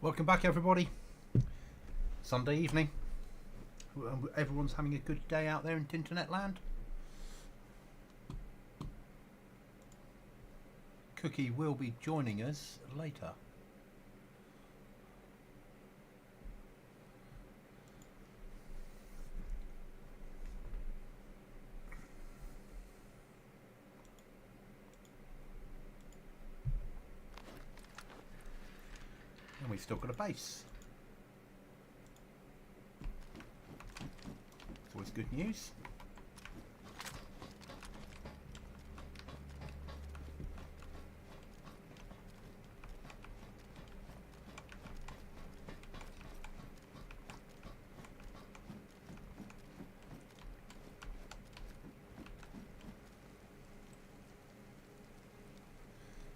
Welcome back, everybody. Sunday evening. Everyone's having a good day out there in Internet land. Cookie will be joining us later. And we've still got a base. It's always good news.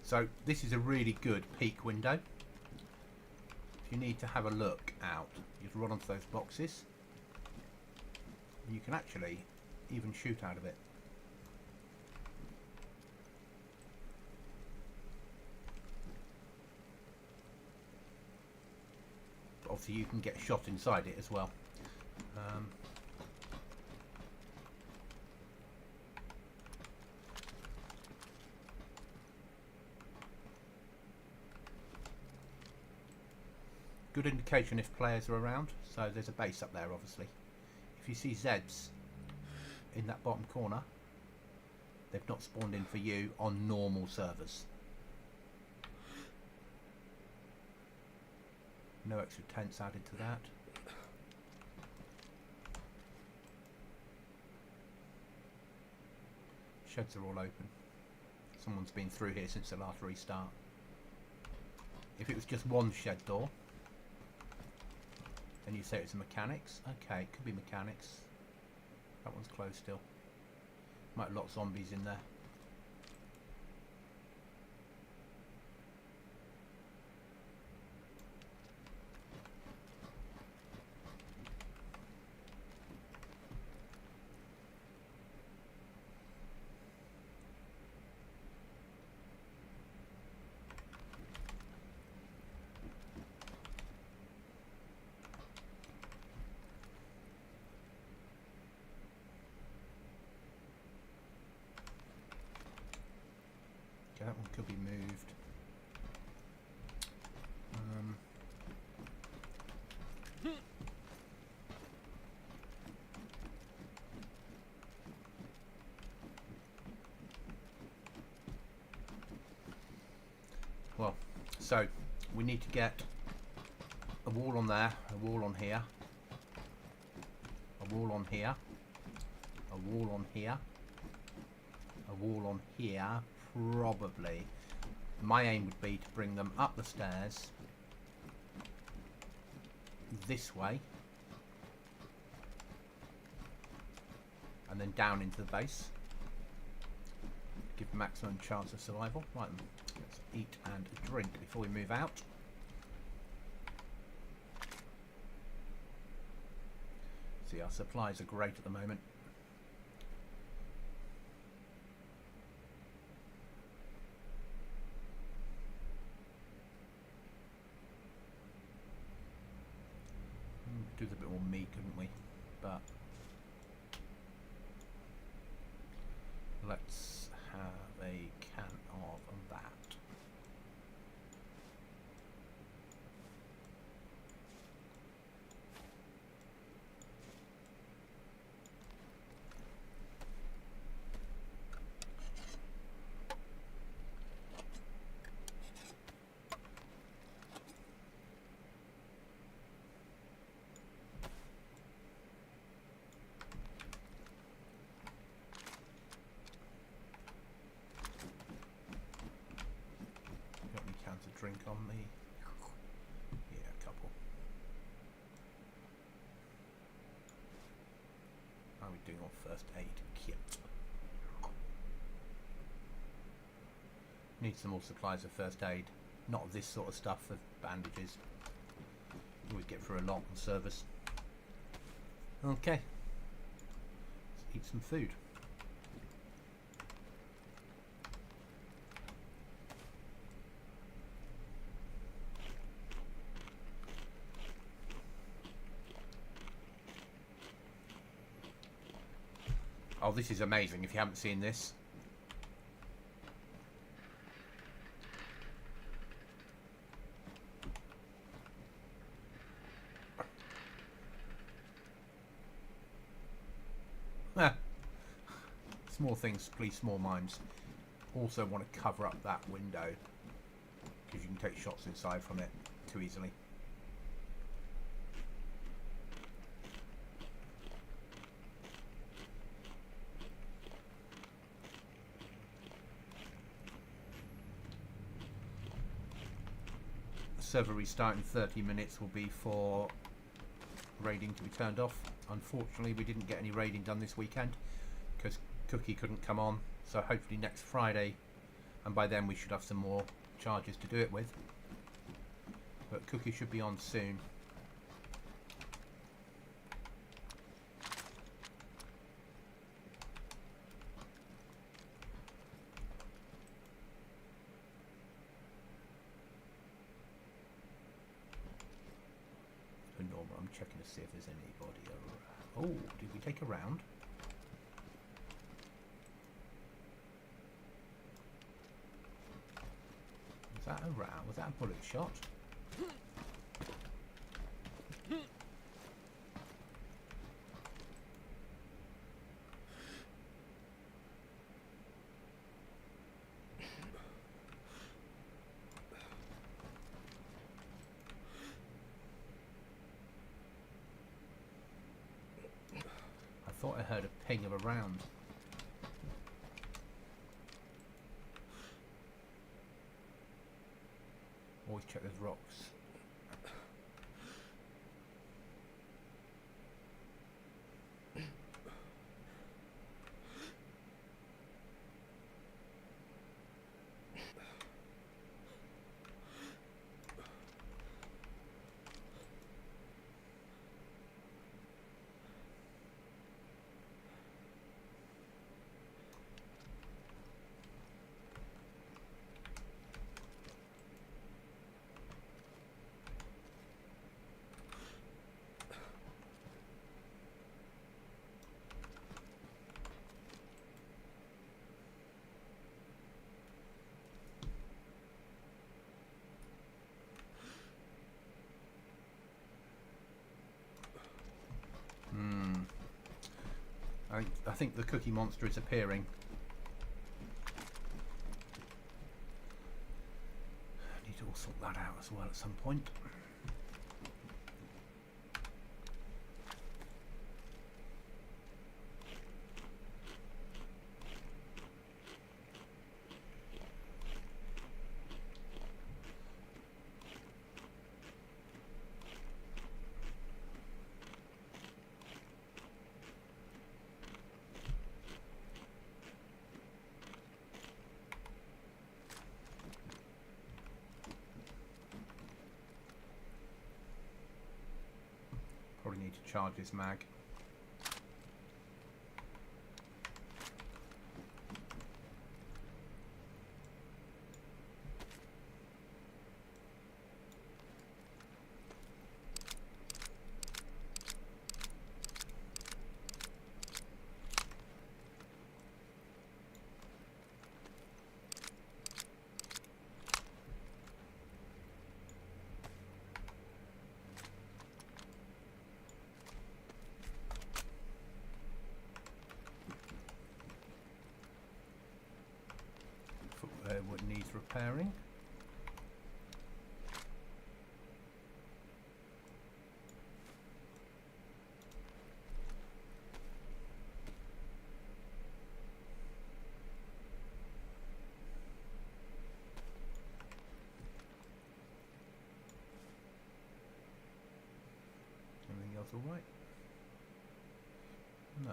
So this is a really good peek window. If you need to have a look out, you just run onto those boxes. And you can actually even shoot out of it. But obviously you can get shot inside it as well. Good indication if players are around. So there's a base up there, obviously. If you see Zeds in that bottom corner, they've not spawned in for you on normal servers. No extra tents added to that. Sheds are all open. Someone's been through here since the last restart. If it was just one shed door, then you say it's a mechanics. Okay, it could be mechanics. That one's closed still. Might have lots of zombies in there. That one could be moved. Well, so we need to get a wall on there, a wall on here, a wall on here, a wall on here, a wall on here. Probably. My aim would be to bring them up the stairs this way and then down into the base. Give maximum chance of survival. Right then, let's eat and drink before we move out. See, our supplies are great at the moment. Do a bit more meat, couldn't we? But let's have a can of that. Drink on me. Yeah, a couple. How are we doing on first aid kit? Need some more supplies of first aid. Not of this sort of stuff, of bandages. Always get through a lot on service. Okay. Let's eat some food. Oh, this is amazing if you haven't seen this. Small things, please, small minds. Also want to cover up that window because you can take shots inside from it too easily. Server restart in 30 minutes will be for raiding to be turned off. Unfortunately, we didn't get any raiding done this weekend because Cookie couldn't come on, so hopefully next Friday, and by then we should have some more charges to do it with. But Cookie should be on soon. Normal, I'm checking to see if there's anybody around. Oh, did we take a round? Was that a round? Was that a bullet shot? I thought I heard a ping of a round. Always check those rocks. I think the cookie monster is appearing. I need to sort that out as well at some point. Probably need to charge this mag. What needs repairing. Everything else all right? No.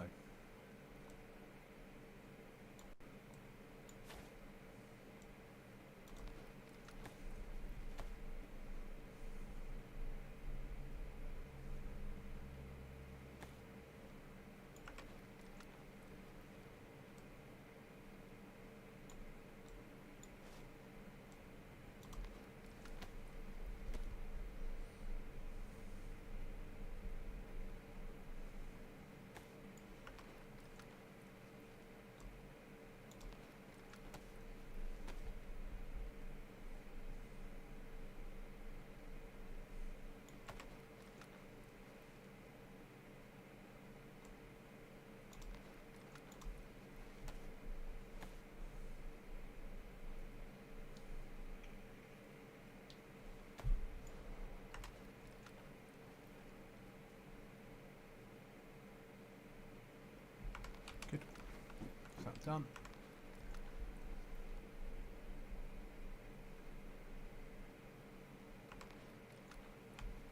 Done.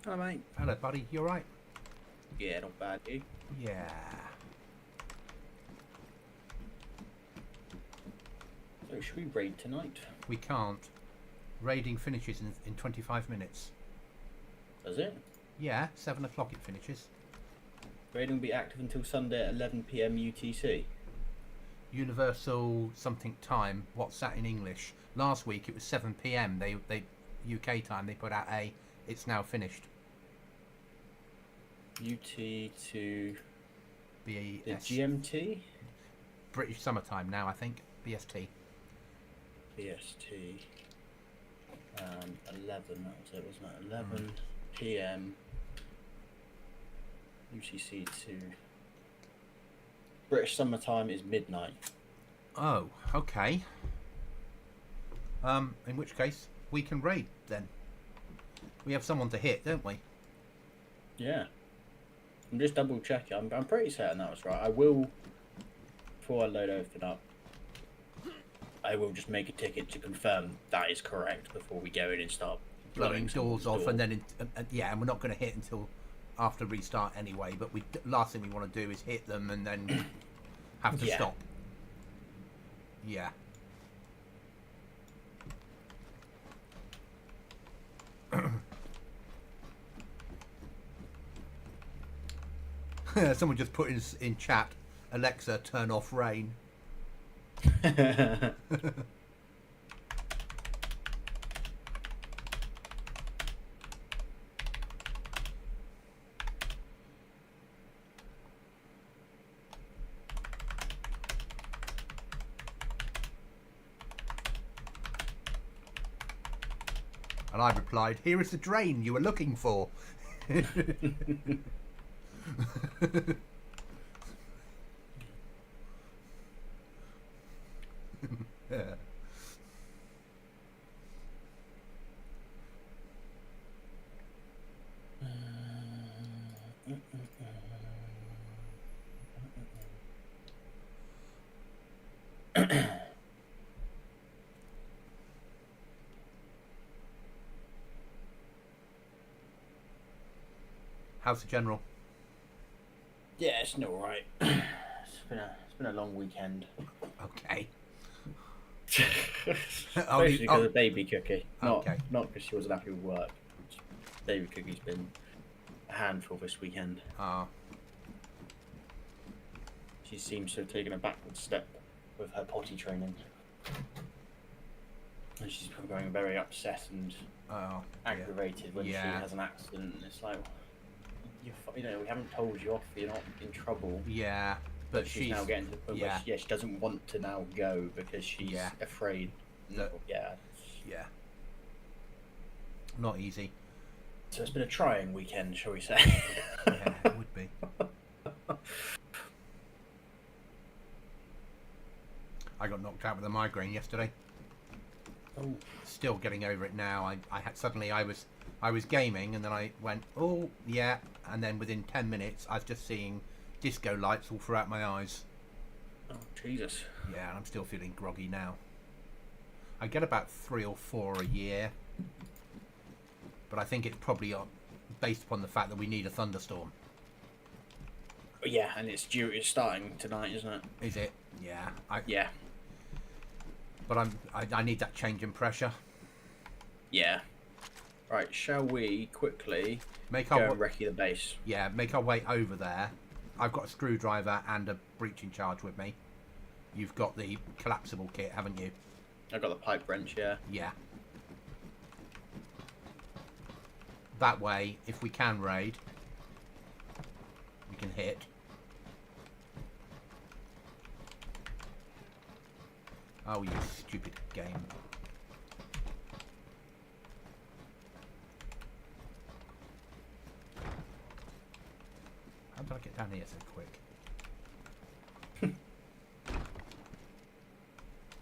Hello, mate. Hello, buddy. You alright? Yeah, not bad, you? Yeah. So, should we raid tonight? We can't. Raiding finishes in 25 minutes. Does it? Yeah, 7 o'clock it finishes. Raiding will be active until Sunday at 11 PM UTC. Universal something time. What's that in English? Last week it was 7 PM. They UK time. They put out a. It's now finished. UT to the BS. GMT? British summertime now, I think. BST. BST. 11, that was it, wasn't it? 11 PM. UTC to British summertime is midnight. Oh, okay. In which case we can raid then. We have someone to hit, don't we? Yeah. I'm just double checking. I'm pretty certain that was right. I will, before I load everything up, I will just make a ticket to confirm that is correct before we go in and start Blowing doors off, and then yeah, and we're not going to hit until after restart anyway. But last thing we want to do is hit them and then have to stop. Yeah. Someone just put in chat, Alexa, turn off rain. And I replied, here is the drain you were looking for. Yeah. How's the general? Yeah, it's not right. It's been a long weekend. Okay. Especially because of baby cookie. Not because she wasn't happy with work. Baby cookie's been a handful this weekend. She seems to have taken a backward step with her potty training. And she's becoming very upset and aggravated when she has an accident. And it's like, you know, we haven't told you off, you're not in trouble. Yeah. But she's now getting to the point where she doesn't want to now go because she's afraid. Yeah. Not easy. So it's been a trying weekend, shall we say? Yeah, it would be. I got knocked out with a migraine yesterday. Oh. Still getting over it now. I had suddenly I was gaming and then I went, oh yeah, and then within 10 minutes I was just seeing disco lights all throughout my eyes. Oh Jesus. Yeah, and I'm still feeling groggy now. I get about 3 or 4 a year, but I think it's probably based upon the fact that we need a thunderstorm. Yeah, and it's starting tonight, isn't it? Is it? Yeah. Yeah. But I need that change in pressure. Yeah. Right, shall we quickly go and recce the base? Yeah, make our way over there. I've got a screwdriver and a breaching charge with me. You've got the collapsible kit, haven't you? I've got the pipe wrench, yeah. Yeah. That way, if we can raid, we can hit. Oh, you stupid game. How did I get down here so quick?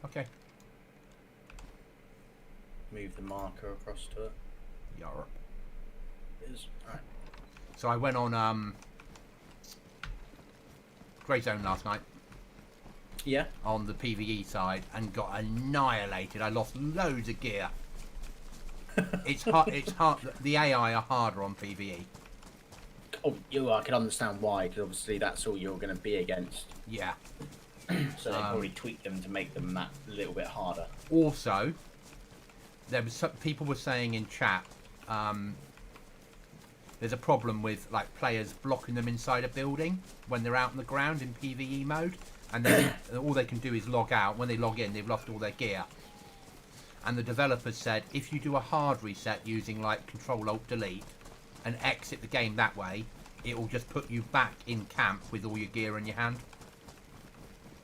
Okay. Move the marker across to it. Yarp. It is. Right. So I went on Grey Zone last night. Yeah. on the PvE side and got annihilated. I lost loads of gear. It's hard. It's hard. The AI are harder on PvE. Oh, I can understand why, because obviously that's all you're going to be against. Yeah. So they probably tweak them to make them that little bit harder. Also, there was people were saying in chat, there's a problem with like players blocking them inside a building when they're out on the ground in PvE mode, and then all they can do is log out. When they log in, they've lost all their gear. And the developers said if you do a hard reset using like Control-Alt-Delete and exit the game that way, it will just put you back in camp with all your gear in your hand.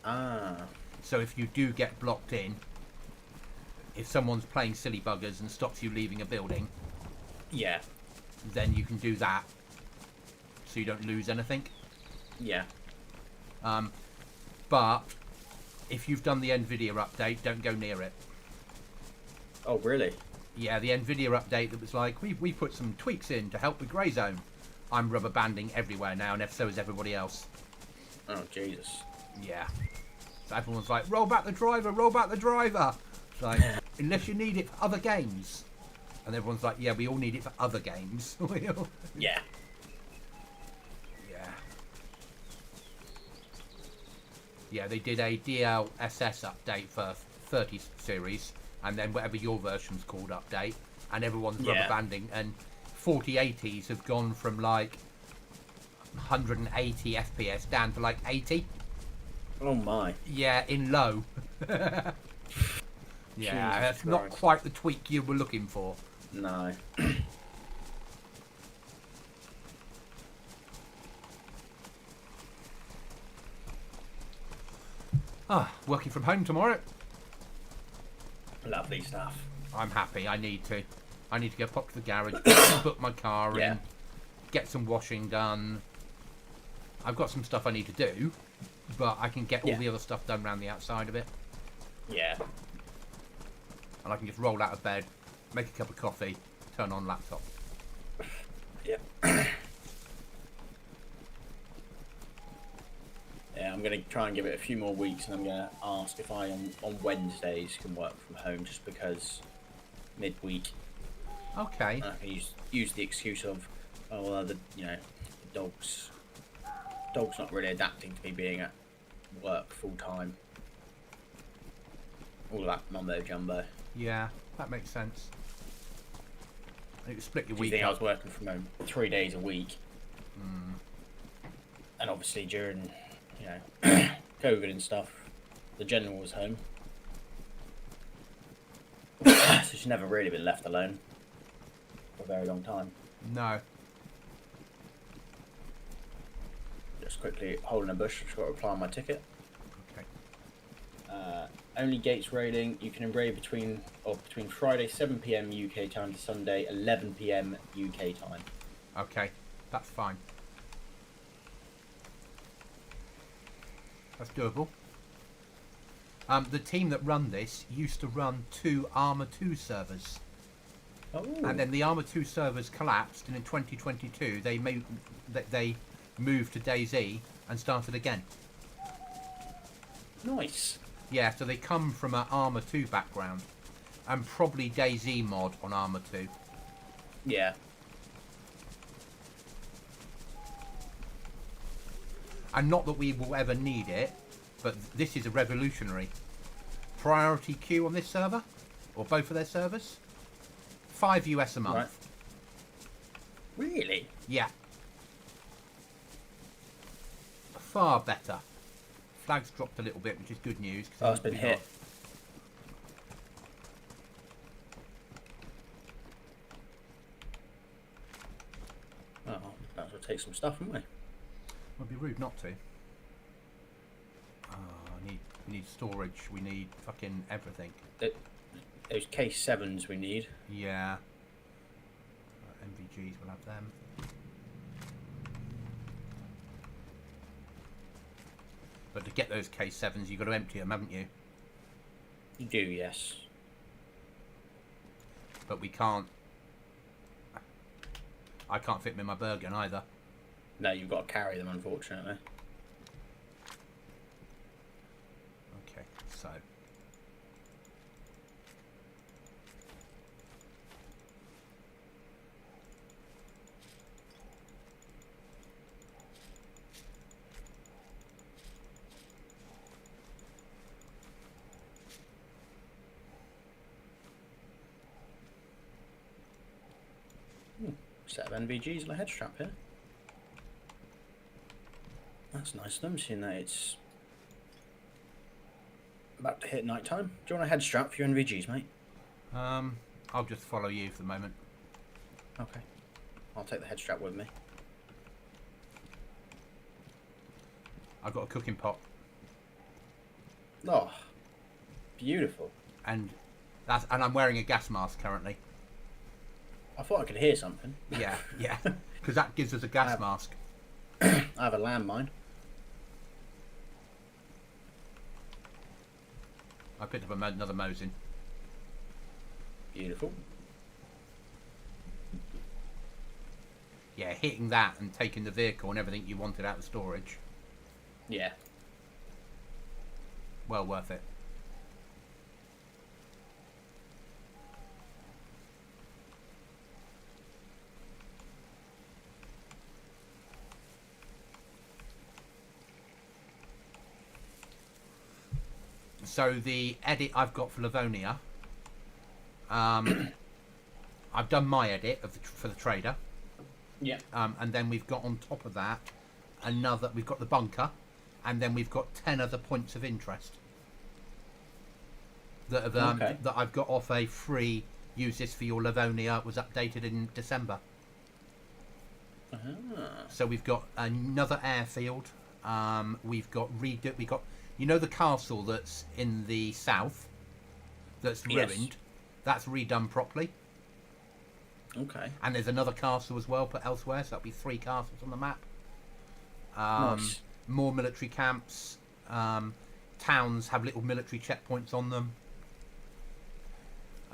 Ah. So if you do get blocked in, if someone's playing silly buggers and stops you leaving a building, Yeah. then you can do that, so you don't lose anything. Yeah. But if you've done the NVIDIA update, don't go near it. Oh, really? Yeah, the NVIDIA update that was like, we put some tweaks in to help with grey zone. I'm rubber banding everywhere now, and so is everybody else. Oh, Jesus. Yeah. So everyone's like, roll back the driver, roll back the driver. It's like, unless you need it for other games. And everyone's like, yeah, we all need it for other games. Yeah. Yeah. Yeah, they did a DLSS update for 30 series, and then whatever your version's called update, and everyone's rubber banding, and 4080s have gone from like 180 FPS down to like 80. Oh my. Yeah, in low. Yeah, that's not quite the tweak you were looking for. No. Working from home tomorrow. Lovely stuff. I'm happy. I need to go pop to the garage, put my car in, get some washing done. I've got some stuff I need to do, but I can get all the other stuff done around the outside of it. Yeah. And I can just roll out of bed, make a cup of coffee, turn on laptop. Yep. Yeah, I'm going to try and give it a few more weeks, and I'm going to ask if I, on Wednesdays, can work from home, just because midweek. Okay. I can use the excuse of, oh, well, the dog's not really adapting to me being at work full time. All that mumbo jumbo. Yeah, that makes sense. You could split your Do you week think up. I was working from home 3 days a week? And obviously during, COVID and stuff, the general was home. So she's never really been left alone for a very long time. No. Just quickly holding a bush, just got to reply on my ticket. Okay. Only gates raiding. You can raid between Friday 7 PM UK time to Sunday 11 PM UK time. Okay, that's fine. That's doable. The team that run this used to run 2 Arma 2 servers. Oh. And then the Arma 2 servers collapsed, and in 2022 they moved to DayZ and started again. Nice. Yeah, so they come from an Arma 2 background, and probably DayZ mod on Arma 2. Yeah. And not that we will ever need it, but this is a revolutionary. Priority queue on this server, or both of their servers, $5 US a month. Right. Really? Yeah. Far better. Flags dropped a little bit, which is good news. Oh, it's been hit. Oh, that will take some stuff, won't we? Would be rude not to. We need storage. We need fucking everything. Those case 7s we need. Yeah. MVGs, we'll have them. But to get those case 7s, you've got to empty them, haven't you? You do, yes. But we can't. I can't fit them in my Bergen either. No, you've got to carry them, unfortunately. Set of NVGs and a head strap here. That's nice. I'm seeing that it's about to hit night time. Do you want a head strap for your NVGs, mate? I'll just follow you for the moment. Okay. I'll take the head strap with me. I've got a cooking pot. Oh, beautiful. And I'm wearing a gas mask currently. I thought I could hear something. Yeah, yeah. Because that gives us a gas mask. I have a landmine. I picked up another Mosin. Beautiful. Yeah, hitting that and taking the vehicle and everything you wanted out of storage. Yeah. Well worth it. So the edit I've got for Livonia, I've done my edit for the trader. Yeah. And then we've got on top of that we've got the bunker, and then we've got 10 other points of interest that have, that I've got off a free use this for your Livonia, was updated in December. So we've got another airfield. We've got you know the castle that's in the south that's ruined. That's redone properly. Okay. And there's another castle as well put elsewhere, so that'll be 3 castles on the map. Nice. More military camps. Towns have little military checkpoints on them.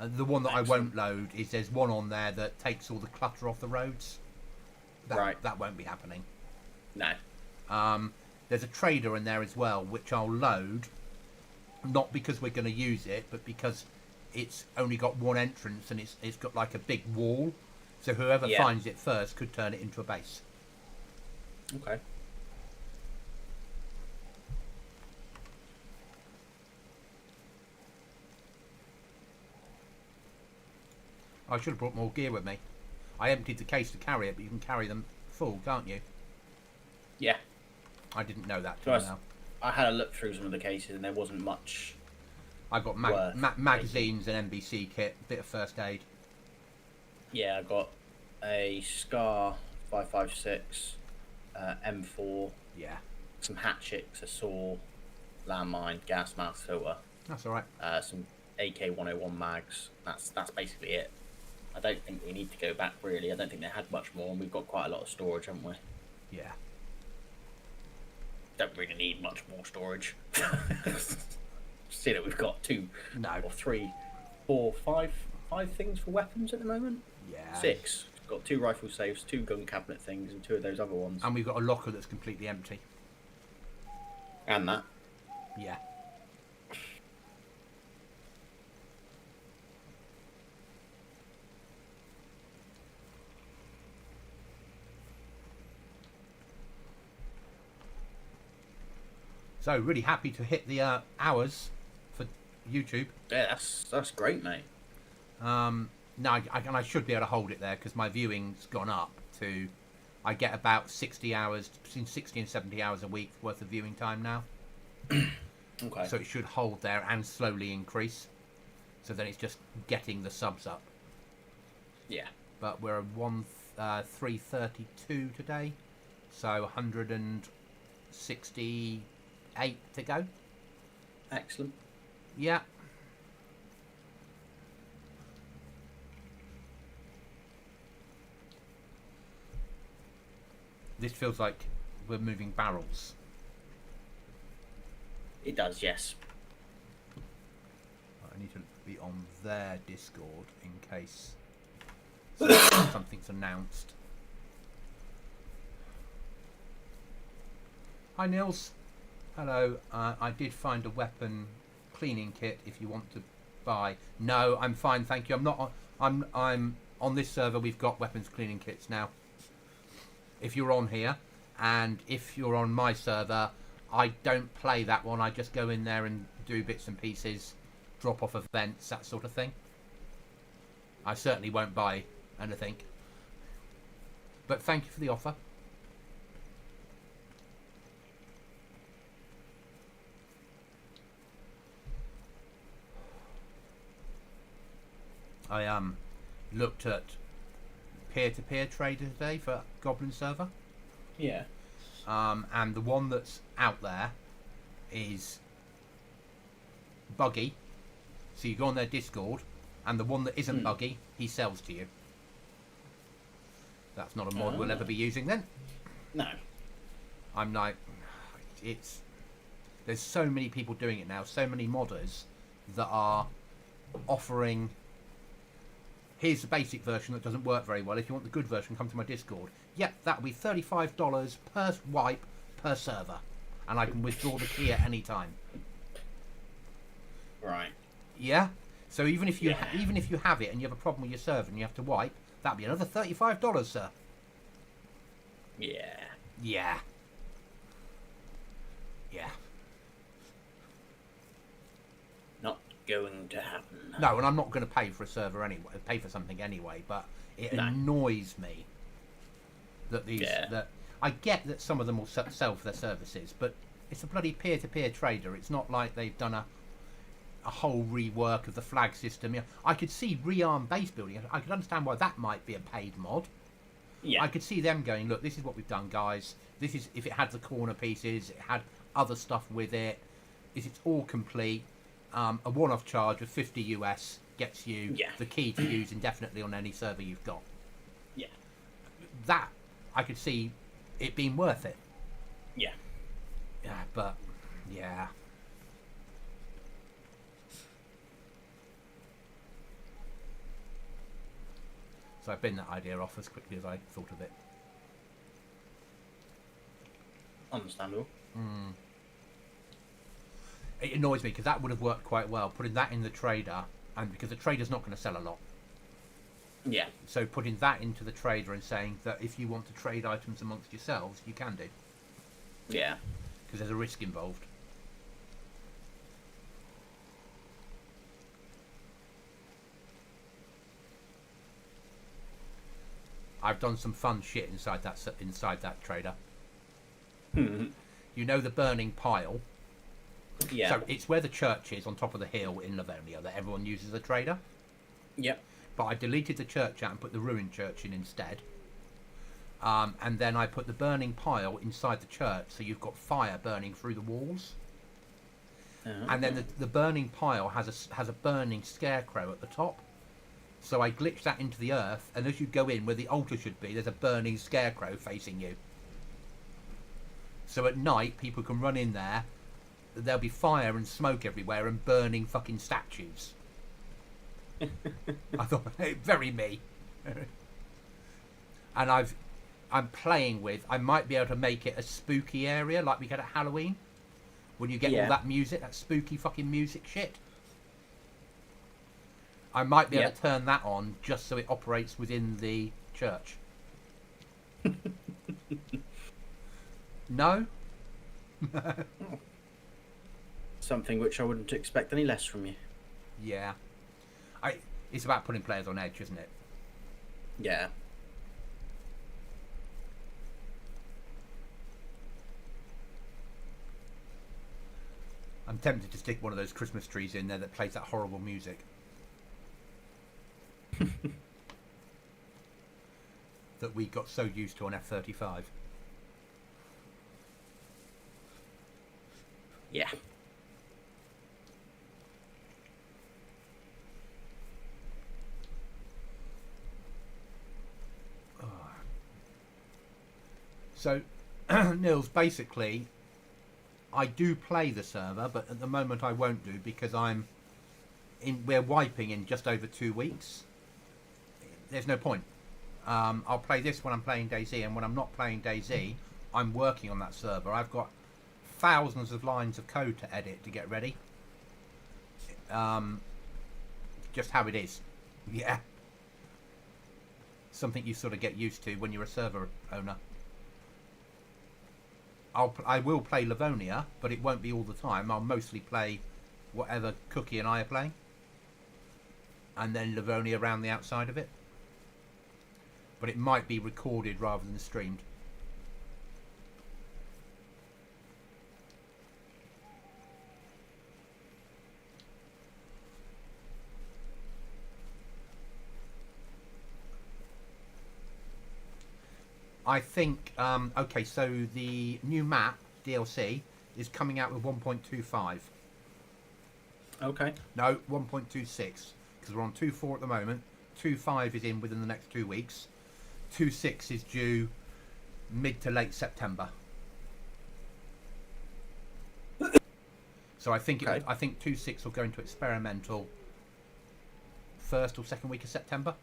The one that I won't load is there's one on there that takes all the clutter off the roads. That won't be happening. No. There's a trader in there as well, which I'll load, not because we're going to use it, but because it's only got one entrance and it's got like a big wall, so whoever finds it first could turn it into a base. Okay. I should have brought more gear with me. I emptied the case to carry it, but you can carry them full, can't you? Yeah. I didn't know that till now. I had a look through some of the cases and there wasn't much. I got magazines and NBC kit, bit of first aid. Yeah, I got a Scar 5.56, M4. Yeah. Some hatchets, a saw, landmine, gas mask filter. That's all right. Some AK-101 mags. That's basically it. I don't think we need to go back really. I don't think they had much more, and we've got quite a lot of storage, haven't we? Yeah. Don't really need much more storage. See that we've got 2 or 3, 4, 5 things for weapons at the moment. Yeah. 6. We've got 2 rifle safes, 2 gun cabinet things, and 2 of those other ones. And we've got a locker that's completely empty. And that. Yeah. So really happy to hit the hours for YouTube. Yeah, that's great, mate. No, I should be able to hold it there because my viewing's gone up to. I get about 60 hours, between 60 and 70 hours a week worth of viewing time now. Okay. So it should hold there and slowly increase. So then it's just getting the subs up. Yeah. But we're at 332 today, so 168 to go. Excellent. Yeah. This feels like we're moving barrels. It does, yes. I need to be on their Discord in case something's announced. Hi Nils. Hello. I did find a weapon cleaning kit if you want to buy. No, I'm fine, thank you. I'm not. I'm on this server. We've got weapons cleaning kits now. If you're on here, and if you're on my server, I don't play that one. I just go in there and do bits and pieces, drop off events, that sort of thing. I certainly won't buy anything. But thank you for the offer. I looked at peer-to-peer trader today for Goblin server. Yeah. And the one that's out there is buggy. So you go on their Discord, and the one that isn't buggy, he sells to you. That's not a mod we'll ever be using then. No. I'm like, there's so many people doing it now, so many modders that are offering, here's the basic version that doesn't work very well. If you want the good version, come to my Discord. Yep, that'll be $35 per wipe per server. And I can withdraw the key at any time. Right. Yeah? So even if you have it and you have a problem with your server and you have to wipe, that'll be another $35, sir. Yeah. Yeah. Yeah. Not going to happen. No, and I'm not going to pay for a server anyway, pay for something anyway, but it annoys me that that I get that some of them will sell for their services, but it's a bloody peer-to-peer trader. It's not like they've done a whole rework of the flag system. I could see rearm base building. I could understand why that might be a paid mod. Yeah. I could see them going, look, this is what we've done, guys. This is if it had the corner pieces, it had other stuff with it. It's all complete. A one-off charge of 50 US gets you the key to use indefinitely on any server you've got. Yeah. That, I could see it being worth it. Yeah. Yeah, but, yeah. So I've been that idea off as quickly as I thought of it. Understandable. It annoys me because that would have worked quite well, putting that in the trader, and because the trader's not going to sell a lot. Yeah. So putting that into the trader and saying that if you want to trade items amongst yourselves, you can do. Yeah. Because there's a risk involved. I've done some fun shit inside that trader. You know the burning pile? Yeah. So it's where the church is on top of the hill in Livonia that everyone uses as a trader. Yep. But I deleted the church out and put the ruined church in instead. And then I put the burning pile inside the church, so you've got fire burning through the walls. And then the burning pile has a burning scarecrow at the top. So I glitched that into the earth, and as you go in where the altar should be, there's a burning scarecrow facing you. So at night, people can run in there. There'll be fire and smoke everywhere and burning fucking statues. I thought, hey, very me. And I'm playing with, I might be able to make it a spooky area like we get at Halloween. When you get all that music, that spooky fucking music shit. I might be able to turn that on just so it operates within the church. No? Something which I wouldn't expect any less from you. Yeah. It's about putting players on edge, isn't it? Yeah. I'm tempted to stick one of those Christmas trees in there that plays that horrible music. That we got so used to on F-35. Yeah. So, Nils, basically, I do play the server, but at the moment I won't do because we're wiping in just over 2 weeks. There's no point. I'll play this when I'm playing DayZ, and when I'm not playing DayZ, I'm working on that server. I've got thousands of lines of code to edit to get ready. Just how it is. Yeah. Something you sort of get used to when you're a server owner. I will play Livonia, but it won't be all the time. I'll mostly play whatever Cookie and I are playing. And then Livonia around the outside of it. but it might be recorded rather than streamed. I think, okay, so the new map, DLC, is coming out with 1.25. Okay. No, 1.26, because we're on 2.4 at the moment. 2.5 is in within the next 2 weeks. 2.6 is due mid to late September. So I think Okay. I think 2.6 will go into experimental first or second week of September.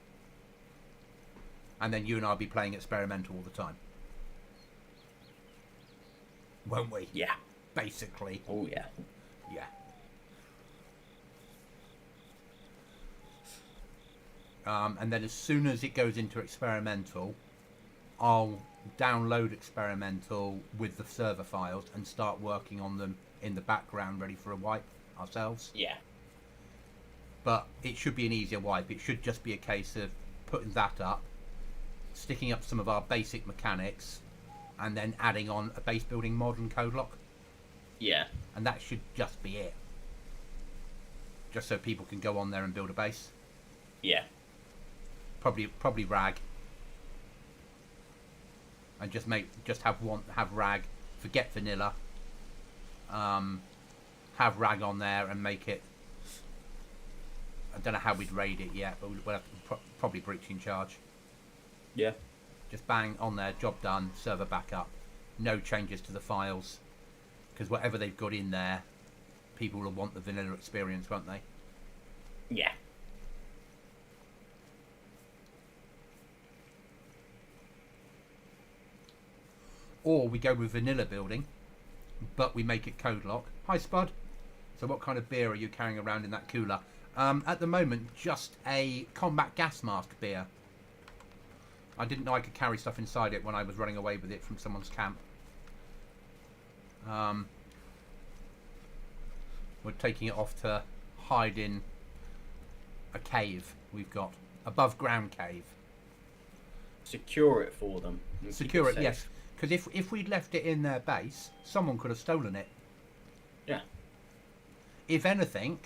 And then you and I will be playing experimental all the time. Won't we? Yeah. Basically. Oh, yeah. Yeah. And then as soon as it goes into experimental, I'll download experimental with the server files and start working on them in the background, ready for a wipe ourselves. Yeah. But it should be an easier wipe. It should just be a case of putting that up, sticking up some of our basic mechanics, and then adding on a base building mod and code lock. Yeah. And that should just be it. Just so people can go on there and build a base. Yeah. Probably rag. And just have rag. Forget vanilla. Have rag on there and make it. I don't know how we'd raid it yet, but we'll have to probably breach in charge. Yeah. Just bang on there, job done, server back up. No changes to the files. Because whatever they've got in there, people will want the vanilla experience, won't they? Yeah. Or we go with vanilla building, but we make it code lock. Hi, Spud. So what kind of beer are you carrying around in that cooler? At the moment, just a combat gas mask beer. I didn't know I could carry stuff inside it when I was running away with it from someone's camp. We're taking it off to hide in a cave we've got. Above ground cave. Secure it for them. Secure it, yes. Because if we'd left it in their base, someone could have stolen it. Yeah. If anything,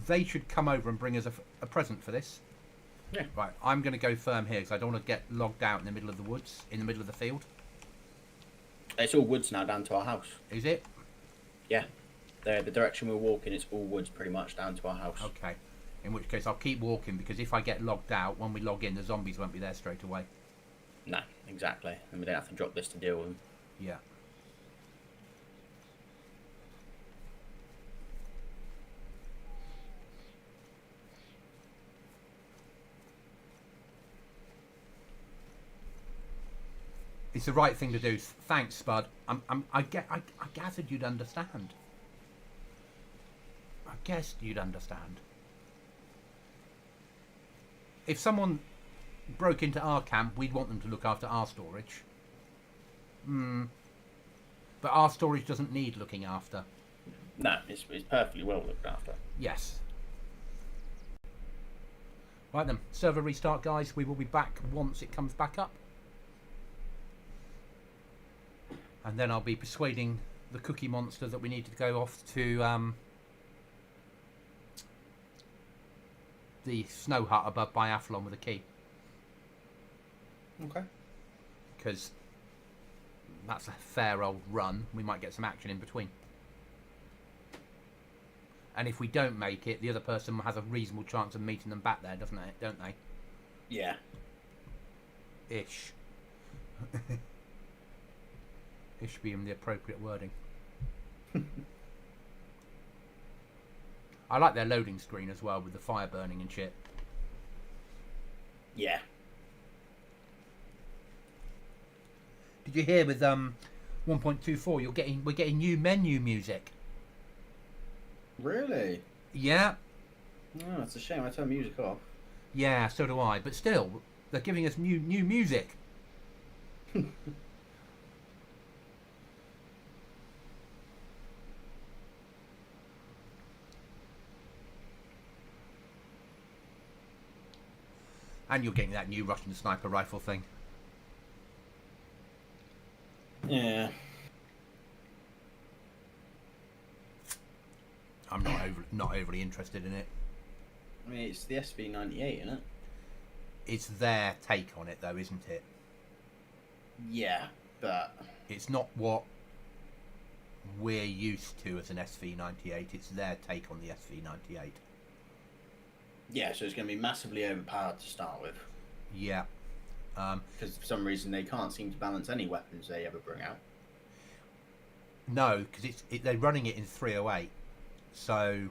they should come over and bring us a present for this. Yeah. Right, I'm going to go firm here because I don't want to get logged out in the middle of the woods, in the middle of the field. It's all woods now down to our house. Is it? Yeah. The direction we're walking, it's all woods pretty much down to our house. Okay. In which case I'll keep walking because if I get logged out, when we log in, the zombies won't be there straight away. No, exactly. And we don't have to drop this to deal with them. Yeah. It's the right thing to do. Thanks, Spud. I gathered you'd understand. I guessed you'd understand. If someone broke into our camp, we'd want them to look after our storage. But our storage doesn't need looking after. No, it's perfectly well looked after. Yes. Right then, server restart, guys. We will be back once it comes back up. And then I'll be persuading the cookie monster that we need to go off to the snow hut above Biathlon with a key. Okay. Because that's a fair old run. We might get some action in between. And if we don't make it, the other person has a reasonable chance of meeting them back there, doesn't it? Don't they? Yeah. Ish. Ish being the appropriate wording. I like their loading screen as well with the fire burning and shit. Yeah. Did you hear with 1.24 we're getting new menu music? Really? Yeah. Oh, it's a shame. I turn music off. Yeah, so do I. But still, they're giving us new music. And you're getting that new Russian sniper rifle thing. Yeah. I'm not overly interested in it. I mean, it's the SV98, isn't it? It's their take on it, though, isn't it? Yeah, but It's not what we're used to as an SV98. It's their take on the SV98. yeah, so it's going to be massively overpowered to start with. Yeah. Because for some reason they can't seem to balance any weapons they ever bring out. No, because they're running it in 308. So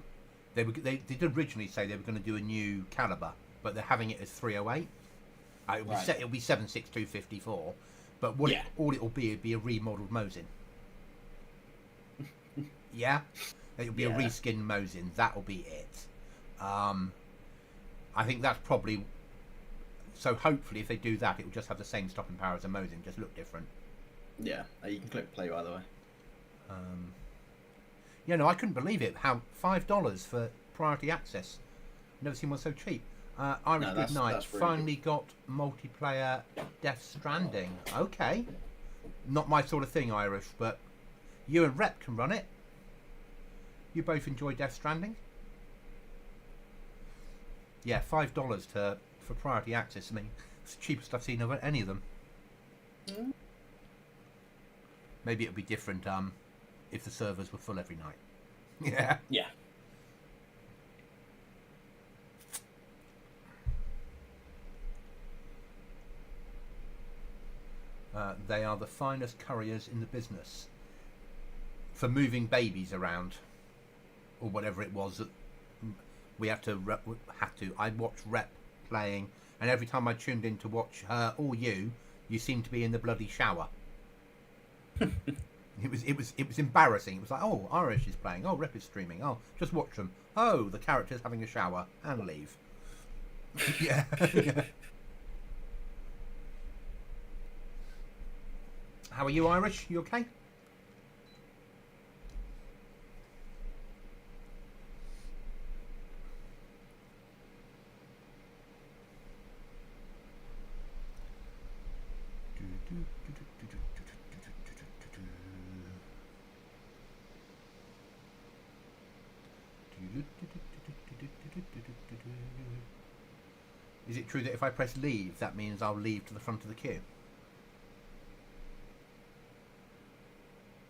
they did originally say they were going to do a new caliber, but they're having it as 308. It'll be 7.6254, but all it'll be a remodeled Mosin. Yeah, it'll be a reskinned Mosin. That'll be it. I think that's probably. So hopefully, if they do that, it will just have the same stopping power as a Mosin, just look different. Yeah, you can click play by the way. Yeah, no, I couldn't believe it. How $5 for priority access? Never seen one so cheap. Irish No, Good Night that's really finally got multiplayer Death Stranding. Okay, not my sort of thing, Irish, but you and Rep can run it. You both enjoy Death Stranding. Yeah, $5 for priority access. I mean, it's the cheapest I've seen of any of them. Mm. Maybe it'll be different if the servers were full every night. Yeah. Yeah. They are the finest couriers in the business for moving babies around, or whatever it was that we had to. I watched Rep playing, and every time I tuned in to watch her or you seemed to be in the bloody shower. It was embarrassing. It was like, oh, Irish is playing. Oh, Rep is streaming. Oh, just watch them. Oh, the character's having a shower and leave. Yeah. Yeah. How are you, Irish? You okay? Is it true that if I press leave, that means I'll leave to the front of the queue?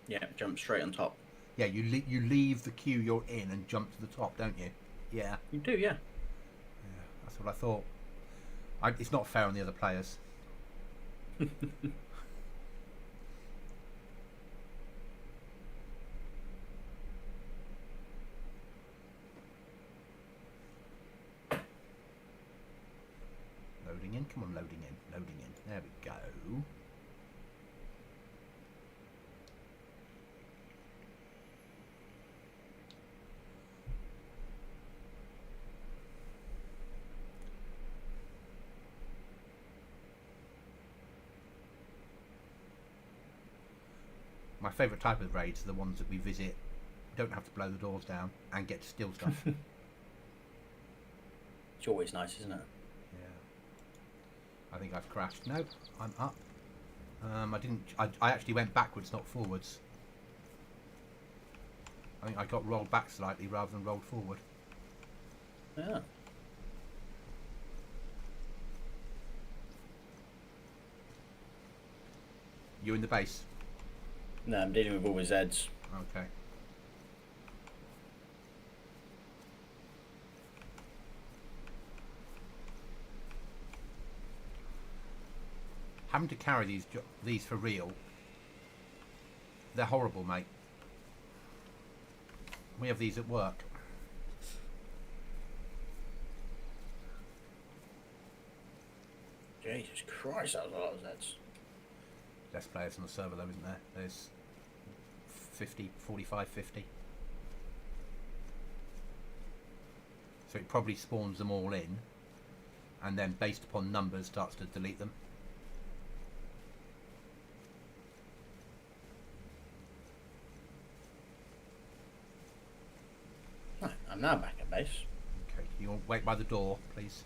Yeah, jump straight on top. Yeah, you leave the queue you're in and jump to the top, don't you? Yeah. You do, yeah. Yeah, that's what I thought. It's not fair on the other players. Loading in, come on, loading in, loading in. There we go. My favourite type of raids are the ones that we visit, don't have to blow the doors down, and get to steal stuff. It's always nice, isn't it? Yeah. I think I've crashed. Nope, I'm up. I didn't. I actually went backwards, not forwards. I think I got rolled back slightly rather than rolled forward. Yeah. You in the base? No, I'm dealing with all the Zeds. Okay. Having to carry these for real, they're horrible, mate. We have these at work. Jesus Christ, that was a lot of Zeds. Less players on the server though, isn't there? There's 50, 45, 50. So it probably spawns them all in, and then based upon numbers starts to delete them. Right, I'm now back at base. Okay, you want to wait by the door, please?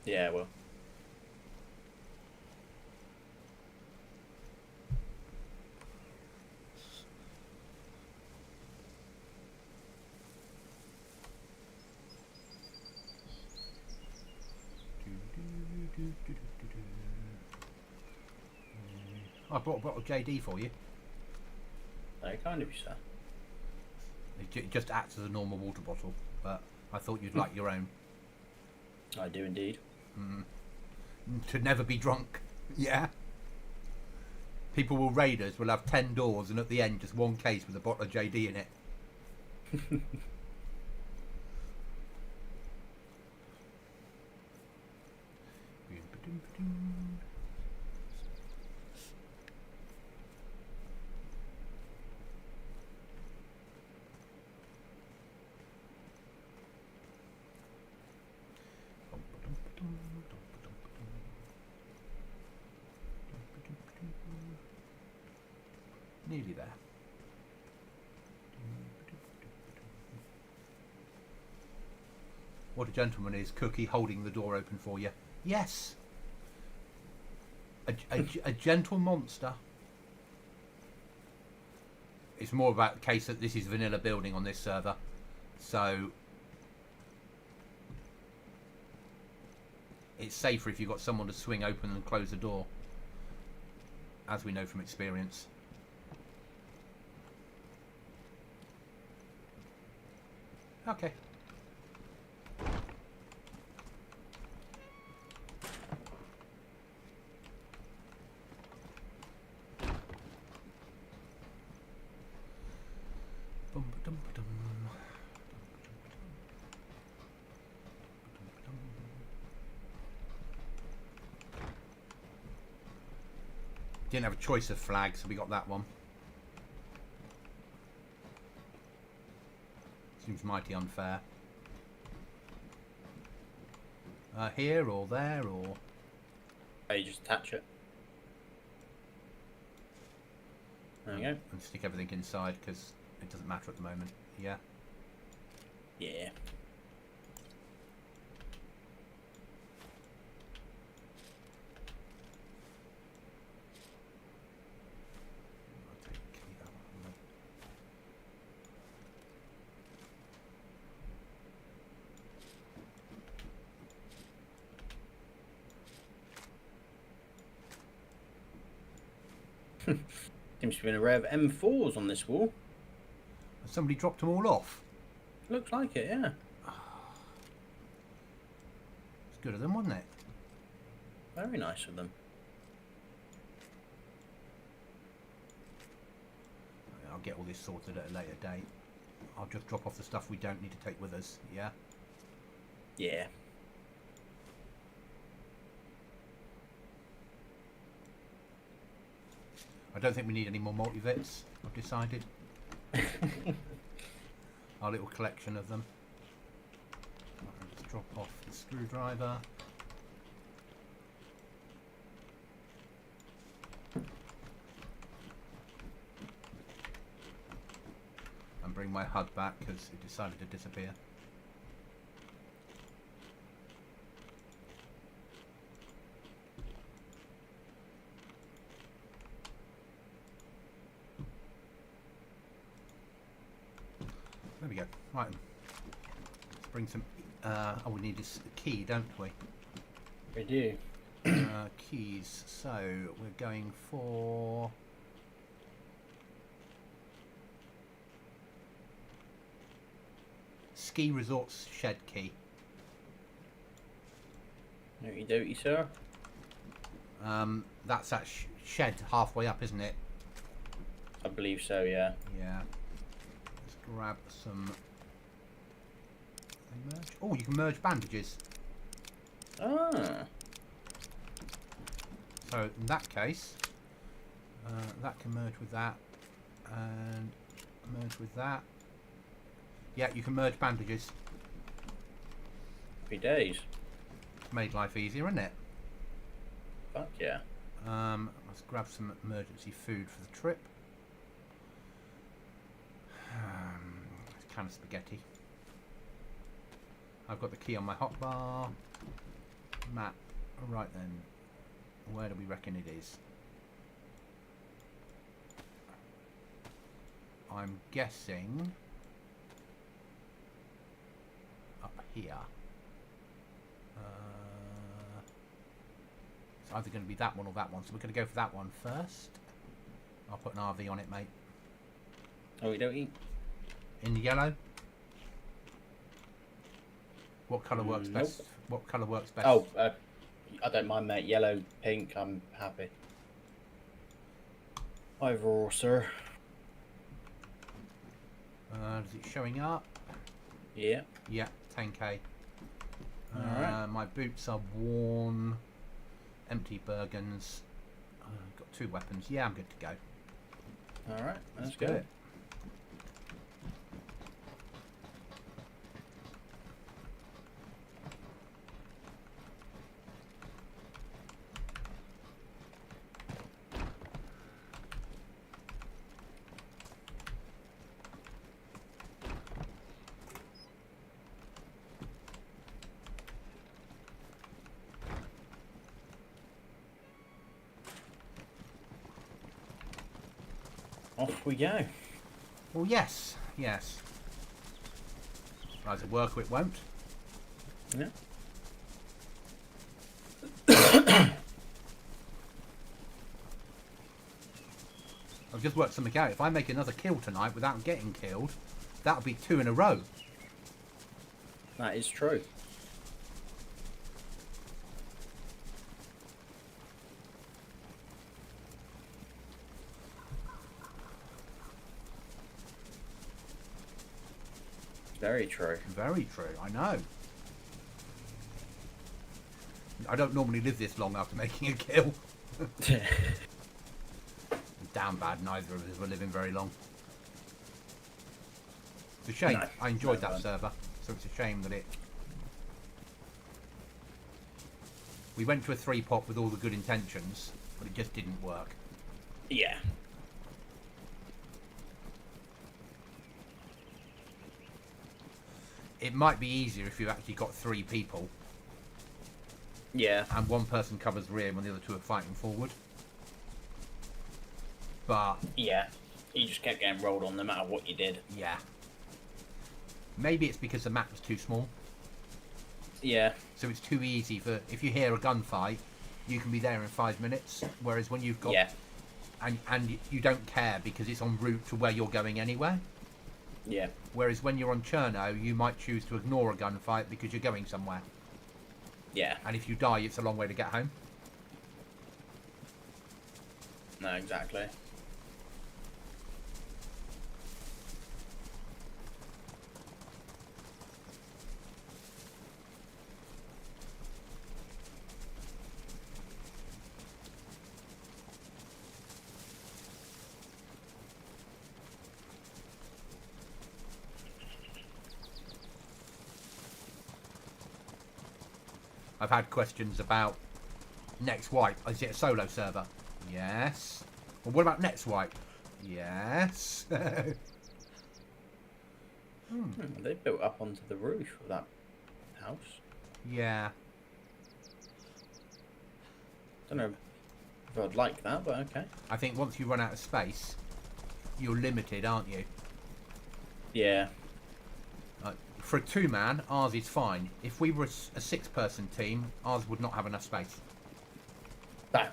Yeah, well. I brought a bottle of JD for you. Very kind of you, sir. It just acts as a normal water bottle, but I thought you'd like your own. I do indeed. To never be drunk. Yeah. People will raid us. We'll have 10 doors, and at the end, just one case with a bottle of JD in it. Nearly there. What a gentleman is, Cookie, holding the door open for you. Yes! A gentle monster. It's more about the case that this is vanilla building on this server. So it's safer if you've got someone to swing open and close the door, as we know from experience. Okay. Didn't have a choice of flags, so we got that one. Seems mighty unfair. Here or there or... Oh, you just attach it. There you go. And stick everything inside because it doesn't matter at the moment. Yeah. Yeah. I'll take the key out. Seems to be an array of M4s on this wall. Somebody dropped them all off. Looks like it, yeah. It's good of them, wasn't it? Very nice of them. I'll get all this sorted at a later date. I'll just drop off the stuff we don't need to take with us, yeah? Yeah. I don't think we need any more multivits, I've decided. Our little collection of them. Right, just drop off the screwdriver. And bring my HUD back because it decided to disappear. There we go. Right. Let's bring some... oh, we need this key, don't we? We do. Keys. So, we're going for... Ski Resorts shed key. Okie dokie, sir. That's that shed halfway up, isn't it? I believe so, yeah. Yeah. Let's grab some... Merge. Oh, you can merge bandages. Ah. So in that case, that can merge with that, and merge with that. Yeah, you can merge bandages. Happy days. It's made life easier, isn't it? Fuck yeah. Let's grab some emergency food for the trip. It's a can of spaghetti. I've got the key on my hotbar. Map. Right then. Where do we reckon it is? I'm guessing up here. either going to be that one or that one. So we're going to go for that one first. I'll put an RV on it, mate. Oh, we don't eat. In the yellow. What colour works Nope. best? What colour works best? Oh, I don't mind, mate. Yellow, pink, I'm happy. Overall, sir. Is it showing up? Yeah. Yeah, 10k. Alright. My boots are worn. Empty Bergens. Got 2 weapons. Yeah, I'm good to go. Alright, Let's that's do good. it. Off we go. Well, yes, yes. Either work or it won't. Yeah. I've just worked something out. If I make another kill tonight without getting killed, that'll be 2 in a row. That is true. Very true. Very true, I know. I don't normally live this long after making a kill. Damn bad, neither of us were living very long. It's a shame. No, I enjoyed no, that no. server, so it's a shame that it... We went to a 3-pop with all the good intentions, but it just didn't work. Yeah. It might be easier if you've actually got 3 people Yeah. and one person covers rear when the other 2 are fighting forward. But, Yeah. You just kept getting rolled on no matter what you did. yeah. Maybe it's because the map was too small. Yeah. So it's too easy for... If you hear a gunfight, you can be there in 5 minutes. Whereas when you've got... Yeah. And you don't care because it's en route to where you're going anyway. Yeah. Whereas when you're on Cherno, you might choose to ignore a gunfight because you're going somewhere. Yeah. And if you die, it's a long way to get home. No, exactly. I've had questions about Next Wipe. Is it a solo server? Yes. Well, what about Next Wipe? Yes. They built up onto the roof of that house. Yeah. Don't know if I'd like that, but okay. I think once you run out of space, you're limited, aren't you? Yeah. For a 2-man, ours is fine. If we were a 6-person team, ours would not have enough space. No.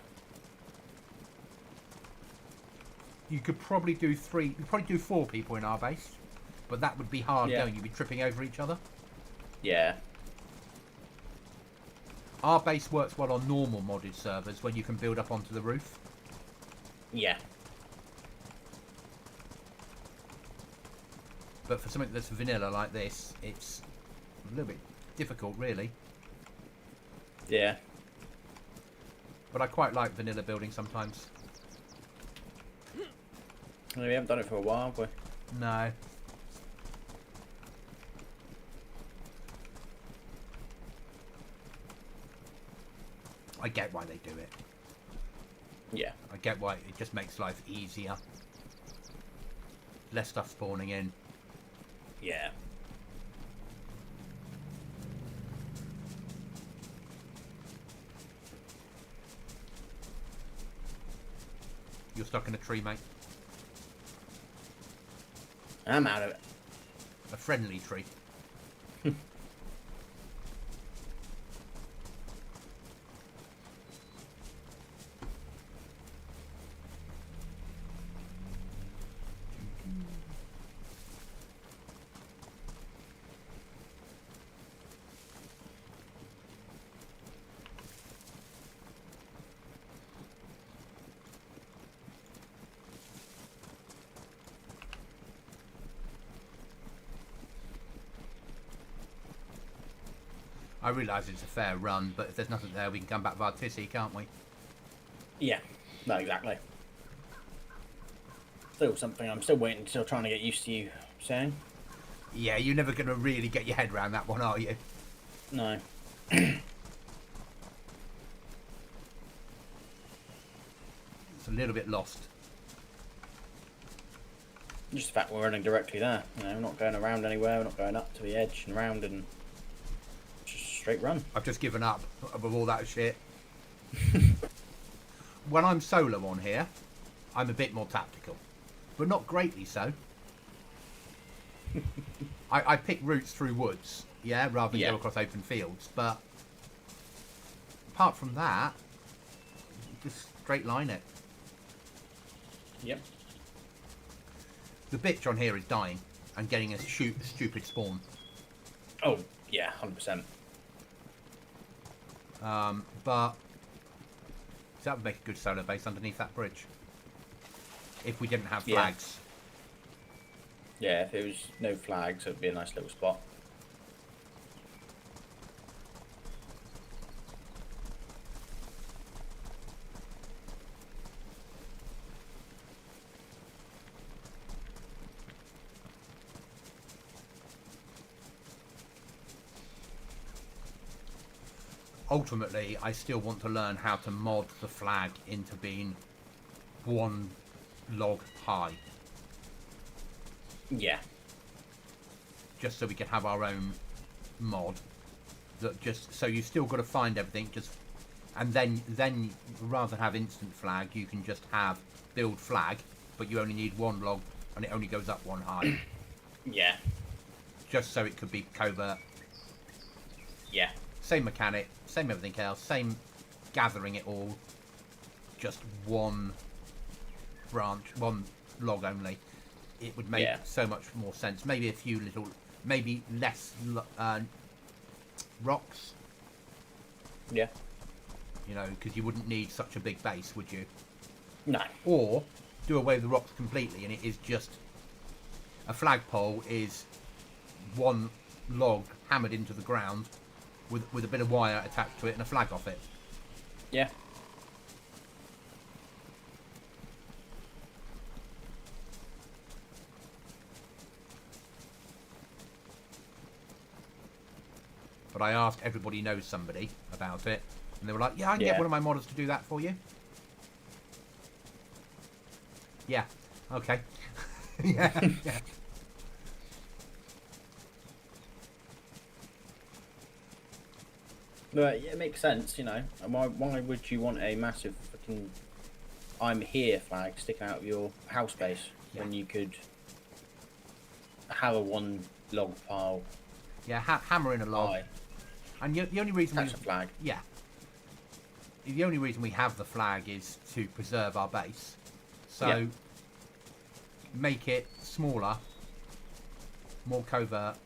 You could probably do 3... You'd probably do 4 people in our base. But that would be hard Yeah. going. You'd be tripping over each other. Yeah. Our base works well on normal modded servers when you can build up onto the roof. Yeah. But for something that's vanilla like this, it's a little bit difficult, really. Yeah. But I quite like vanilla building sometimes. Well, we haven't done it for a while, have we? No. I get why they do it. Yeah. I get why it just makes life easier. Less stuff spawning in. Yeah. You're stuck in a tree, mate. I'm out of it. A friendly tree. realise it's a fair run, but if there's nothing there, we can come back via Tissy, can't we? Yeah, no, exactly. Still something I'm still waiting, still trying to get used to you saying. Yeah, you're never going to really get your head around that one, are you? No. It's a little bit lost. Just the fact we're running directly there. You know, we're not going around anywhere. We're not going up to the edge and around and just a straight run. I've just given up of all that shit. When I'm solo on here, I'm a bit more tactical, but not greatly so. I pick routes through woods, yeah, rather than go across open fields. But apart from that, just straight line it. Yep. The bitch on here is dying and getting a stupid spawn. Oh, yeah, 100%. But so that would make a good solo base underneath that bridge. If we didn't have flags. Yeah, if it was no flags, it would be a nice little spot. Ultimately, I still want to learn how to mod the flag into being one log high. Yeah. Just so we can have our own mod. That just so you still got to find everything. And then rather than have instant flag, you can just have build flag, but you only need one log and it only goes up one high. Yeah. Just so it could be covert. Yeah. Same mechanic, same everything else, same gathering it all. Just one branch, one log only. It would make so much more sense. Maybe a few little, maybe less rocks. Yeah. You know, because you wouldn't need such a big base, would you? No. Or do away with the rocks completely, and it is just a flagpole is one log hammered into the ground with a bit of wire attached to it and a flag off it. Yeah. But I asked everybody knows somebody about it, and they were like, yeah, I can get one of my modders to do that for you. Yeah. Okay. yeah. But it makes sense, you know. And why would you want a massive fucking I'm here flag sticking out of your house base when you could have a one log pile? Yeah, hammer in a log. And the only reason that's a flag. Yeah. The only reason we have the flag is to preserve our base. So make it smaller, more covert.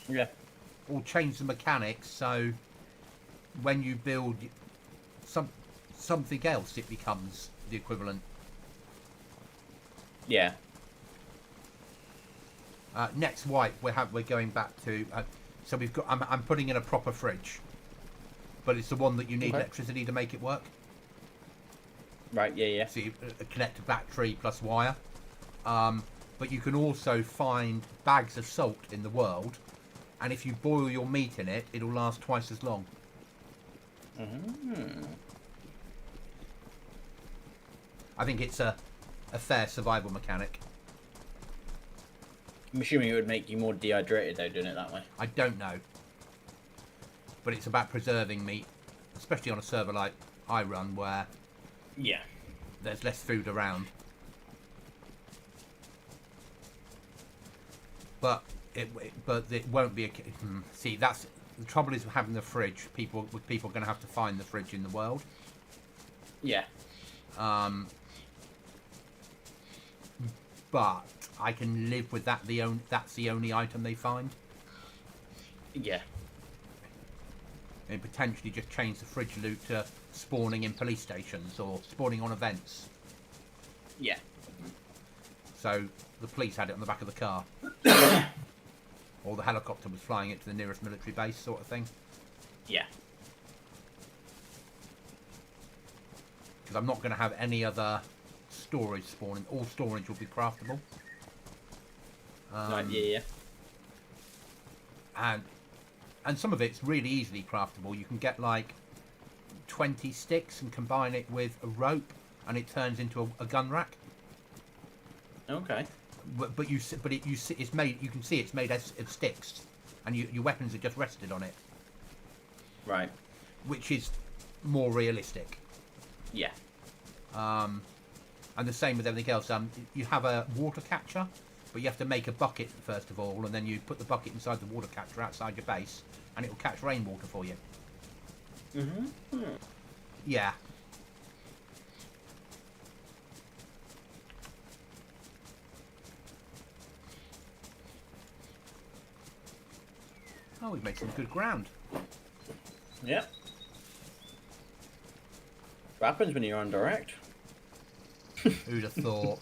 Yeah. Or change the mechanics so when you build something else, it becomes the equivalent. Yeah. Next wipe, we're going back to. So we've got. I'm putting in a proper fridge, but it's the one that you need electricity to make it work. Right. Yeah. Yeah. So you connect a battery plus wire. But you can also find bags of salt in the world, and if you boil your meat in it, it'll last twice as long. I think it's a fair survival mechanic. I'm assuming it would make you more dehydrated though, doing it that way. I don't know. But it's about preserving meat, especially on a server like I run where there's less food around. But it won't be a... See, that's... The trouble is having the fridge. People are going to have to find the fridge in the world. Yeah. But I can live with that. That's the only item they find. Yeah. And potentially just change the fridge loot to spawning in police stations or spawning on events. Yeah. So the police had it on the back of the car. Or the helicopter was flying it to the nearest military base, sort of thing. Yeah. Because I'm not going to have any other storage spawning. All storage will be craftable. Right, yeah. And some of it's really easily craftable. You can get like 20 sticks and combine it with a rope, and it turns into a gun rack. Okay. It's made. You can see it's made of sticks, and your weapons are just rested on it, Right. which is more realistic. Yeah. And the same with everything else. You have a water catcher, but you have to make a bucket first of all, and then you put the bucket inside the water catcher outside your base, and it will catch rainwater for you. Mm-hmm. Yeah. Oh, we've made some good ground. Yeah. What happens when you're on direct? Who'd have thought?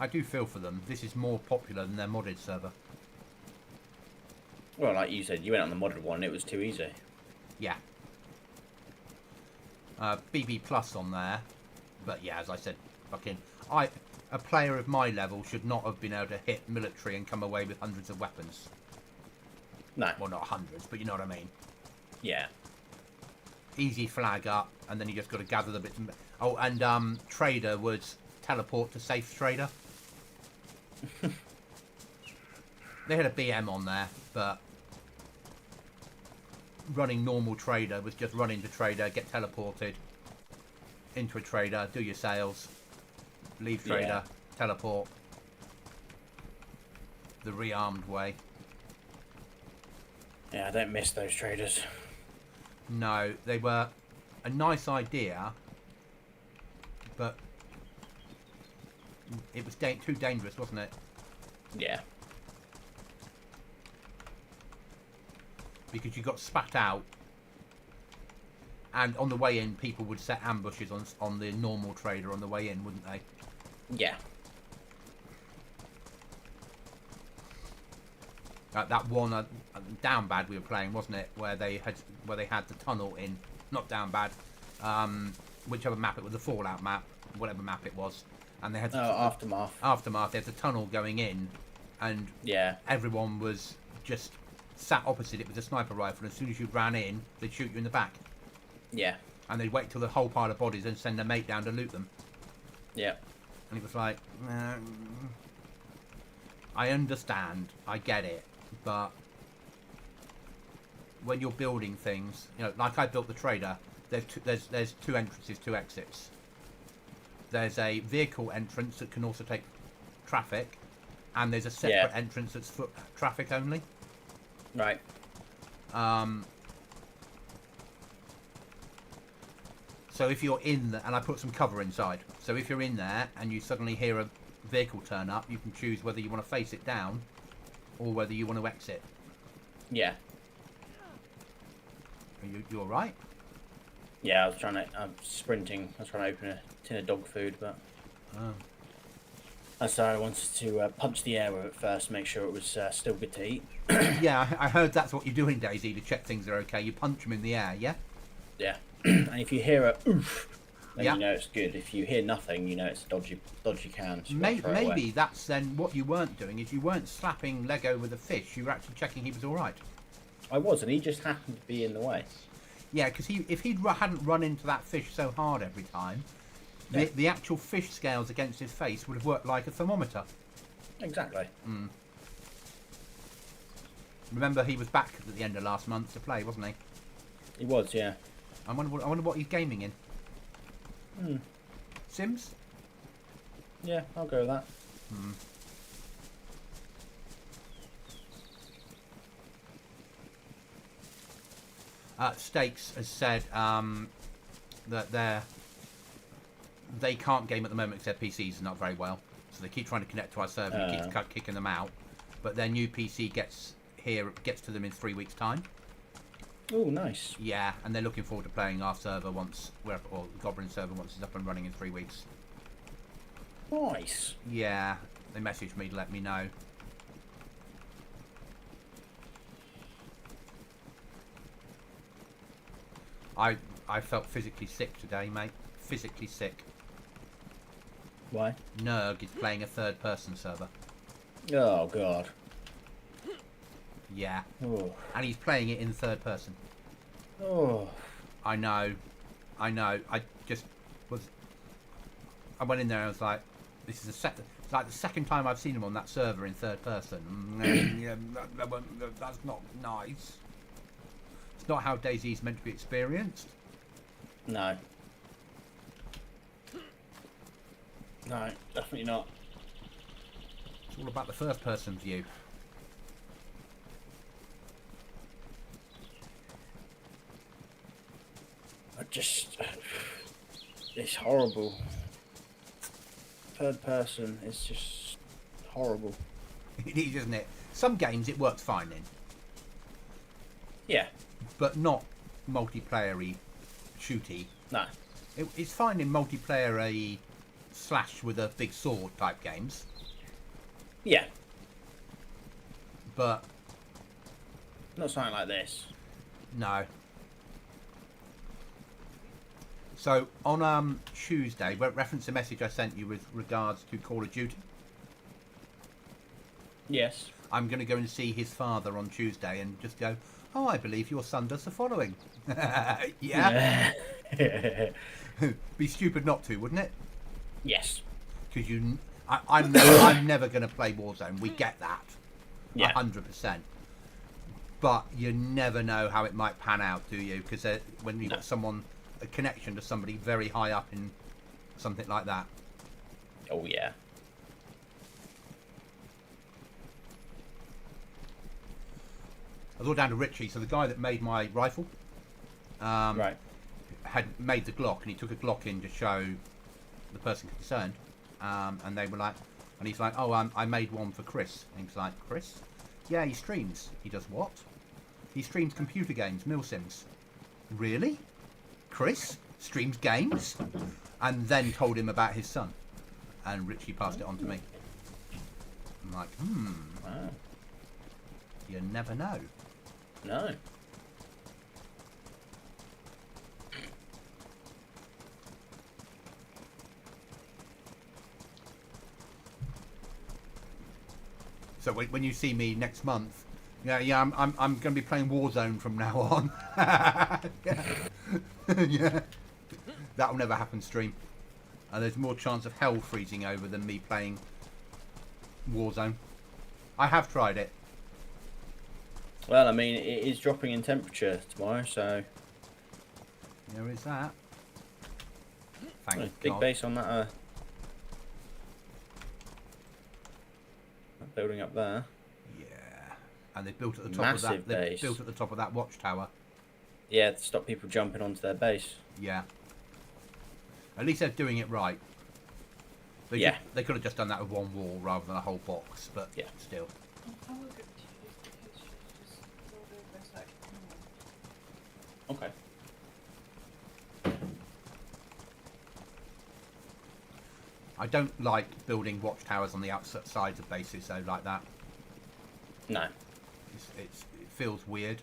I do feel for them. This is more popular than their modded server. Well, like you said, you went on the modded one, it was too easy. Yeah. BB Plus on there, but yeah, as I said, a player of my level should not have been able to hit military and come away with hundreds of weapons. No. Well, not hundreds, but you know what I mean. Yeah. Easy flag up, and then you just got to gather the bits. Oh, and trader was teleport to safe trader. They had a BM on there, but running normal trader was just run into trader, get teleported into a trader, do your sales, leave trader, teleport the rearmed way. Yeah, I don't miss those traders. No, they were a nice idea, but it was too dangerous, wasn't it? Yeah. Because you got spat out, and on the way in, people would set ambushes on the normal trader on the way in, wouldn't they? Yeah. That one down bad we were playing, wasn't it? Where they had the tunnel in, not down bad, whichever map it was, the Fallout map, whatever map it was, and they had Aftermath. Aftermath. There's a tunnel going in, and Yeah. everyone was just sat opposite it with a sniper rifle. And as soon as you ran in, they'd shoot you in the back, Yeah. and they'd wait till the whole pile of bodies and send their mate down to loot them. Yeah. And it was like, I understand, I get it, but when you're building things, you know, like I built the trader, there's two entrances, two exits. There's a vehicle entrance that can also take traffic, and there's a separate entrance that's foot traffic only. Right. So if you're in and I put some cover inside, so if you're in there and you suddenly hear a vehicle turn up, you can choose whether you want to face it down or whether you want to exit. Yeah. You all right? Yeah, I'm sprinting. I was trying to open a tin of dog food, but I decided I wanted to punch the air with it first, make sure it was still good to eat. Yeah, I heard that's what you do in DayZ to check things are okay. You punch them in the air, yeah? Yeah. And if you hear a oof, then Yeah. you know it's good. If you hear nothing, you know it's a dodgy can. So Maybe that's then what you weren't doing, is you weren't slapping Lego with a fish, you were actually checking he was all right. I was, and he just happened to be in the way. Yeah, because if he hadn't run into that fish so hard every time, the actual fish scales against his face would have worked like a thermometer. Exactly. Remember, he was back at the end of last month to play, wasn't he? He was, yeah. I wonder what he's gaming in. Sims? Yeah, I'll go with that. Stakes has said that they can't game at the moment because their PCs are not very well, so they keep trying to connect to our server and it keeps kicking them out. but their new PC gets to them in 3 weeks' time. Oh, nice. Yeah, and they're looking forward to playing our server or the Goblin server once it's up and running in 3 weeks. Nice. Yeah, they messaged me to let me know. I felt physically sick today, mate. Physically sick. Why? Nerg is playing a third-person server. Oh, God. Yeah. Oh. And he's playing it in third person. Oh. I know. I went in there and I was like, this is it's like the second time I've seen him on that server in third person. Yeah, that's not nice. It's not how DayZ's meant to be experienced. No. No, definitely not. It's all about the first person view. It's horrible. Third person is just horrible. It is, isn't it? Some games it works fine in, Yeah. but not multiplayer-y, shooty. No. It's fine in multiplayer-y slash with a big sword type games, Yeah. but Not something like this. no. So on Tuesday, reference a message I sent you with regards to Call of Duty. Yes. I'm going to go and see his father on Tuesday and just go, oh, I believe your son does the following. Yeah. Be stupid not to, wouldn't it? Yes. Because I'm never going to play Warzone. We get that. Yeah. 100%. But you never know how it might pan out, do you? Because when you've got a connection to somebody very high up in something like that. Oh, yeah. I was all down to Richie, so the guy that made my rifle Right. had made the Glock, and he took a Glock in to show the person concerned, and they were like, and he's like, oh, I made one for Chris, and he's like, Chris? Yeah, he streams. He does what? He streams computer games, milsims. Really? Chris streams games? And then told him about his son, and Richie passed it on to me. I'm like, Wow. you never know. No. So when you see me next month, yeah, I'm going to be playing Warzone from now on. Yeah, that'll never happen. Stream, and there's more chance of hell freezing over than me playing Warzone. I have tried it. Well, I mean, it is dropping in temperature tomorrow, so There is that. Thank big God. base on that building up there. Yeah, and they built at the top Massive of that. They base. built at the top of that watchtower. Yeah, to stop people jumping onto their base. Yeah. At least they're doing it right. Yeah. They could have just done that with one wall rather than a whole box, but Yeah. still. Okay. I don't like building watchtowers on the outsides of bases though, like that. No. It feels weird.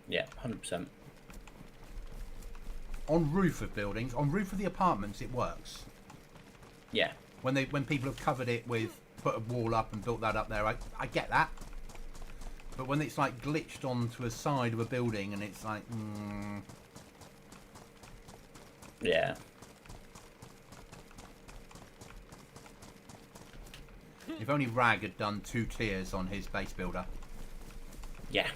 Yeah, 100%. On roof of buildings, on roof of the apartments, it works. Yeah. When people have covered it with, put a wall up and built that up there, I get that. But when it's like glitched onto a side of a building and it's like, Yeah. if only Rag had done 2 tiers on his base builder, Yeah.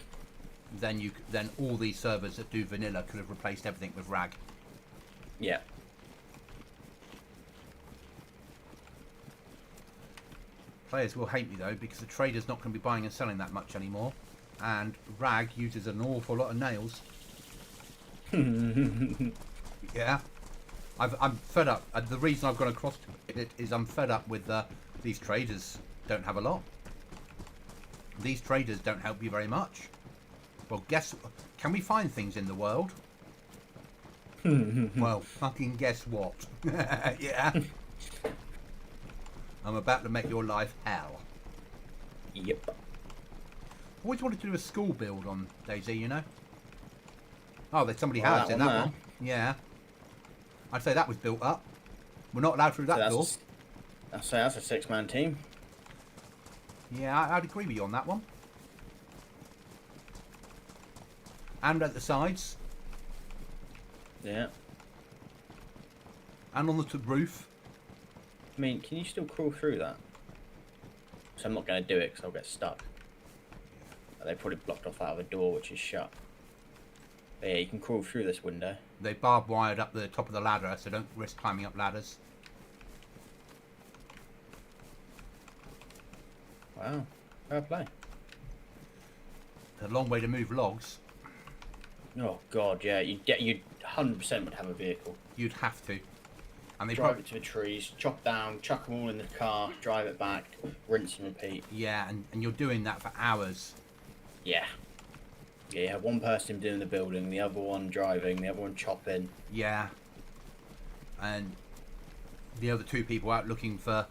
then all these servers that do vanilla could have replaced everything with Rag. Yeah. Players will hate me though because the trader's not going to be buying and selling that much anymore, and Rag uses an awful lot of nails. Yeah, I'm fed up. The reason I've gone across to it is I'm fed up with these traders don't have a lot. These traders don't help you very much. Well, can we find things in the world? Well, fucking guess what? Yeah. I'm about to make your life hell. Yep. I always wanted to do a school build on DayZ, you know? Oh, there's somebody Oh, has that in one that there. one. Yeah. I'd say that was built up. We're not allowed through that door. That's a 6-man team. Yeah, I'd agree with you on that one. And at the sides. Yeah. And on the roof. I mean, can you still crawl through that? So I'm not going to do it because I'll get stuck. They probably blocked off that other door, which is shut. But yeah, you can crawl through this window. They barbed wired up the top of the ladder, so don't risk climbing up ladders. Wow, fair play. A long way to move logs. Oh god, yeah, you 100% would have a vehicle. You'd have to. And they Drive it to the trees, chop down, chuck them all in the car, drive it back, rinse and repeat. Yeah, and you're doing that for hours. Yeah. Yeah, you have one person doing the building, the other one driving, the other one chopping. Yeah. And the other two people out looking for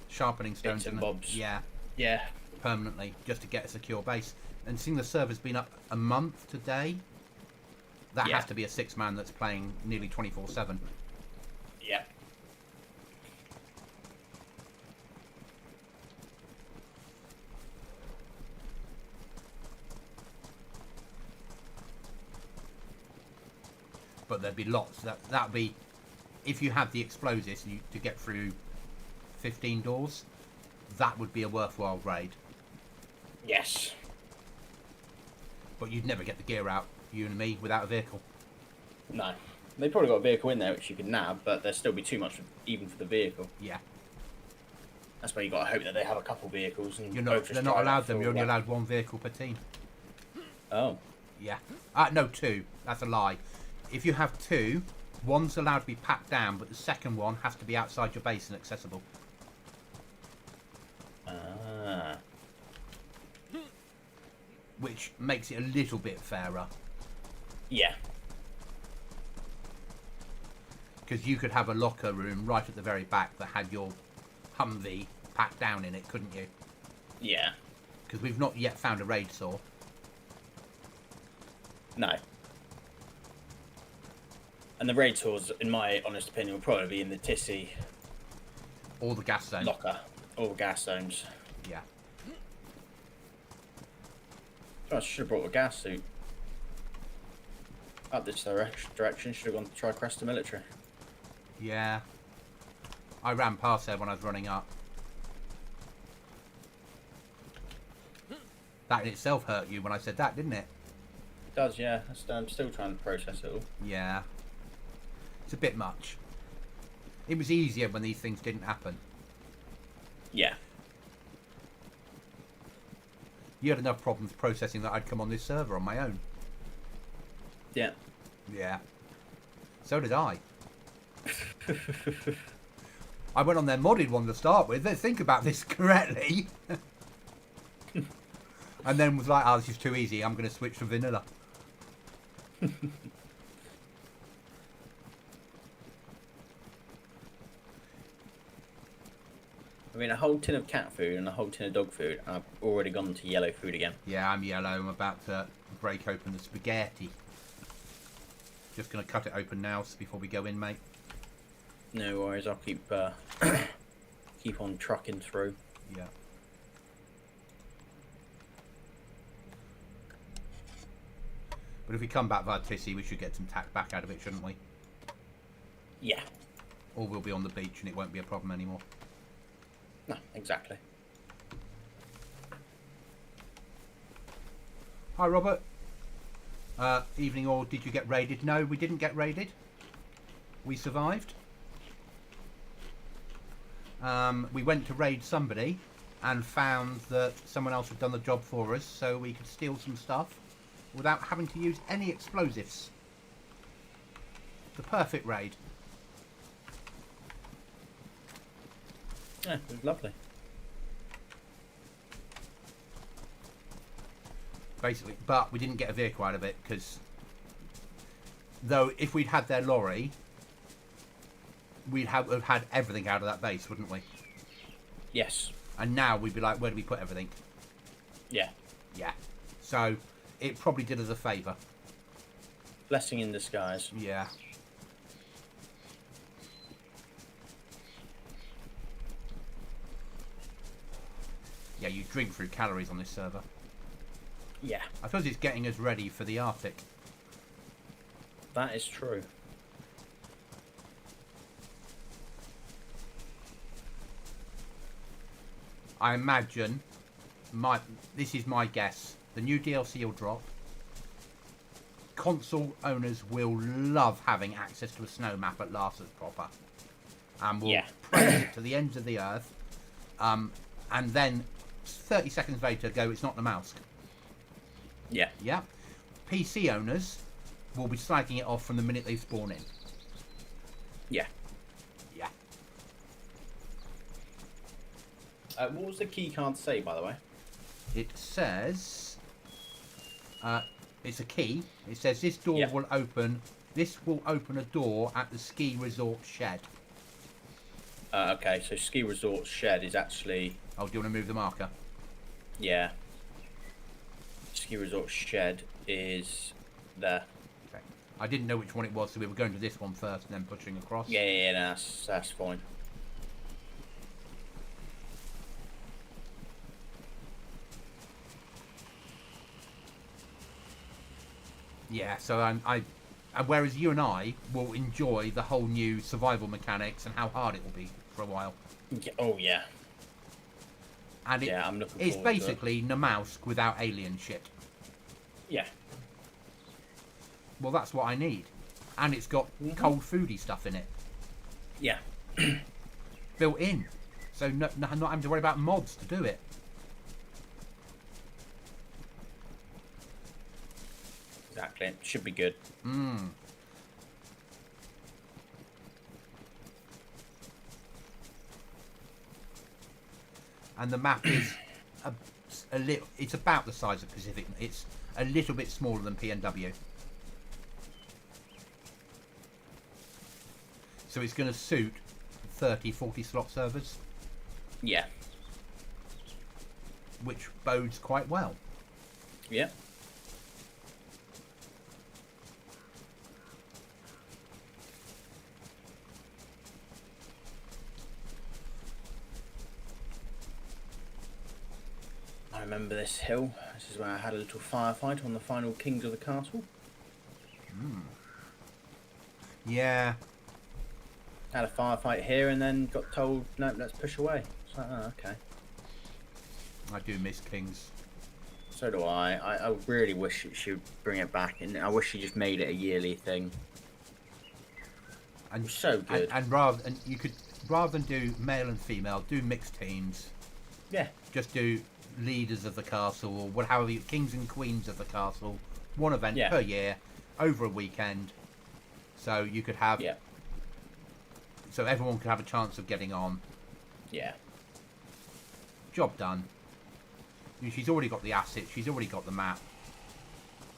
sharpening stones. Bits and bobs. Yeah, Yeah. permanently, just to get a secure base. And seeing the server's been up a month today, that Yeah. has to be a 6-man that's playing nearly 24/7. Yeah. But there'd be lots. That'd be, if you had the explosives to get through 15 doors, that would be a worthwhile raid. Yes. But you'd never get the gear out, you and me, without a vehicle. No. They probably got a vehicle in there which you could nab, but there'd still be too much even for the vehicle. Yeah. That's why you got to hope that they have a couple vehicles and They're both just not drive allowed up them. full You're only whack. allowed one vehicle per team. Oh. Yeah. No, 2. That's a lie. If you have 2, one's allowed to be packed down, but the second one has to be outside your base and accessible. Ah. Which makes it a little bit fairer. Yeah. Because you could have a locker room right at the very back that had your Humvee packed down in it, couldn't you? Yeah. Because we've not yet found a raid saw. No. And the raid saws, in my honest opinion, will probably be in the Tissy Or the gas zone. locker, all gas zones. Yeah. I should have brought a gas suit. Up this direction, should have gone to try crest the military. Yeah. I ran past there when I was running up. That in itself hurt you when I said that, didn't it? It does, yeah. I'm still trying to process it all. Yeah. It's a bit much. It was easier when these things didn't happen. Yeah. You had enough problems processing that I'd come on this server on my own. Yeah. Yeah. So did I. I went on their modded one to start with. Let's think about this correctly. And then was like, oh, this is too easy. I'm going to switch to vanilla. I mean, a whole tin of cat food and a whole tin of dog food, and I've already gone to yellow food again. Yeah, I'm yellow. I'm about to break open the spaghetti. Just going to cut it open now before we go in, mate. No worries, I'll keep keep on trucking through. Yeah. But if we come back via Tissy, we should get some tack back out of it, shouldn't we? Yeah. Or we'll be on the beach and it won't be a problem anymore. No, exactly. Hi, Robert. Evening, or did you get raided? No, we didn't get raided. We survived. We went to raid somebody and found that someone else had done the job for us, so we could steal some stuff without having to use any explosives. The perfect raid. Yeah, it was lovely. basically. But we didn't get a vehicle out of it because, though, if we'd had their lorry, we'd have had everything out of that base, wouldn't we? Yes. And now we'd be like, where do we put everything? Yeah. Yeah. So it probably did us a favour. Blessing in disguise. Yeah. Yeah, you drink through calories on this server. Yeah. I suppose it's getting us ready for the Arctic. That is true. I imagine, this is my guess, the new DLC will drop. Console owners will love having access to a snow map at last as proper. And will praise it to the ends of the earth. And then 30 seconds later go, it's not the mouse. Yeah. Yeah. PC owners will be slagging it off from the minute they spawn in. Yeah. Yeah. What was the key card say, by the way? It says, it's a key. It says this door will open. This will open a door at the ski resort shed. Okay, so ski resort shed is actually. Oh, do you want to move the marker? Yeah. Ski resort shed is there. Okay. I didn't know which one it was, so we were going to this one first and then pushing across. Yeah, that's fine. Yeah, so I whereas you and I will enjoy the whole new survival mechanics and how hard it will be for a while. Yeah, oh yeah. And I'm looking it's forward basically Namausk without alien shit. Yeah. Well, that's what I need. And it's got cold foodie stuff in it. Yeah. Built in. So not having to worry about mods to do it. Exactly. It should be good. Mm. And the map is a little. It's about the size of Pacific. It's a little bit smaller than PNW. So it's going to suit 30, 40 slot servers. Yeah. Which bodes quite well. Yeah. I remember this hill. This is where I had a little firefight on the final Kings of the Castle. Yeah. Had a firefight here and then got told, no, let's push away. It's like, oh, okay. I do miss Kings. So do I. I really wish she would bring it back, and I wish she just made it a yearly thing. And It was so good. And you could rather than do male and female, do mixed teams. Yeah. Just do leaders of the castle or whatever, kings and queens of the castle. One event per year over a weekend. So you could have. Yeah. So everyone could have a chance of getting on. Yeah. Job done. She's already got the assets. She's already got the map.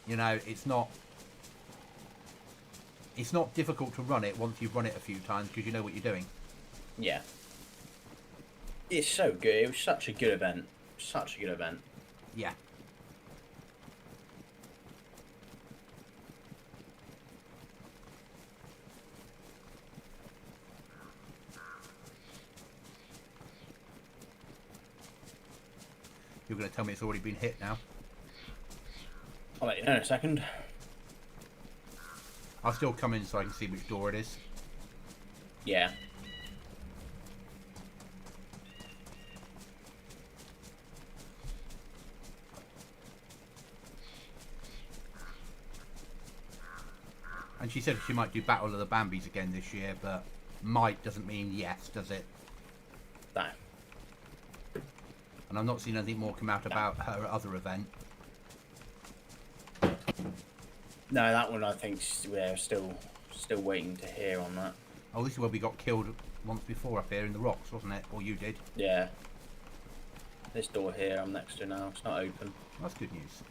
You know, it's not difficult to run it once you've run it a few times because you know what you're doing. Yeah. It's so good. It was such a good event. Such a good event. Yeah. You're going to tell me it's already been hit now? I'll let you know in a second. I'll still come in so I can see which door it is. Yeah. And she said she might do Battle of the Bambis again this year, but might doesn't mean yes, does it? No. And I've not seen anything more come out about her other event. No, that one I think we're still waiting to hear on that. Oh, this is where we got killed once before up here in the rocks, wasn't it? Or you did. Yeah. This door here I'm next to now, it's not open. That's good news.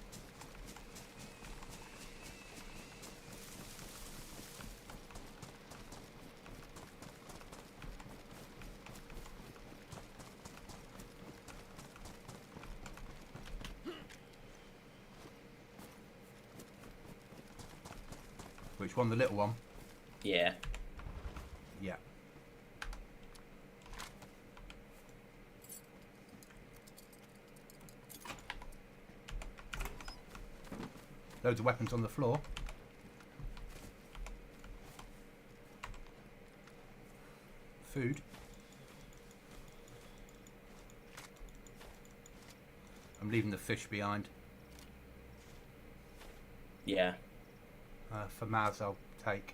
Which one? The little one? Yeah. Yeah. Loads of weapons on the floor. Food. I'm leaving the fish behind. Yeah. For Maz, I'll take.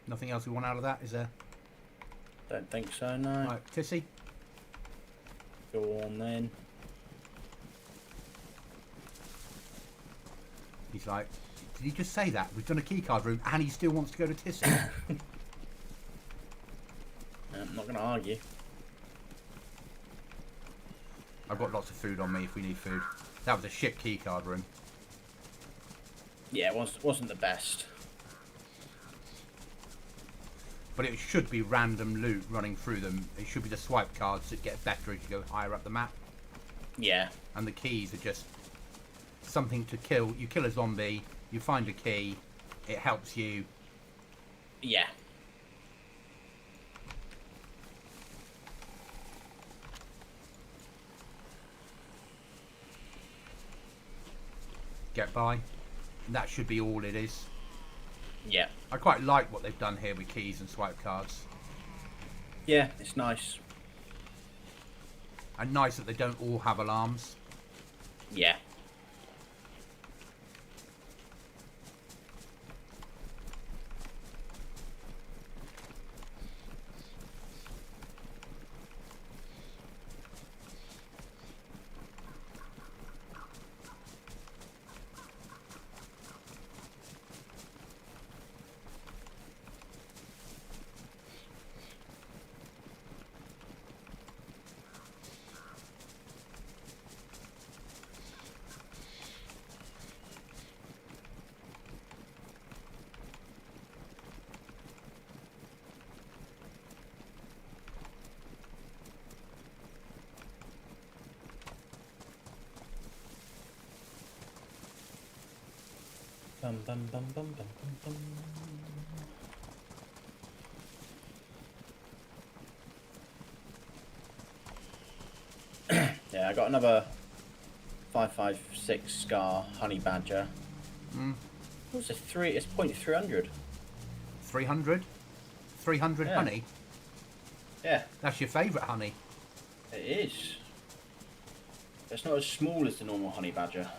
Nothing else we want out of that, is there? Don't think so, no. Right, Tissy. Go on then. He's like, did he just say that? We've done a keycard room and he still wants to go to Tissy. I'm not going to argue. I've got lots of food on me if we need food. That was a shit keycard room. Yeah, it wasn't the best. But it should be random loot running through them. It should be the swipe cards that get better as you go higher up the map. Yeah. And the keys are just something to kill. You kill a zombie, you find a key, it helps you. Yeah. Get by. And that should be all it is. Yeah. I quite like what they've done here with keys and swipe cards. Yeah, it's nice. And nice that they don't all have alarms. Yeah. Bum, bum, bum, bum, bum, bum, bum. Yeah, I got another 556 Scar Honey Badger. What's it? It's 0.300. 300? 300 Yeah. honey? Yeah, That's your favourite honey. it is. It's not as small as the normal Honey Badger.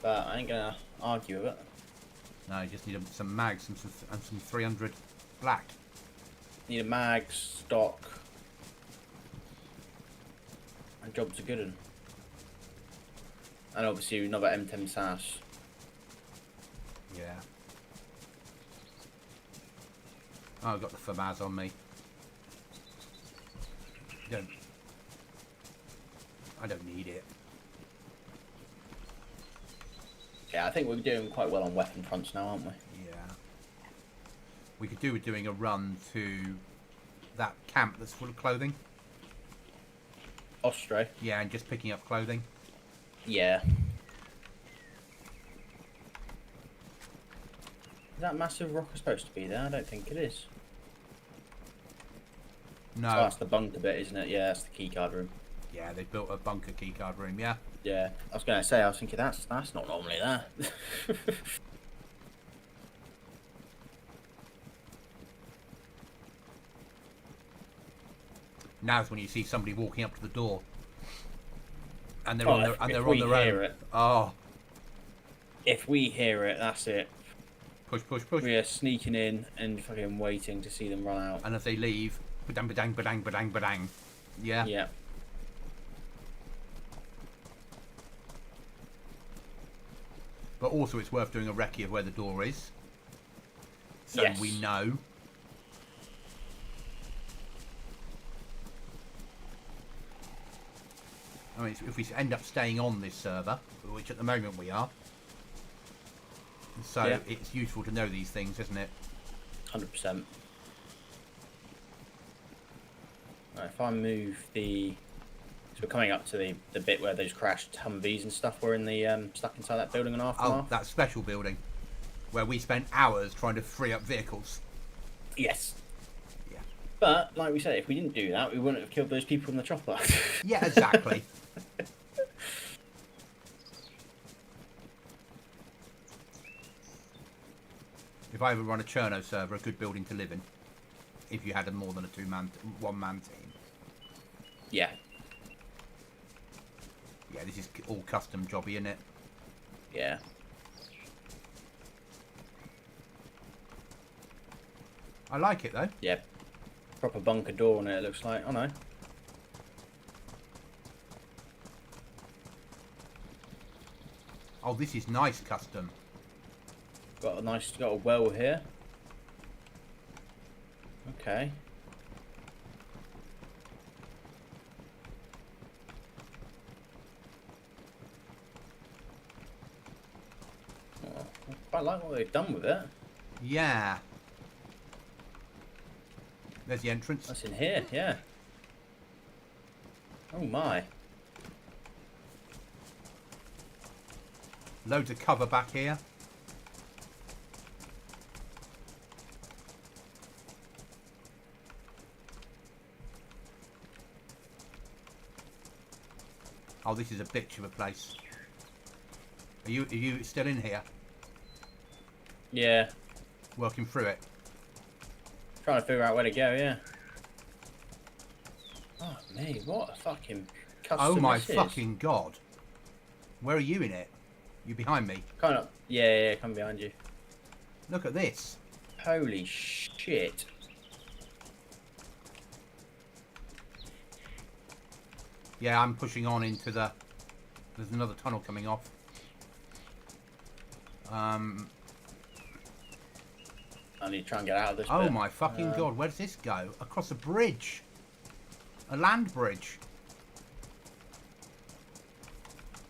But I ain't gonna argue with it. No, you just need some mags and some 300 black. Need a mag, stock, and jobs are good. And obviously another M10 SAS. Yeah. Oh, I've got the FAMAS on me. I don't need it. Yeah, I think we're doing quite well on weapon fronts now, aren't we? Yeah. We could do with doing a run to that camp that's full of clothing. Ostre. Yeah, and just picking up clothing. Yeah. Is that massive rocker supposed to be there? I don't think it is. No. Oh, that's the bunker bit, isn't it? Yeah, that's the keycard room. Yeah, they built a bunker keycard room, yeah. Yeah, I was going to say, I was thinking that's not normally there. Now's when you see somebody walking up to the door. And they're Oh, on their, if and they're we on their hear own. it. Oh, If we hear it, that's it. push, push, push. We are sneaking in and fucking waiting to see them run out. And as they leave, badang, badang, badang, badang, badang. Yeah. Yeah. But also it's worth doing a recce of where the door is. So Yes. we know. I mean, if we end up staying on this server, which at the moment we are, so it's useful to know these things, isn't it? 100%. Right, if I move the... So we're coming up to the bit where those crashed Humvees and stuff were in the stuck inside that building and aftermath. Oh, that special building where we spent hours trying to free up vehicles. Yes. Yeah. But, like we said, if we didn't do that, we wouldn't have killed those people in the chopper. Yeah, exactly. If I ever run a Cherno server, a good building to live in. If you had more than a one-man team. Yeah. Yeah, this is all custom jobby, isn't it? Yeah. I like it though. Yeah. Proper bunker door on it, it looks like. Oh no. Oh, this is nice custom. Got a well here. Okay. Oh, I quite like what they've done with it. Yeah. There's the entrance. That's in here, yeah. Oh my. Loads of cover back here. Oh, this is a bitch of a place. Are you still in here? Yeah. Working through it? Trying to figure out where to go, yeah. Oh me, what a fucking custom Oh my this is. fucking god. Where are you in it? You behind me? Kind of, yeah, come behind you. Look at this. Holy shit. Yeah, I'm pushing on into the... There's another tunnel coming off. I need to try and get out of this Oh bit. my fucking god, where does this go? Across a bridge. A land bridge.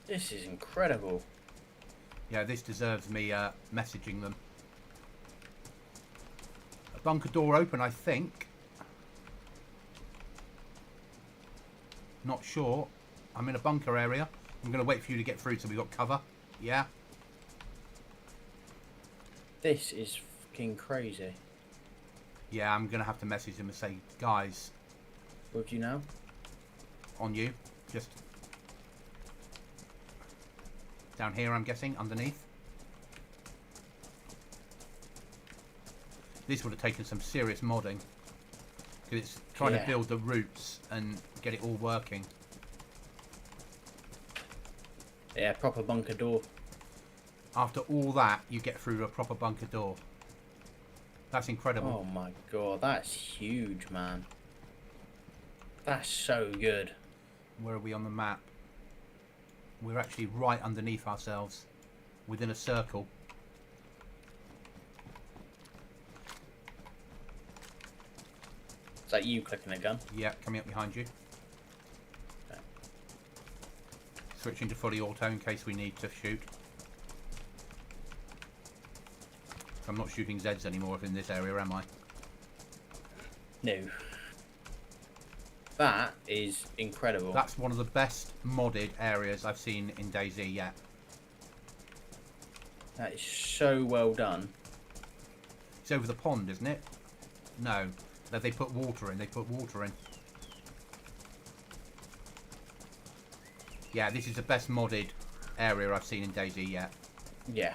This is incredible. Yeah, this deserves me messaging them. A bunker door open, I think. Not sure. I'm in a bunker area. I'm going to wait for you to get through so we've got cover. Yeah. This is fucking crazy. Yeah, I'm going to have to message them and say, guys, With you now? on you. Just down here, I'm guessing, underneath. This would have taken some serious modding. Because it's trying to build the roots and get it all working. Yeah, proper bunker door. After all that, you get through a proper bunker door. That's incredible. Oh my god, that's huge, man. That's so good. Where are we on the map? We're actually right underneath ourselves. Within a circle. Is that you clicking a gun? Yeah, coming up behind you. Okay. Switching to fully auto in case we need to shoot. I'm not shooting Zeds anymore in this area, am I? No. That is incredible. That's one of the best modded areas I've seen in DayZ yet. That is so well done. It's over the pond, isn't it? No. They put water in. They put water in. Yeah, this is the best modded area I've seen in DayZ yet. Yeah.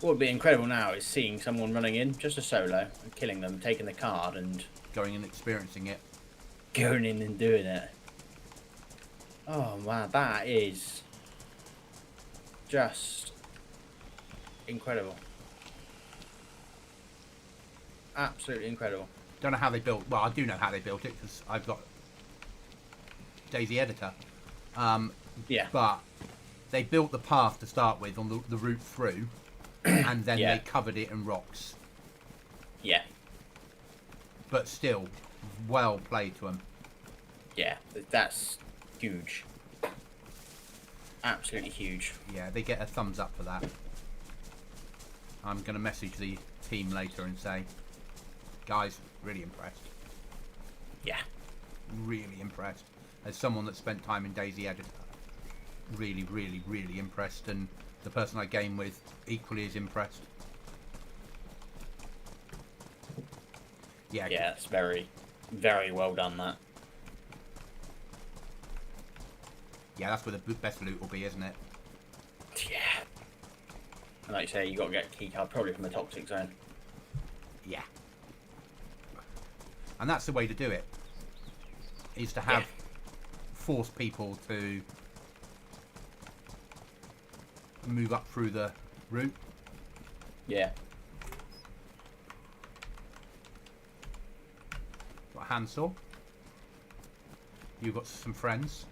What would be incredible now is seeing someone running in, just a solo, and killing them, taking the card and Going and experiencing it. going in and doing it. Oh man, that is just incredible. Absolutely incredible. Don't know how they built. Well, I do know how they built it because I've got DayZ Editor. Yeah. But they built the path to start with on the route through, and then Yeah. they covered it in rocks. Yeah. but still, well played to them. Yeah, that's huge. Absolutely huge. Yeah, they get a thumbs up for that. I'm going to message the team later and say, guys, really impressed. Yeah. Really impressed. As someone that spent time in DayZ Adventures, really, really, really impressed. And the person I game with equally is impressed. Yeah. Yeah, it's very, very well done, that. Yeah, that's where the best loot will be, isn't it? Yeah. And like you say, you got to get a key card probably from the toxic zone. Yeah. And that's the way to do it. Is to have force people to move up through the route. Yeah. Got a handsaw. You've got some friends.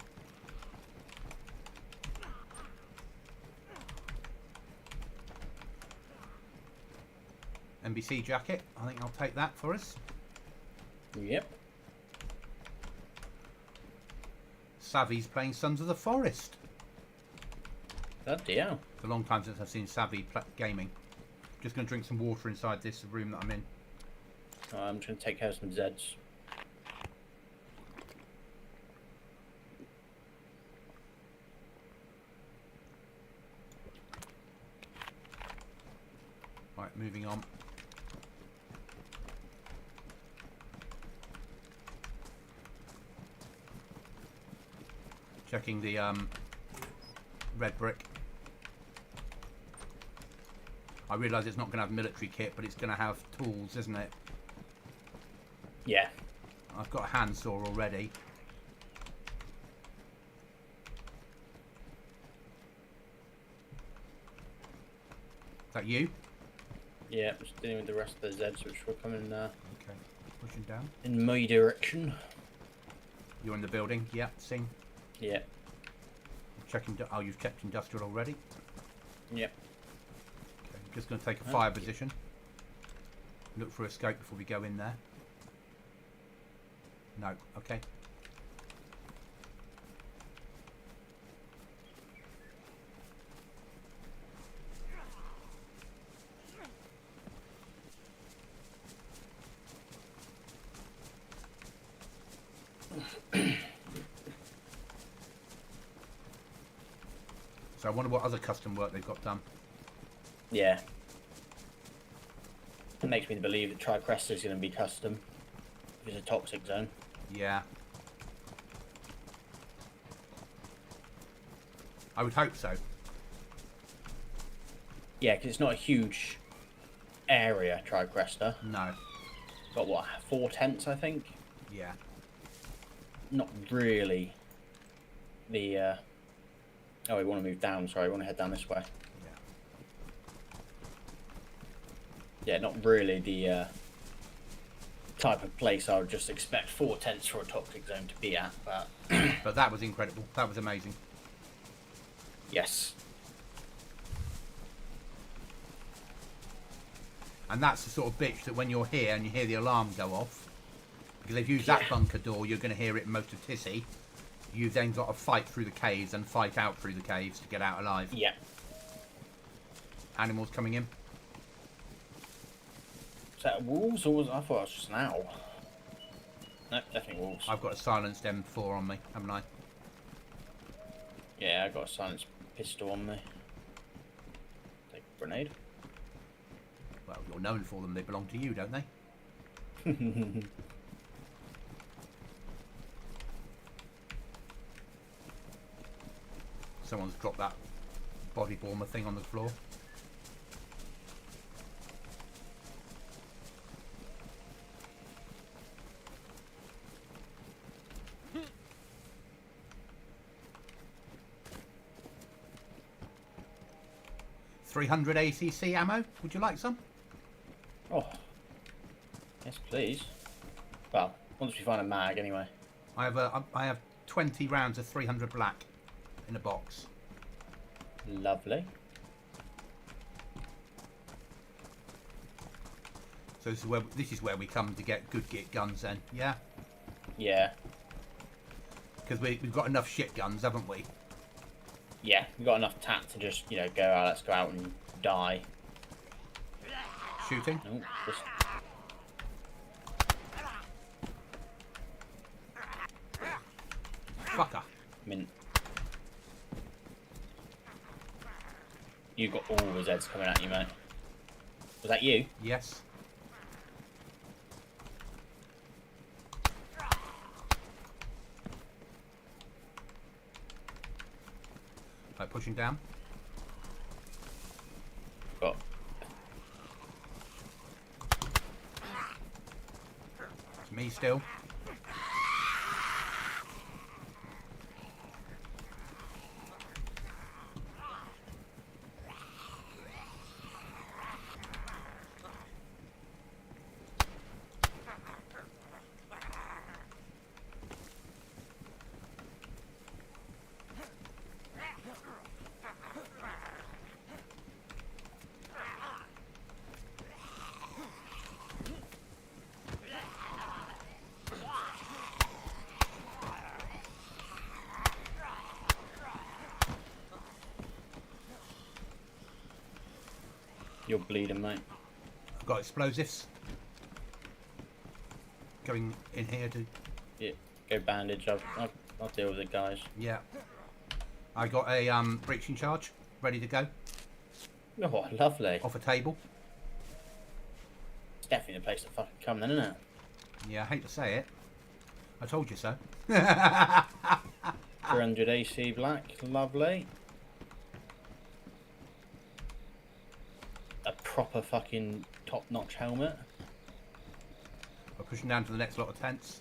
NBC jacket. I think I'll take that for us. Yep. Savvy's playing Sons of the Forest. Bloody hell. It's a long time since I've seen Savvy gaming. Just going to drink some water inside this room that I'm in. I'm just going to take care of some Zeds. Right, moving on. Checking the red brick. I realise it's not going to have military kit, but it's going to have tools, isn't it? Yeah. I've got a handsaw already. Is that you? Yeah, just dealing with the rest of the Zeds, which were coming Okay, pushing down. in my direction. You're in the building? Yeah, sing. Yeah. Checking. Oh, you've checked industrial already? Yep. Okay, just going to take a fire position. Look for escape before we go in there. No, okay. So I wonder what other custom work they've got done. Yeah. It makes me believe that Tricrest is going to be custom. If it's a toxic zone. Yeah. I would hope so. Yeah, because it's not a huge area, Tricrester. No. Got what, 4 tents, I think? Yeah. Not really the... Oh, we want to move down, sorry, we want to head down this way. Yeah, not really the type of place I would just expect 4 tents for a toxic zone to be at, but... But that was incredible. That was amazing. Yes. And that's the sort of bitch that when you're here and you hear the alarm go off, because they've used that bunker door, you're going to hear it most of Tissy. You've then got to fight through the caves and fight out through the caves to get out alive. Yeah. Animals coming in. Is that wolves or was I thought it was just an owl? No, definitely wolves. I've got a silenced M4 on me, haven't I? Yeah, I got a silenced pistol on me. Take a grenade. Well, you're known for them. They belong to you, don't they? Someone's dropped that body bomber thing on the floor. .300 ACC ammo. Would you like some? Oh. Yes, please. Well, once we find a mag, anyway. I have 20 rounds of 300 black in a box. Lovely. So this is where we come to get good guns then, yeah? Yeah. Because we've got enough shit guns, haven't we? Yeah, we've got enough tat to just, you know, go out, let's go out and die. Shooting? Oh, just... Fucker. I mean... You've got all the Zeds coming at you, mate. Was that you? Yes. Like pushing down. Got... It's me still. You're bleeding, mate. I've got explosives. Going in here to... Yeah, go bandage. I'll deal with it, guys. Yeah. I got a breaching charge ready to go. Oh, lovely. Off a table. It's definitely the place to fucking come then, isn't it? Yeah, I hate to say it. I told you so. 300 AC black. Lovely. A proper fucking top-notch helmet. We're pushing down to the next lot of tents.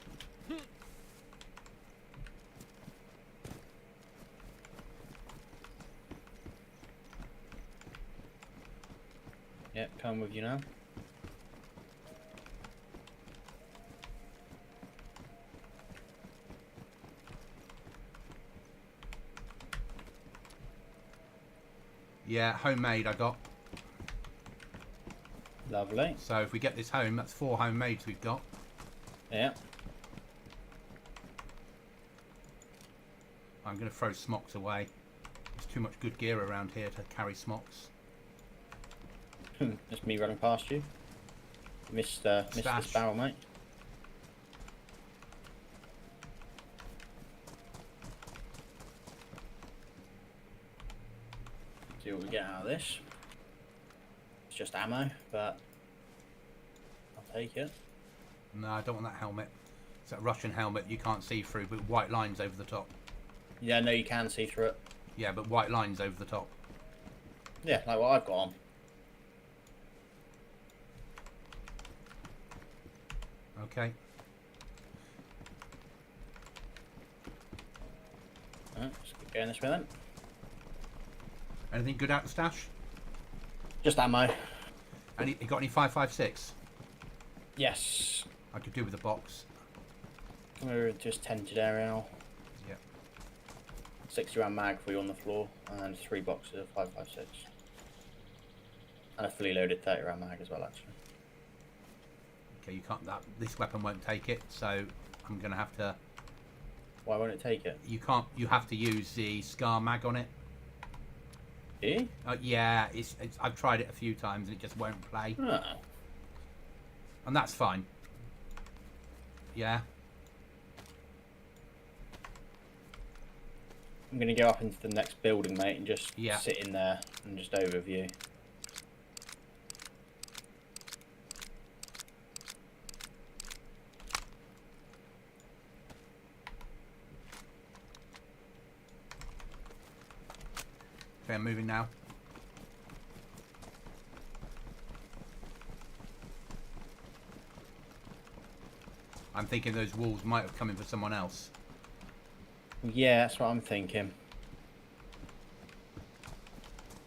Yep, come with you now. Yeah, homemade I got. Lovely. So if we get this home, that's 4 homemades we've got. Yeah. I'm going to throw smocks away. There's too much good gear around here to carry smocks. That's me running past you. Missed this barrel, mate. See what we get out of this. It's just ammo, but I'll take it. No, I don't want that helmet. It's that Russian helmet you can't see through, but white lines over the top. Yeah, no, you can see through it. Yeah, but white lines over the top. Yeah, like what I've got on. Okay. Alright, let's keep going this way then. Anything good out the stash? Just ammo. You got any 5.56? Yes. I could do with a box. We're just tented area now. Yeah. 60 round mag for you on the floor, and 3 boxes of 5.56. And a fully loaded 30 round mag as well, actually. Okay, you can't. This weapon won't take it, so I'm gonna have to. Why won't it take it? You can't. You have to use the Scar mag on it. Do you? Yeah, I've tried it a few times and it just won't play, Oh. and that's fine. Yeah. I'm going to go up into the next building, mate, and just Yeah. sit in there and just overview. Okay, I'm moving now. I'm thinking those wolves might have come in for someone else. Yeah, that's what I'm thinking.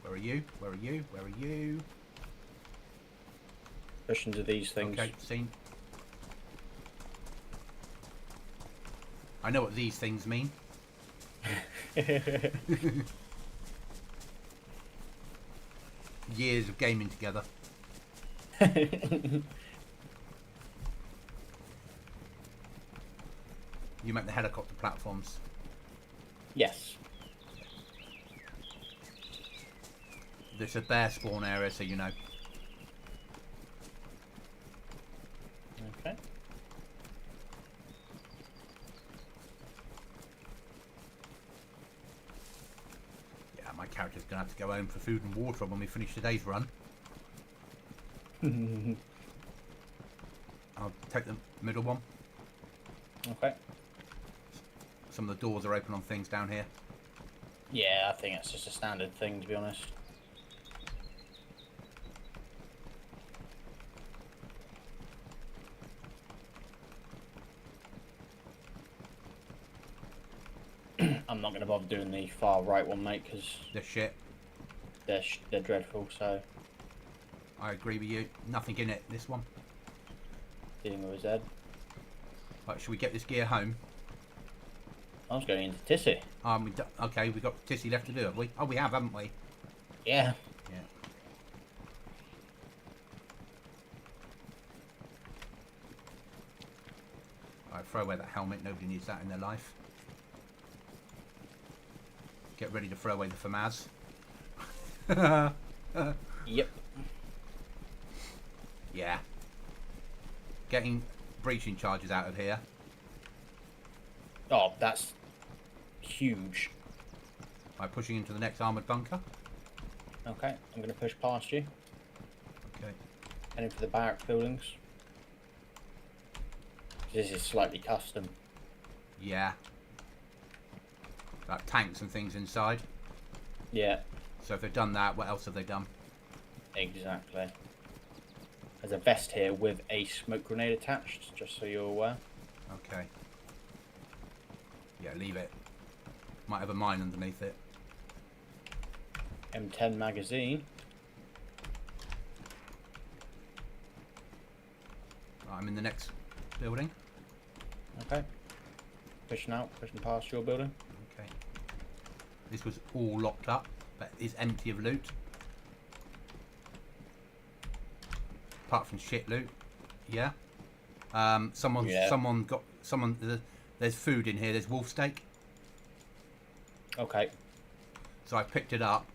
Where are you? Where are you? Where are you? Push into these things. Okay, seen. I know what these things mean. Years of gaming together. You meant the helicopter platforms. Yes. There's a bear spawn area, so you know. Okay. Yeah, my character's going to have to go home for food and water when we finish today's run. I'll take the middle one. Okay. Some of the doors are open on things down here. Yeah, I think that's just a standard thing, to be honest. I'm not going to bother doing the far right one, mate, because They're shit. they're dreadful, so I agree with you. Nothing in it, this one. dealing with his head. Right, should we get this gear home? I was going into Tissy. Okay, we've got Tissy left to do, have we? Oh, we have, haven't we? Yeah. Yeah. Alright, throw away that helmet. Nobody needs that in their life. Get ready to throw away the FAMAS. Yep. Yeah. Getting breaching charges out of here. Oh, that's huge. By pushing into the next armoured bunker. Okay, I'm going to push past you. Okay. Heading for the barrack buildings. This is slightly custom. Yeah. Like tanks and things inside. Yeah, So if they've done that, what else have they done? exactly. There's a vest here with a smoke grenade attached, just so you're aware. Okay. Yeah, leave it. Might have a mine underneath it. M10 magazine. I'm in the next building. Okay. Pushing out, pushing past your building. Okay. This was all locked up, but is empty of loot. Apart from shit loot. Yeah. Someone got there's food in here. There's wolf steak. Okay. So I picked it up,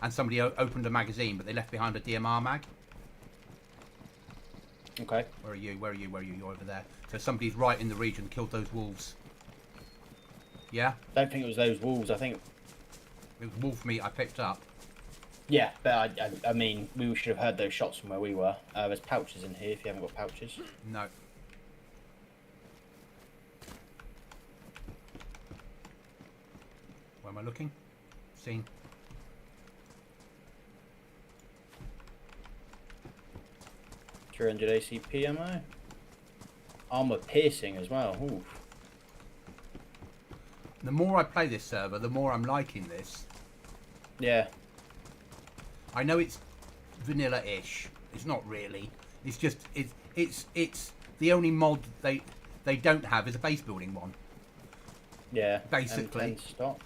and somebody opened a magazine, but they left behind a DMR mag. Okay. Where are you? Where are you? Where are you? You're over there. So somebody's right in the region killed those wolves. Yeah? Don't think it was those wolves. I think. It was wolf meat I picked up. Yeah, but I mean, we should have heard those shots from where we were. There's pouches in here if you haven't got pouches. No. Where am I looking? Seen. $300 ACP ammo. Armor piercing as well. Ooh. The more I play this server, the more I'm liking this. Yeah. I know it's vanilla-ish. It's not really. It's just it's the only mod they don't have is a base building one. Yeah. Basically. M10 stock.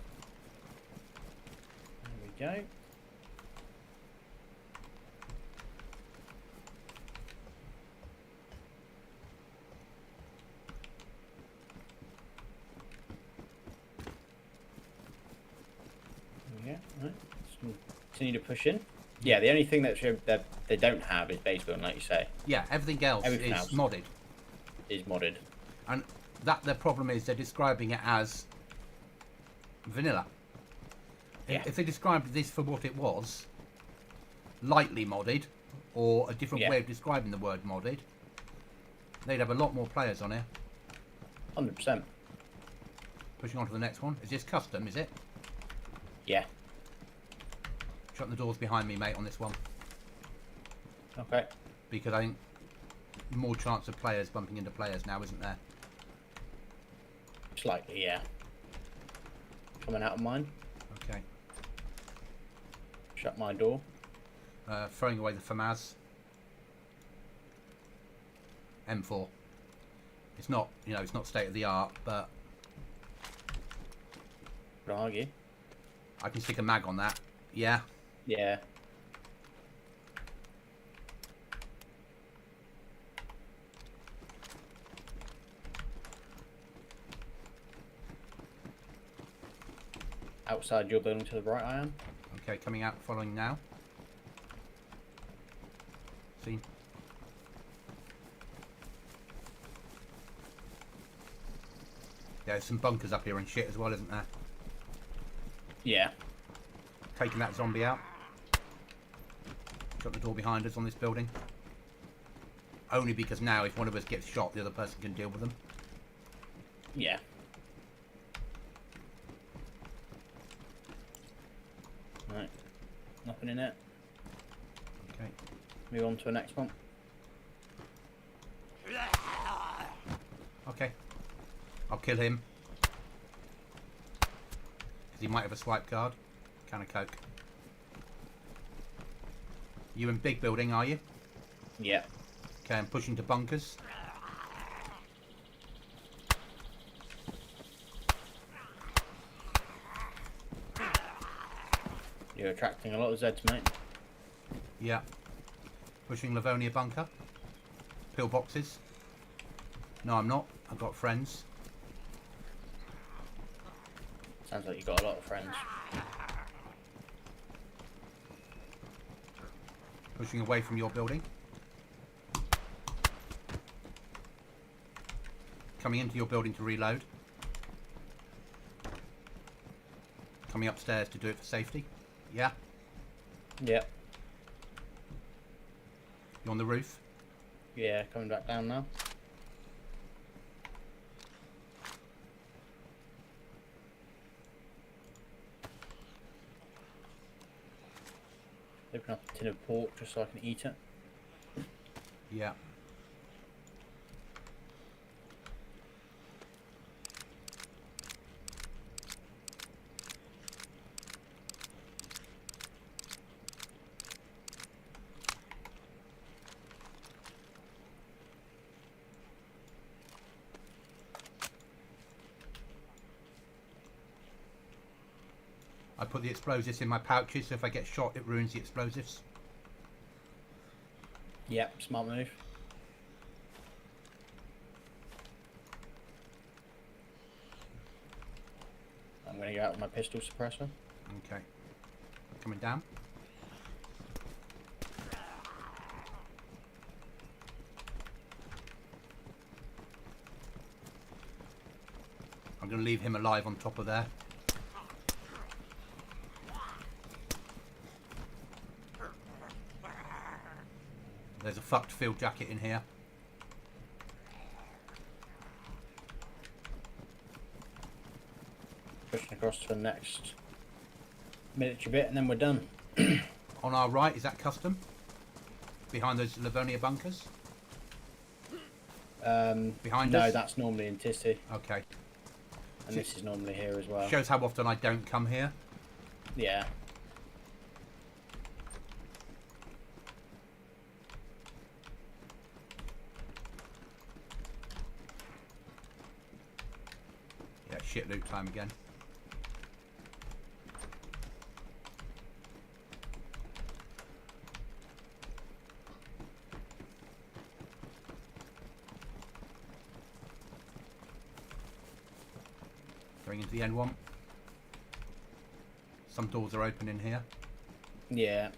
There we go. Yeah, right. Let's continue to push in. Yeah, the only thing that they don't have is base building, like you say. Yeah, everything else Everything is else. modded. Is modded. And that their problem is they're describing it as vanilla. Yeah. If they described this for what it was, lightly modded, or a different way of describing the word modded, they'd have a lot more players on here. 100%. Pushing on to the next one. Is this custom, is it? Yeah. Shut the doors behind me, mate, on this one. Okay. Because I think more chance of players bumping into players now, isn't there? Slightly, yeah. Coming out of mine. Okay. Shut my door. Throwing away the FAMAS. M4. It's not, it's not state of the art, but Would argue. I can stick a mag on that. Yeah. Yeah. Outside your building to the right, I am. Okay, coming out, following now. See? There's some bunkers up here and shit as well, isn't there? Yeah. Taking that zombie out. Shut the door behind us on this building. Only because now if one of us gets shot, the other person can deal with them. Yeah. Right. Nothing in it. Okay. Move on to the next one. Okay. I'll kill him. Because he might have a swipe card. Can of Coke. You in big building, are you? Yeah. Okay, I'm pushing to bunkers. You're attracting a lot of Zeds, mate. Yeah. Pushing Livonia bunker. Pillboxes. No, I'm not. I've got friends. Sounds like you've got a lot of friends. Pushing away from your building. Coming into your building to reload. Coming upstairs to do it for safety. Yeah. Yeah. You on the roof? Yeah, coming back down now. Open up a tin of pork just so I can eat it. Yeah. I put the explosives in my pouches, so if I get shot, it ruins the explosives. Yep, smart move. I'm going to go out with my pistol suppressor. Okay. Coming down. I'm going to leave him alive on top of there. There's a fucked field jacket in here. Pushing across to the next miniature bit and then we're done. On our right, is that custom? Behind those Livonia bunkers? Behind no, us? that's normally in Tisty. Okay. And this is normally here as well. Shows how often I don't come here. Yeah. Yeah, shit loot time again. Going into the end one. Some doors are open in here. Yeah.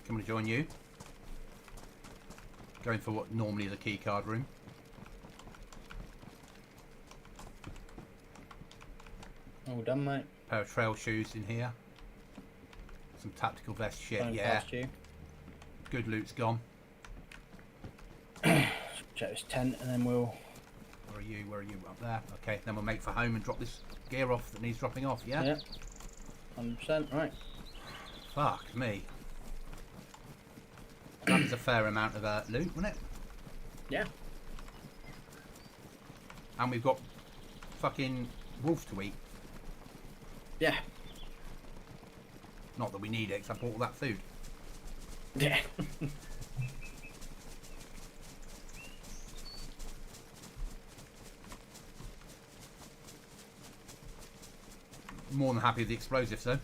Coming to join you. Going for what normally is a key card room. All done, mate. Pair of trail shoes in here. Some tactical vest shit, Going yeah. past you. Good loot's gone. Check this tent and then we'll... Where are you? Where are you? Up there. Okay, then we'll make for home and drop this gear off that needs dropping off, yeah? Yeah. 100%, right. Fuck me. That was a fair amount of loot, wasn't it? Yeah. And we've got fucking wolves to eat. Yeah. Not that we need it, because I bought all that food. Yeah. More than than happy with the explosives though.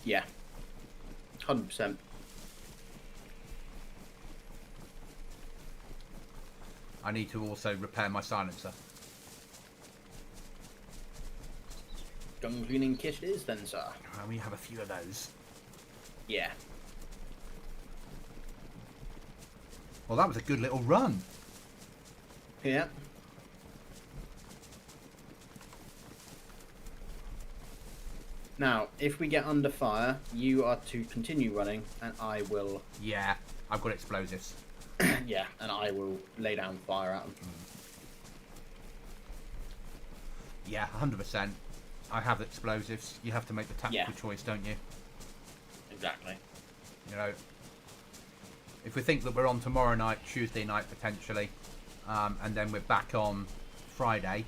Yeah. 100%. I need to also repair my silencer. Gun cleaning kit it is then, sir. And we have a few of those. Yeah. Well, that was a good little run. Yeah. Now, if we get under fire, you are to continue running, and I will... Yeah, I've got explosives. yeah, and I will lay down fire at them. Yeah, 100%. I have explosives. You have to make the tactical choice, don't you? Exactly. You know, if we think that we're on tomorrow night, Tuesday night potentially, and then we're back on Friday,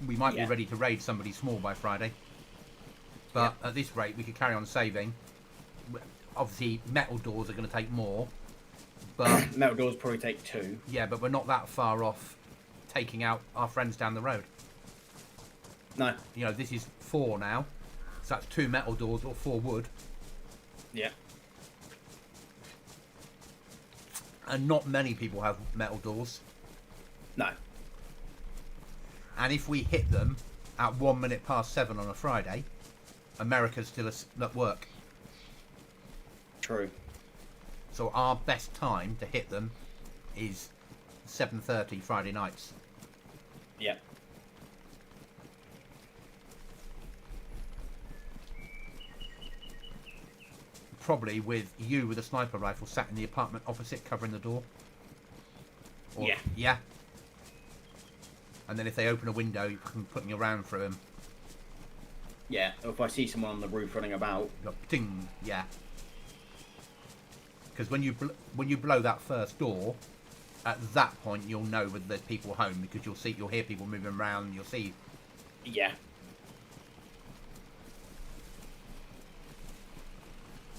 we might be ready to raid somebody small by Friday. But at this rate, we could carry on saving. Obviously, metal doors are going to take more. But metal doors probably take 2. Yeah, but we're not that far off taking out our friends down the road. No. You know, this is 4 now. So that's 2 metal doors or 4 wood. Yeah. And not many people have metal doors. No. And if we hit them at 1 minute past 7 on a Friday, America's still at work. True. So our best time to hit them is 7:30 Friday nights. Yeah. Probably with you with a sniper rifle sat in the apartment opposite covering the door. Or, yeah. Yeah. And then if they open a window, you can put your round through them. Yeah, or if I see someone on the roof running about. Ding, yeah. Because when you blow that first door, at that point you'll know whether there's people home, because you'll hear people moving around. You'll see. Yeah.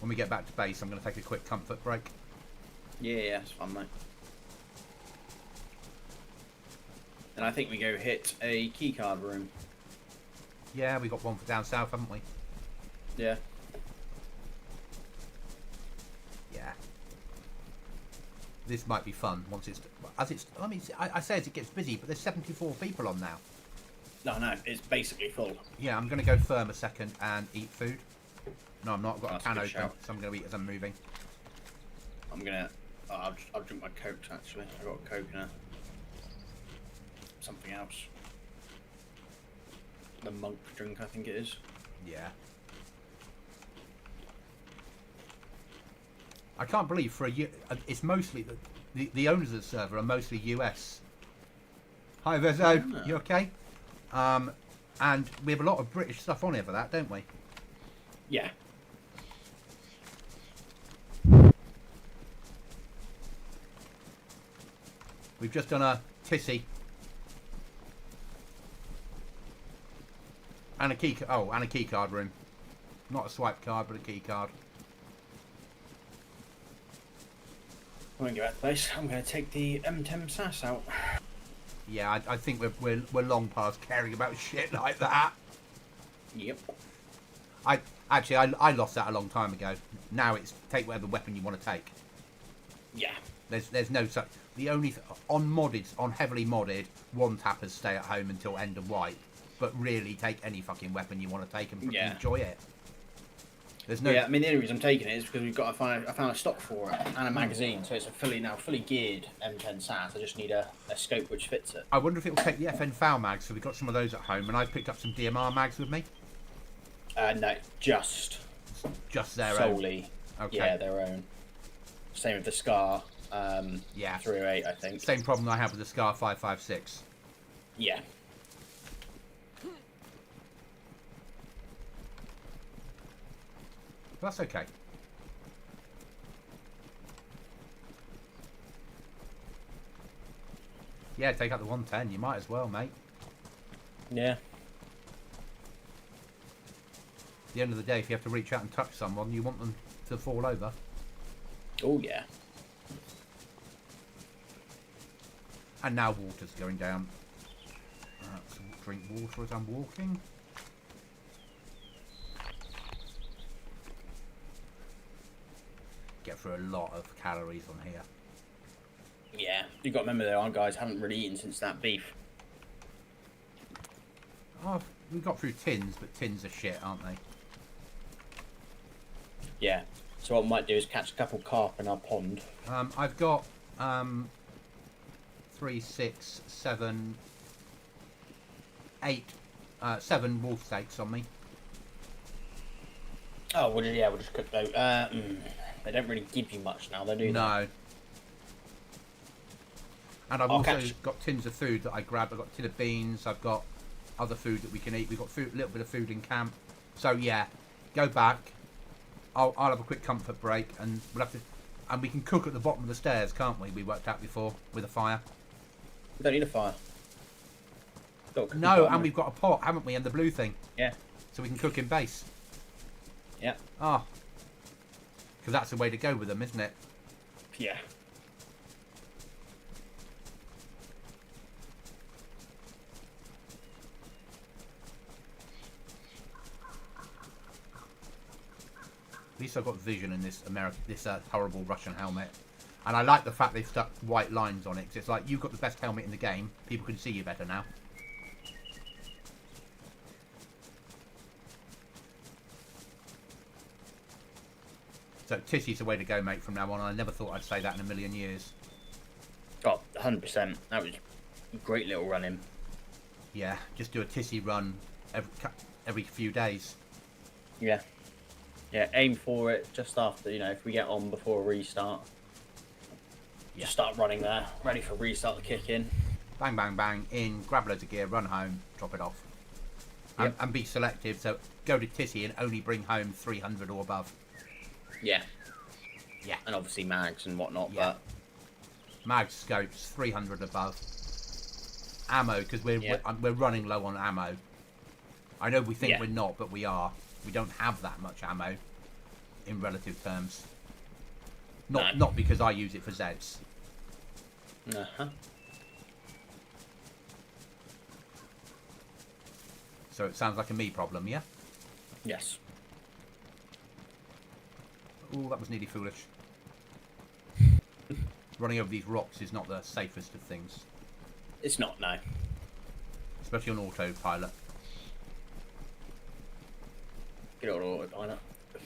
When we get back to base, I'm going to take a quick comfort break. Yeah, it's fun, mate. And I think we go hit a keycard room. Yeah, we got one for down south, haven't we? Yeah. Yeah. This might be fun once it's. I mean, I say as it gets busy, but there's 74 people on now. No, it's basically full. Yeah, I'm going to go firm a second and eat food. No, I'm not. I've got a can open, shout. so I'm going to eat as I'm moving. I'm gonna. I'll drink my Coke actually. I got a Coke and something else. The monk drink, I think it is. Yeah. I can't believe for it's mostly the owners of the server are mostly US. Hi Vezo, you okay? And we have a lot of British stuff on here for that, don't we? Yeah. We've just done a Tissy. And a key card room. Not a swipe card, but a key card. I'm gonna go out the place. I'm gonna take the M10 SAS out. Yeah, I think we're long past caring about shit like that. Yep. I lost that a long time ago. Now it's take whatever weapon you want to take. Yeah. There's no such. The only on heavily modded one tappers stay at home until end of wipe, but really take any fucking weapon you want to take and enjoy it. There's no. Yeah, I mean the only reason I'm taking it is because I found a stock for it and a magazine, so it's a fully geared M10 SAS. I just need a scope which fits it. I wonder if it will take the FN FAL mags. So we've got some of those at home, and I've picked up some DMR mags with me. No, just their solely. Own. Okay. Yeah, their own. Same with the Scar. Yeah. 308, I think. Same problem I have with the Scar 556. Yeah. That's okay. Yeah, take out the 110. You might as well, mate. Yeah. At the end of the day, if you have to reach out and touch someone, you want them to fall over. Oh, yeah. And now water's going down. So drink water as I'm walking. get through a lot of calories on here. Yeah, you got to remember though, our guys haven't really eaten since that beef. Oh, we got through tins, but tins are shit, aren't they? Yeah. So what I might do is catch a couple carp in our pond. I've got 3, 6, 7, 8, 7 wolf steaks on me. Oh, we'll just cook those. They don't really give you much now, they do. No. And I've also got tins of food that I grab. I've got a tin of beans. I've got other food that we can eat. We've got food, a little bit of food in camp. So yeah, go back. I'll have a quick comfort break, and we'll have to, and we can cook at the bottom of the stairs, can't we? We worked out before with a fire. We don't need a fire. No, and we've got a pot, haven't we? And the blue thing. Yeah. So we can cook in base. Yeah. Ah. Because that's the way to go with them, isn't it? Yeah. At least I've got vision in this horrible Russian helmet. And I like the fact they've stuck white lines on it. Because it's like, you've got the best helmet in the game. People can see you better now. So Tissy's the way to go, mate, from now on. I never thought I'd say that in a million years. Oh, 100%. That was a great little run in. Yeah, just do a Tissy run every few days. Yeah. Yeah, aim for it just after, if we get on before a restart. Yeah. Just start running there, ready for restart to kick in. Bang, bang, bang, in, grab loads of gear, run home, drop it off. Yep. And be selective, so go to Tissy and only bring home 300 or above. Yeah. Yeah. And obviously mags and whatnot, yeah. But... Mag scopes, 300 above. Ammo, because we're running low on ammo. I know we think we're not, but we are. We don't have that much ammo in relative terms. Not because I use it for Zeds. Uh-huh. So it sounds like a me problem, yeah? Yes. Ooh, that was nearly foolish. Running over these rocks is not the safest of things. It's not, no. Especially on autopilot. Get on autopilot. I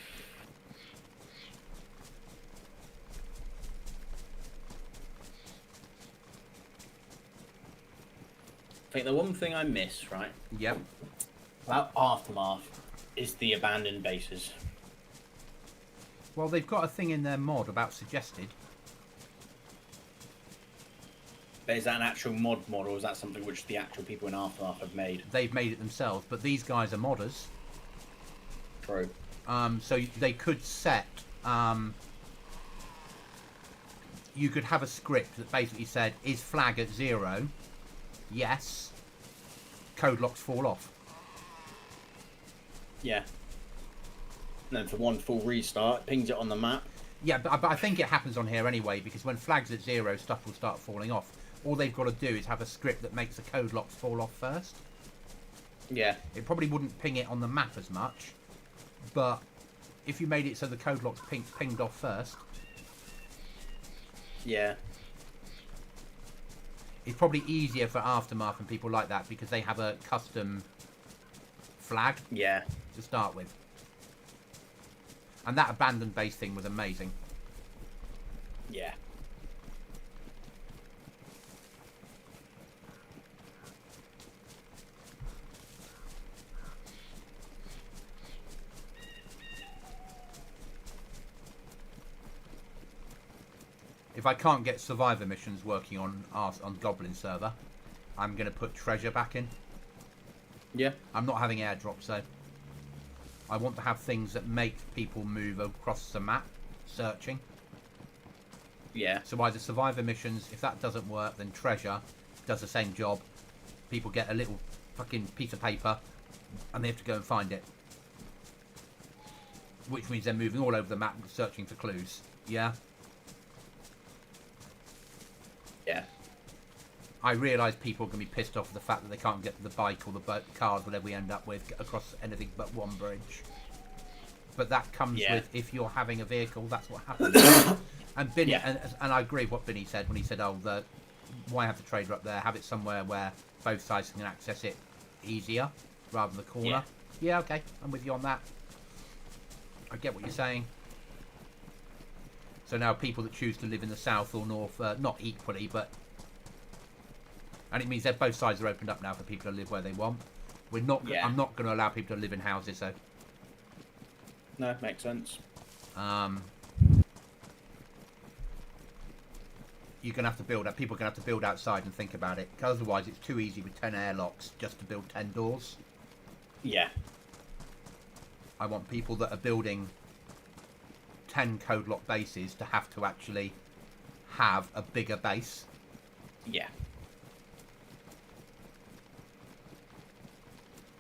think the one thing I miss, right? Yep. About Aftermath is the abandoned bases. Well, they've got a thing in their mod about suggested. But is that an actual mod, or is that something which the actual people in Aftermath have made? They've made it themselves, but these guys are modders. True. So they could set... you could have a script that basically said, is flag at 0? Yes. Code locks fall off. Yeah. And then for one full restart, pings it on the map. Yeah, but I think it happens on here anyway, because when flag's at 0, stuff will start falling off. All they've got to do is have a script that makes the code locks fall off first. Yeah. It probably wouldn't ping it on the map as much, but if you made it so the code locks pinged off first... Yeah. It's probably easier for Aftermath and people like that because they have a custom flag to start with. And that abandoned base thing was amazing. Yeah. If I can't get survivor missions working on Goblin server, I'm going to put treasure back in. Yeah. I'm not having airdrops though. I want to have things that make people move across the map, searching. Yeah. So either survivor missions, if that doesn't work, then treasure does the same job. People get a little fucking piece of paper, and they have to go and find it. Which means they're moving all over the map, searching for clues. Yeah? Yeah. I realise people are going to be pissed off with the fact that they can't get the bike or the cars, whatever we end up with, across anything but one bridge. but that comes Yeah. with, if you're having a vehicle, that's what happens. And Binny, Yeah. and I agree with what Binny said when he said, "Oh, why have the trader up there? Have it somewhere where both sides can access it easier, rather than the corner." Yeah, okay, I'm with you on that. I get what you're saying. So now people that choose to live in the south or north, not equally, but... And it means that both sides are opened up now for people to live where they want. We're not. Yeah. I'm not going to allow people to live in houses, so... No, makes sense. You're going to have to build... People are going to have to build outside and think about it. Because otherwise it's too easy with 10 airlocks just to build 10 doors. Yeah. I want people that are building 10 code lock bases to have to actually have a bigger base. Yeah.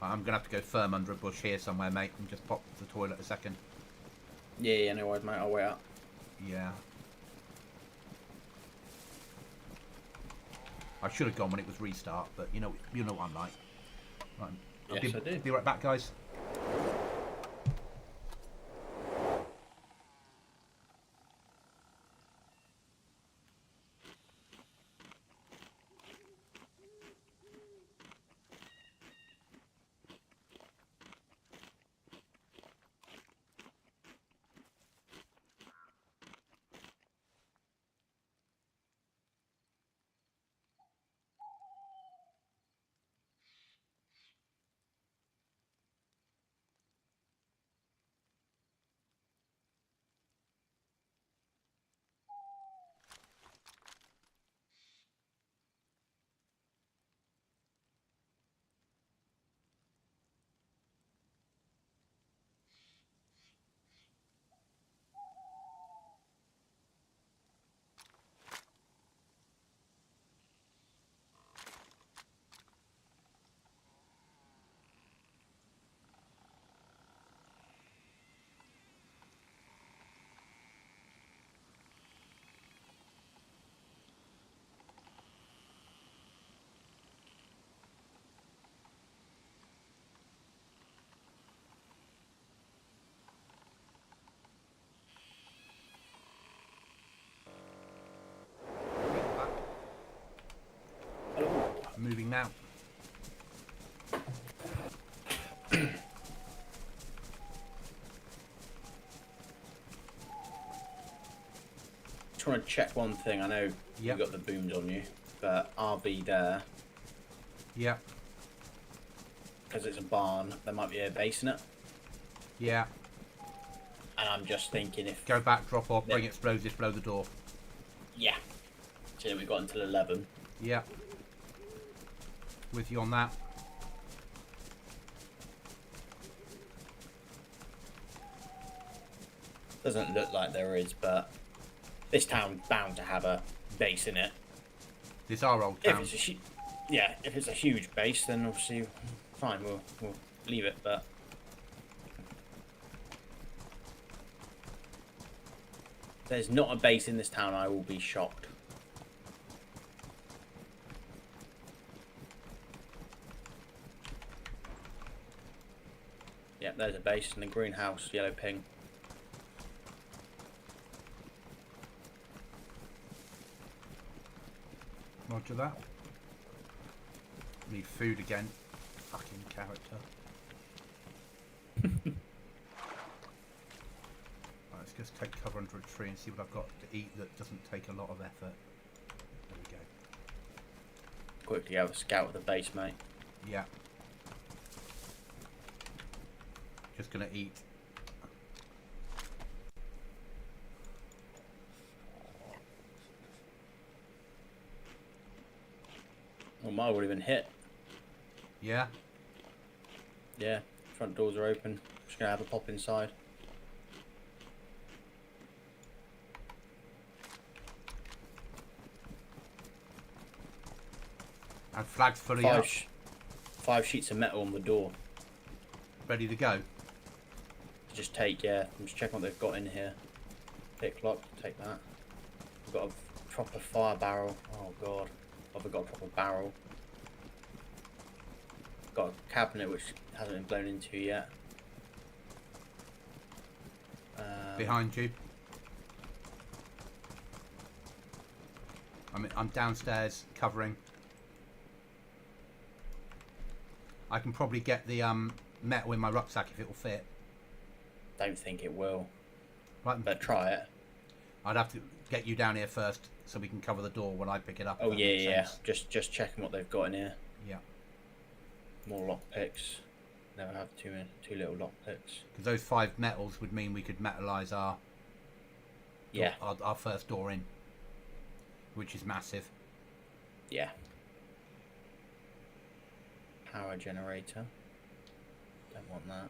I'm going to have to go firm under a bush here somewhere, mate, and just pop to the toilet a second. Yeah, no worries, mate. I'll wait up. Yeah. I should have gone when it was restart, but you know what I'm like. Right. Yes, I do. Be right back, guys. Moving now. Just want to check one thing. I know you've got the booms on you, but RV there, Yeah. because it's a barn, there might be a base in it. Yeah. And I'm just thinking if... Go back, drop off, bring explosives, blow the door. Yeah. So we've got until 11. Yeah. With you on that. Doesn't look like there is, but this town's bound to have a base in it. This our old If town. it's if it's a huge base, then obviously fine, we'll leave it. But if there's not a base in this town, I will be shocked. Yep, there's a base in the greenhouse, yellow ping. Roger that. Need food again. Fucking character. Right, let's just take cover under a tree and see what I've got to eat that doesn't take a lot of effort. There we go. Quickly have a scout of the base, mate. Yeah. Just gonna eat. Well, mine would have been hit. Yeah. Yeah, front doors are open. Just gonna have a pop inside. And flags fully up. Five sheets of metal on the door. Ready to go. Just take, I'm just checking what they've got in here. Pick lock, take that. We've got a proper fire barrel. Oh god. I've got a proper barrel. Got a cabinet which hasn't been blown into yet. Behind you. I'm downstairs covering. I can probably get the metal in my rucksack if it will fit. Don't think it will. Right, But try it. I'd have to get you down here first so we can cover the door when I pick it up. Oh yeah. Just checking what they've got in here. Yeah. More lock picks. Never have too little lock picks. Because those 5 metals would mean we could metallize our our first door in, which is massive. Yeah. Power generator. Don't want that.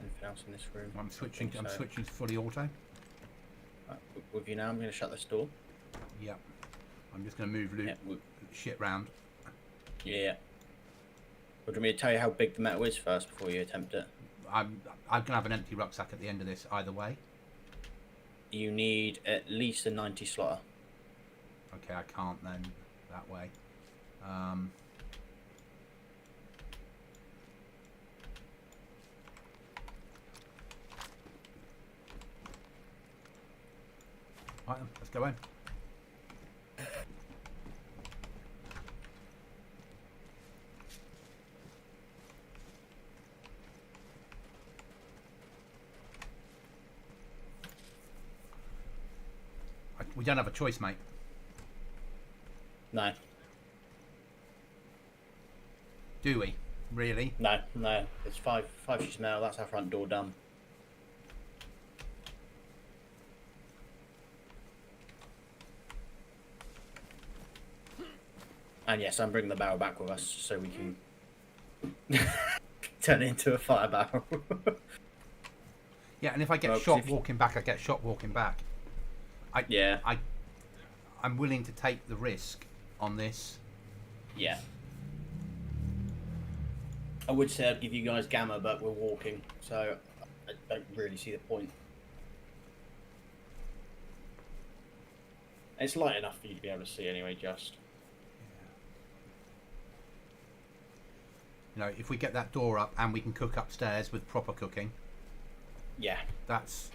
Anything else in this room? I'm switching to fully auto. Right, with you now, I'm going to shut this door. Yeah. I'm just going to move loot shit round. Yeah. Would you want me to tell you how big the metal is first before you attempt it? I'm going to have an empty rucksack at the end of this either way. You need at least a 90 slotter. Okay, I can't then that way. Right then, let's go in. We don't have a choice, mate. No. Do we? Really? No. It's five sheets of metal. That's our front door done. And yes, I'm bringing the barrel back with us so we can turn it into a fire barrel. Yeah, and if I get shot walking back, I get shot walking back. I'm willing to take the risk on this. Yeah. I would say I'd give you guys gamma, but we're walking, so I don't really see the point. It's light enough for you to be able to see anyway, just. You know, if we get that door up and we can cook upstairs with proper cooking. Yeah. That's...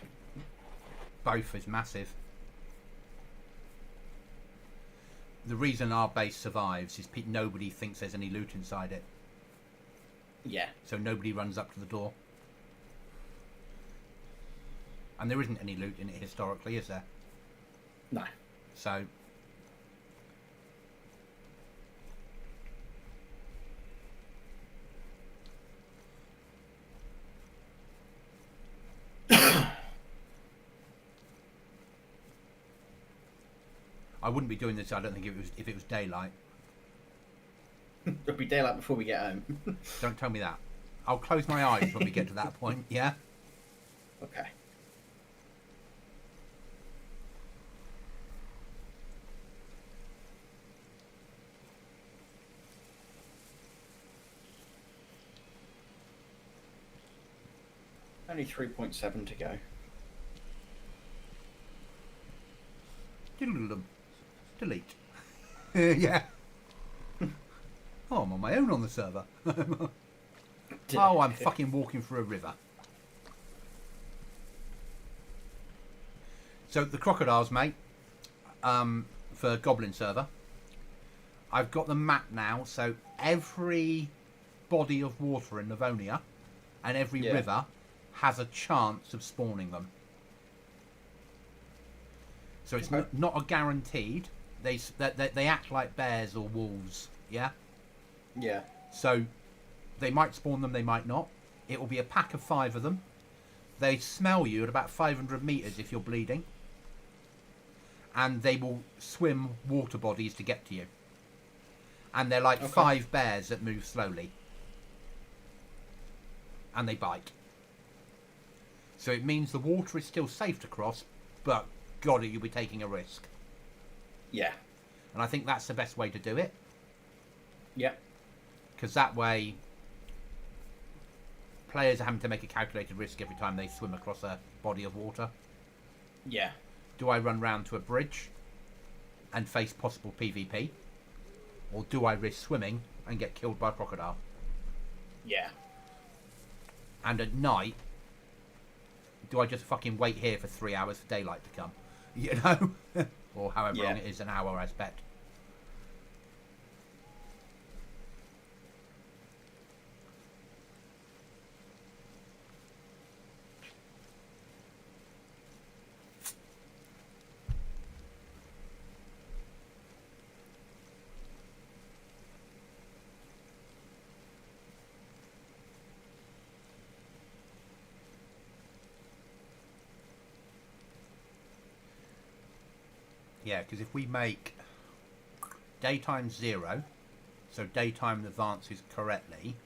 both is massive. The reason our base survives is nobody thinks there's any loot inside it. Yeah. So nobody runs up to the door. And there isn't any loot in it historically, is there? No. So... I wouldn't be doing this, I don't think, if it was daylight. It'll be daylight before we get home. Don't tell me that. I'll close my eyes when we get to that point, yeah? Okay. Only 3.7 to go. Delete. Yeah. Oh, I'm on my own on the server. Oh, I'm fucking walking through a river. So the crocodiles, mate, for Goblin server, I've got the map now. So every body of water in Livonia and every river has a chance of spawning them. So it's not a guaranteed. They act like bears or wolves, yeah? Yeah. So they might spawn them, they might not. It will be a pack of 5 of them. They smell you at about 500 metres if you're bleeding. And they will swim water bodies to get to you. And they're like 5 bears that move slowly. And they bite. So it means the water is still safe to cross, but God, you'll be taking a risk. Yeah. And I think that's the best way to do it. Yeah. Because that way, players are having to make a calculated risk every time they swim across a body of water. Yeah. Do I run round to a bridge and face possible PvP? Or do I risk swimming and get killed by a crocodile? Yeah. And at night, do I just fucking wait here for 3 hours for daylight to come? You know? Or however long it is, an hour, I expect. Yeah, because if we make daytime 0, so daytime advances correctly,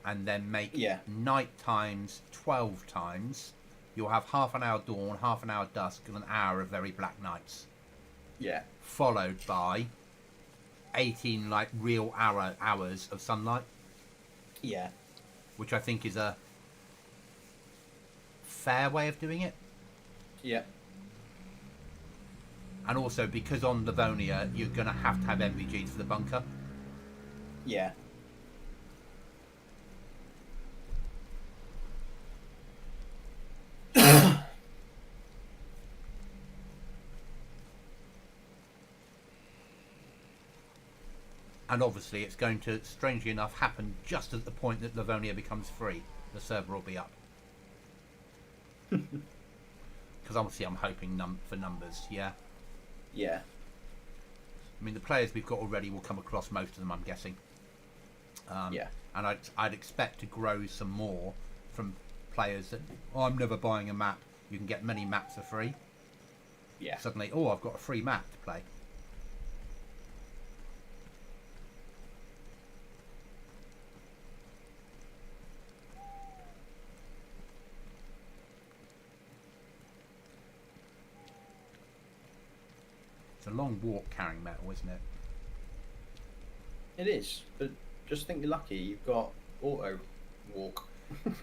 and then make night times 12 times, you'll have half an hour dawn, half an hour dusk, and an hour of very black nights. Yeah. Followed by 18 like real hours of sunlight. Yeah. Which I think is a fair way of doing it. Yeah. And also, because on Livonia, you're going to have MVGs for the bunker. Yeah. And obviously, it's going to, strangely enough, happen just at the point that Livonia becomes free. The server will be up. Because obviously, I'm hoping for numbers, yeah? Yeah. I mean, the players we've got already will come across most of them, I'm guessing. Yeah. And I'd expect to grow some more from players that, I'm never buying a map. You can get many maps for free. Yeah. Suddenly, I've got a free map to play. It's a long walk carrying metal, isn't it? It is, but just think you're lucky you've got auto walk.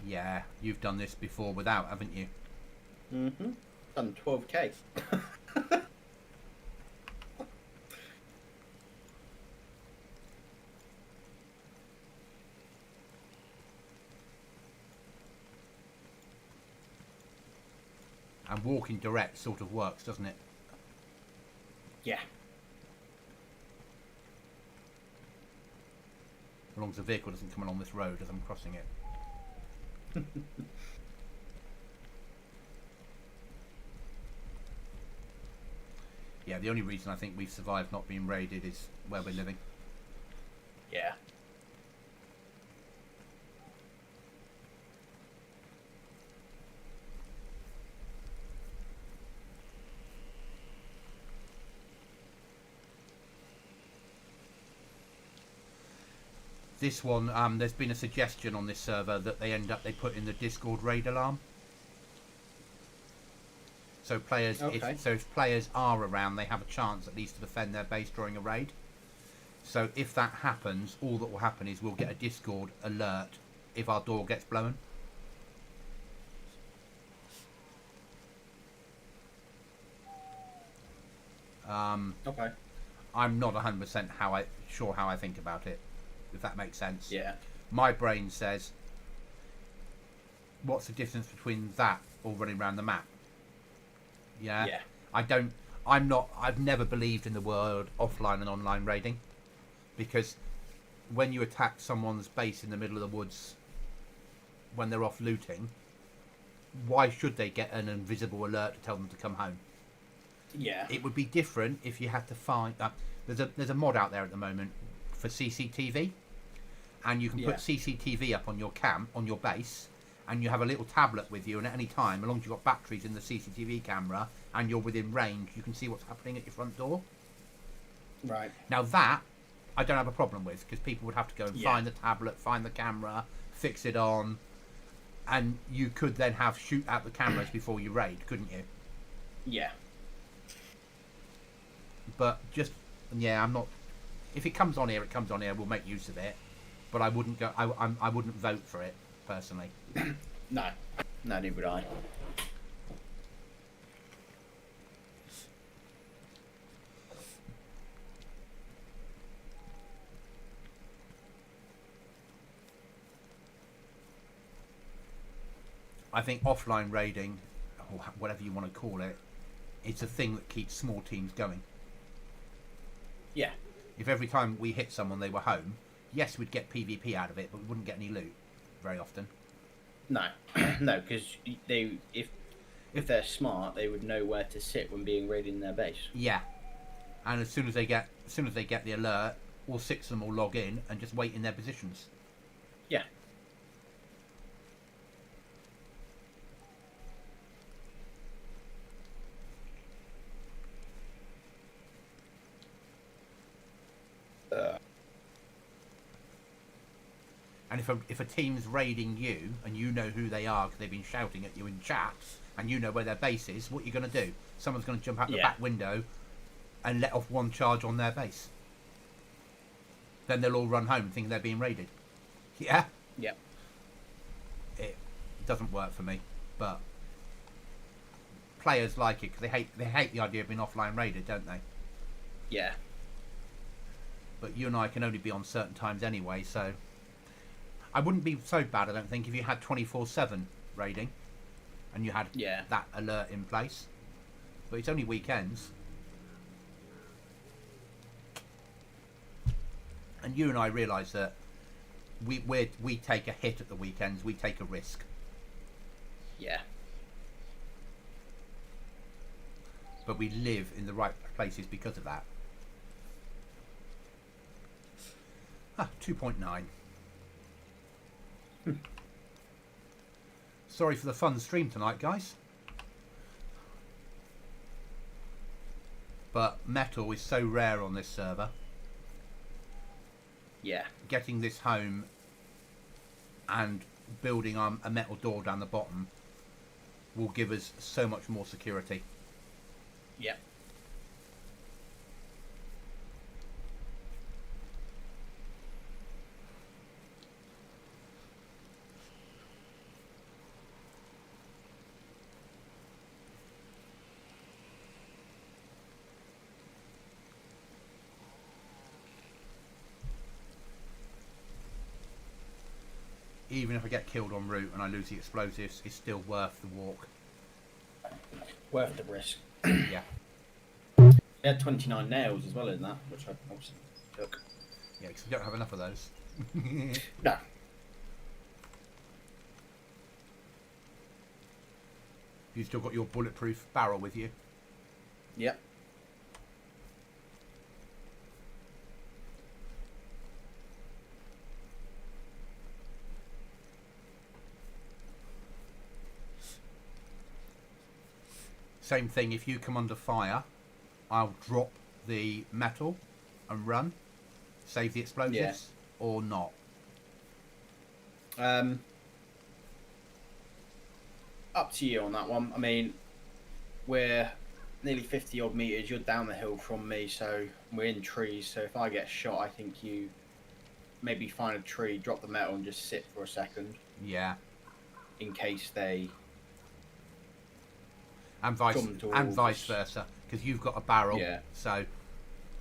Yeah, you've done this before without, haven't you? Mm-hmm. Done 12k. And walking direct sort of works, doesn't it? Yeah. As long as the vehicle doesn't come along this road as I'm crossing it. Yeah, the only reason I think we've survived not being raided is where we're living. Yeah. This one, there's been a suggestion on this server that they put in the Discord raid alarm. So players, if players are around, they have a chance at least to defend their base during a raid. So if that happens, all that will happen is we'll get a Discord alert if our door gets blown. Okay. I'm not 100% sure how I think about it, if that makes sense. Yeah. My brain says, what's the difference between that or running around the map? Yeah. Yeah. I've never believed in the word offline and online raiding, because when you attack someone's base in the middle of the woods when they're off looting, why should they get an invisible alert to tell them to come home? Yeah. It would be different if you had to find there's a mod out there at the moment for CCTV, and you can put CCTV up on your on your base, and you have a little tablet with you, and at any time, as long as you've got batteries in the CCTV camera and you're within range, you can see what's happening at your front door. Right. Now that I don't have a problem with, because people would have to go and find the tablet, find the camera, fix it on, and you could then shoot out the cameras before you raid, couldn't you? Yeah. But I'm not. If it comes on here, it comes on here. We'll make use of it, but I wouldn't go. I wouldn't vote for it personally. No, neither would I. I think offline raiding, or whatever you want to call it, it's a thing that keeps small teams going. Yeah. If every time we hit someone they were home, yes, we'd get PvP out of it, but we wouldn't get any loot very often. No, no, because if they're smart, they would know where to sit when being raided in their base. Yeah, and as soon as they get the alert, all 6 of them will log in and just wait in their positions. Yeah. And if a team's raiding you and you know who they are because they've been shouting at you in chats and you know where their base is, what are you going to do? Someone's going to jump out the back window and let off one charge on their base. Then they'll all run home thinking they're being raided. Yeah? Yep. It doesn't work for me, but players like it because they hate the idea of being offline raided, don't they? Yeah. But you and I can only be on certain times anyway, so I wouldn't be so bad, I don't think, if you had 24/7 raiding and you had that alert in place. But it's only weekends. And you and I realise that we take a hit at the weekends, we take a risk. Yeah. But we live in the right places because of that. 2.9. Sorry for the fun stream tonight, guys. But metal is so rare on this server. Yeah. Getting this home and building a metal door down the bottom will give us so much more security. Yeah. Even if I get killed en route and I lose the explosives, it's still worth the walk. Worth the risk. Yeah. They had 29 nails as well in that, which I obviously took. Yeah, because we don't have enough of those. No. You've still got your bulletproof barrel with you? Yep. Same thing, if you come under fire, I'll drop the metal and run. Save the explosives or not. Up to you on that one. I mean, we're nearly 50 odd meters. You're down the hill from me, so we're in trees. So if I get shot, I think you maybe find a tree, drop the metal, and just sit for a second. Yeah. In case they. And vice versa, because you've got a barrel. Yeah. So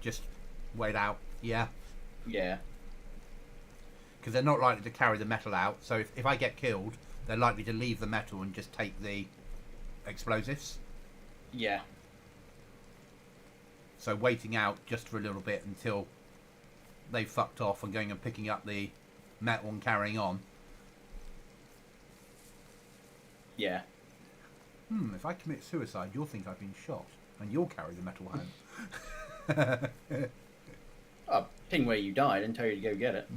just wait out. Yeah. Yeah. Because they're not likely to carry the metal out. So if I get killed, they're likely to leave the metal and just take the explosives. Yeah. So waiting out just for a little bit until they fucked off and going and picking up the metal and carrying on. Yeah. If I commit suicide, you'll think I've been shot and you'll carry the metal home. Oh, ping where you died and tell you to go get it.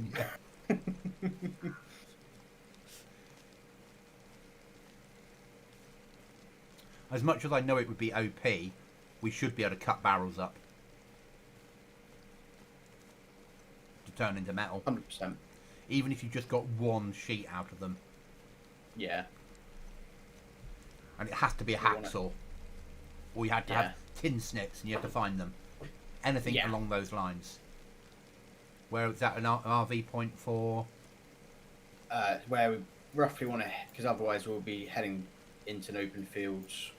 As much as I know it would be OP, we should be able to cut barrels up to turn into metal. 100%. Even if you just got one sheet out of them. Yeah. And it has to be a hacksaw. Or you had to have tin snips and you have to find them. Anything along those lines. Where is that an RV point for? Where we roughly want to, because otherwise we'll be heading into an open fields.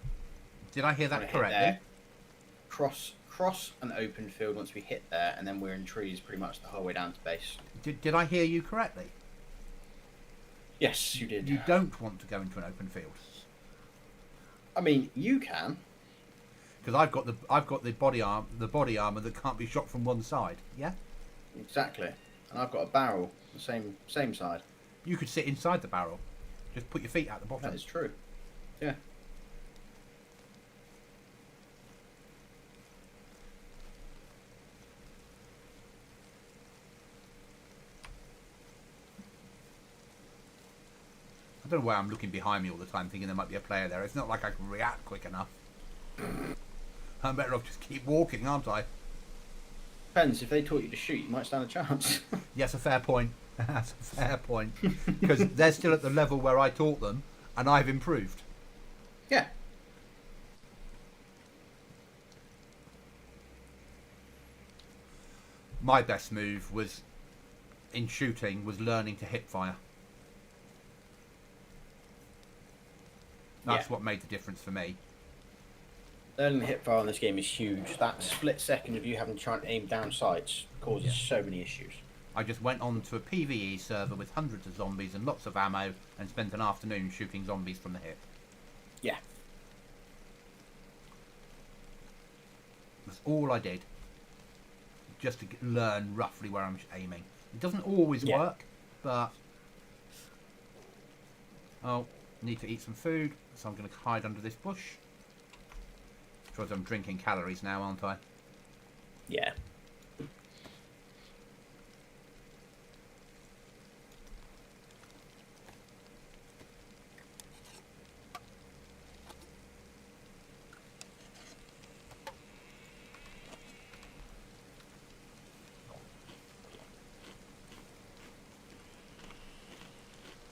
Did I hear that correctly? Cross an open field once we hit there, and then we're in trees pretty much the whole way down to base. Did I hear you correctly? Yes, you did. You don't want to go into an open field. I mean, you can. Because I've got the body armor that can't be shot from one side. Yeah. Exactly. And I've got a barrel, the same side. You could sit inside the barrel. Just put your feet out the bottom. That is true. Yeah. I don't know why I'm looking behind me all the time thinking there might be a player there. It's not like I can react quick enough. I'm better off just keep walking, aren't I? Depends. If they taught you to shoot, you might stand a chance. Yes, a fair point. That's a fair point. Because they're still at the level where I taught them, and I've improved. Yeah. My best move was, in shooting, was learning to hip fire. That's what made the difference for me. Learning the hip fire in this game is huge. That split second of you having to try and aim down sights causes so many issues. I just went on to a PvE server with hundreds of zombies and lots of ammo and spent an afternoon shooting zombies from the hip. Yeah. That's all I did. Just to learn roughly where I'm aiming. It doesn't always work, but... Oh, need to eat some food, so I'm going to hide under this bush. Because I'm drinking calories now, aren't I? Yeah.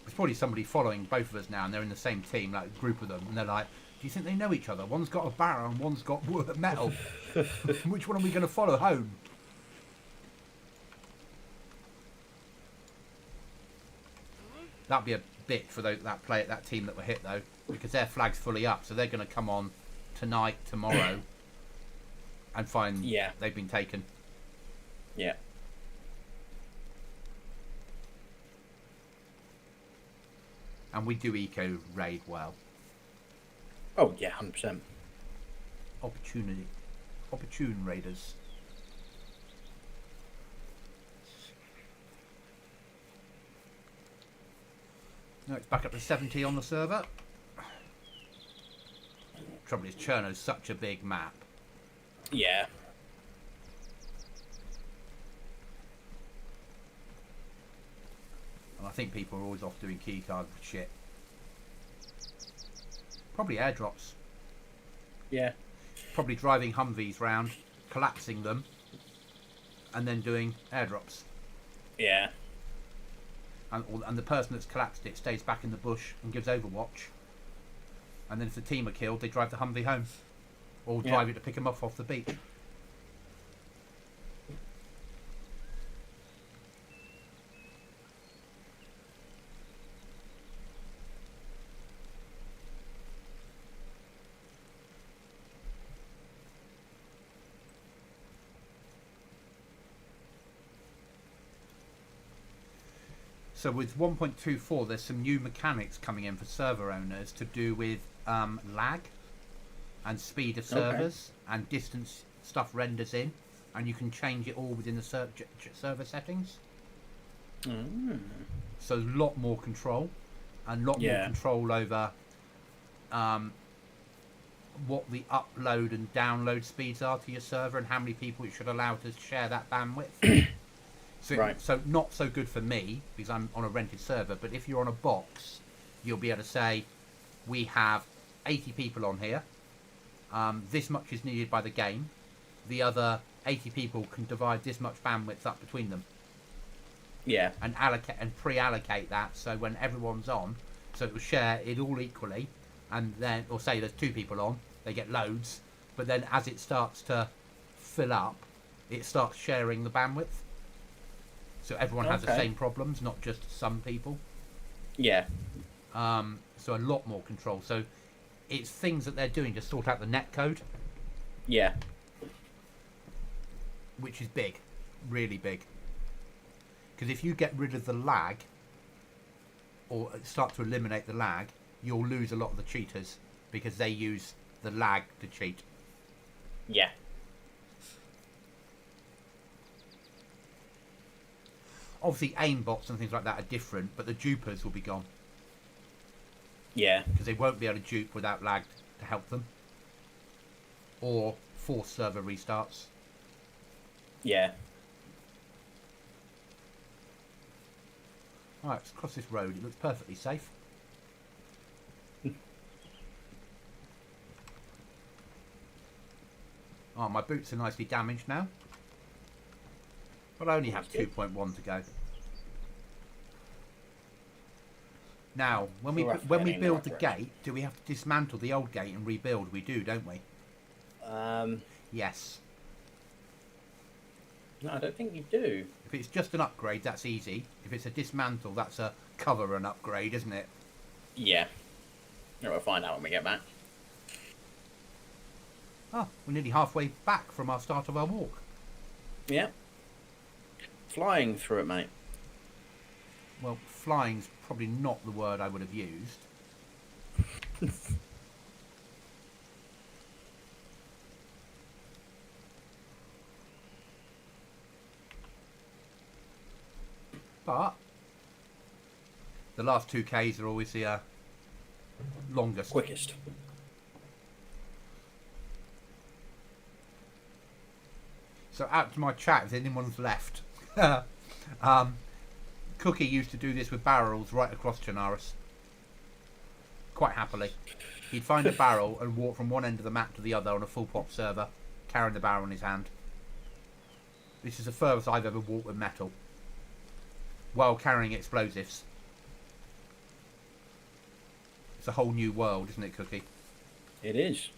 There's probably somebody following both of us now, and they're in the same team, like a group of them, and they're like, do you think they know each other? One's got a barrel and one's got metal. Which one are we going to follow home? That'd be a bit for that team that were hit though, because their flag's fully up, so they're going to come on tonight, tomorrow, and find they've been taken. Yeah. And we do eco raid well. Oh yeah, 100%. Opportune raiders. No, it's back up to 70 on the server. Trouble is, Cherno's such a big map. Yeah. And I think people are always off doing keycard shit. Probably airdrops. Yeah. Probably driving Humvees round, collapsing them, and then doing airdrops. Yeah. And the person that's collapsed it stays back in the bush and gives Overwatch. And then if the team are killed, they drive the Humvee home. Or drive it to pick them up off the beach. So with 1.24, there's some new mechanics coming in for server owners to do with lag and speed of servers and distance stuff renders in, and you can change it all within the server settings. So a lot more control, and a lot more control over what the upload and download speeds are to your server and how many people you should allow to share that bandwidth. So not so good for me because I'm on a rented server, but if you're on a box, you'll be able to say, we have 80 people on here. This much is needed by the game. The other 80 people can divide this much bandwidth up between them. Yeah. And allocate and pre-allocate that so when everyone's on, so it will share it all equally, and then, or say there's 2 people on, they get loads, but then as it starts to fill up, it starts sharing the bandwidth. So everyone has the same problems, not just some people. Yeah. So a lot more control. So it's things that they're doing to sort out the netcode. Yeah. Which is big. Really big. Because if you get rid of the lag, or start to eliminate the lag, you'll lose a lot of the cheaters because they use the lag to cheat. Yeah. Obviously, aimbots and things like that are different, but the dupers will be gone. Yeah. Because they won't be able to dupe without lag to help them. Or force server restarts. Yeah. Alright, let's cross this road. It looks perfectly safe. Oh, my boots are nicely damaged now. But I only have 2.1 to go. Now, when we build the gate, do we have to dismantle the old gate and rebuild? We do, don't we? Yes. No, I don't think you do. If it's just an upgrade, that's easy. If it's a dismantle, that's a cover and upgrade, isn't it? Yeah. We'll find out when we get back. Oh, we're nearly halfway back from our start of our walk. Yeah. Flying through it, mate. Well, flying's probably not the word I would have used. But the last 2Ks are always the longest. Quickest. So out to my chat, if anyone's left. Cookie used to do this with barrels right across Chernarus. Quite happily. He'd find a barrel and walk from one end of the map to the other on a full pop server, carrying the barrel in his hand. This is the furthest I've ever walked with metal, while carrying explosives. It's a whole new world, isn't it, Cookie? It is.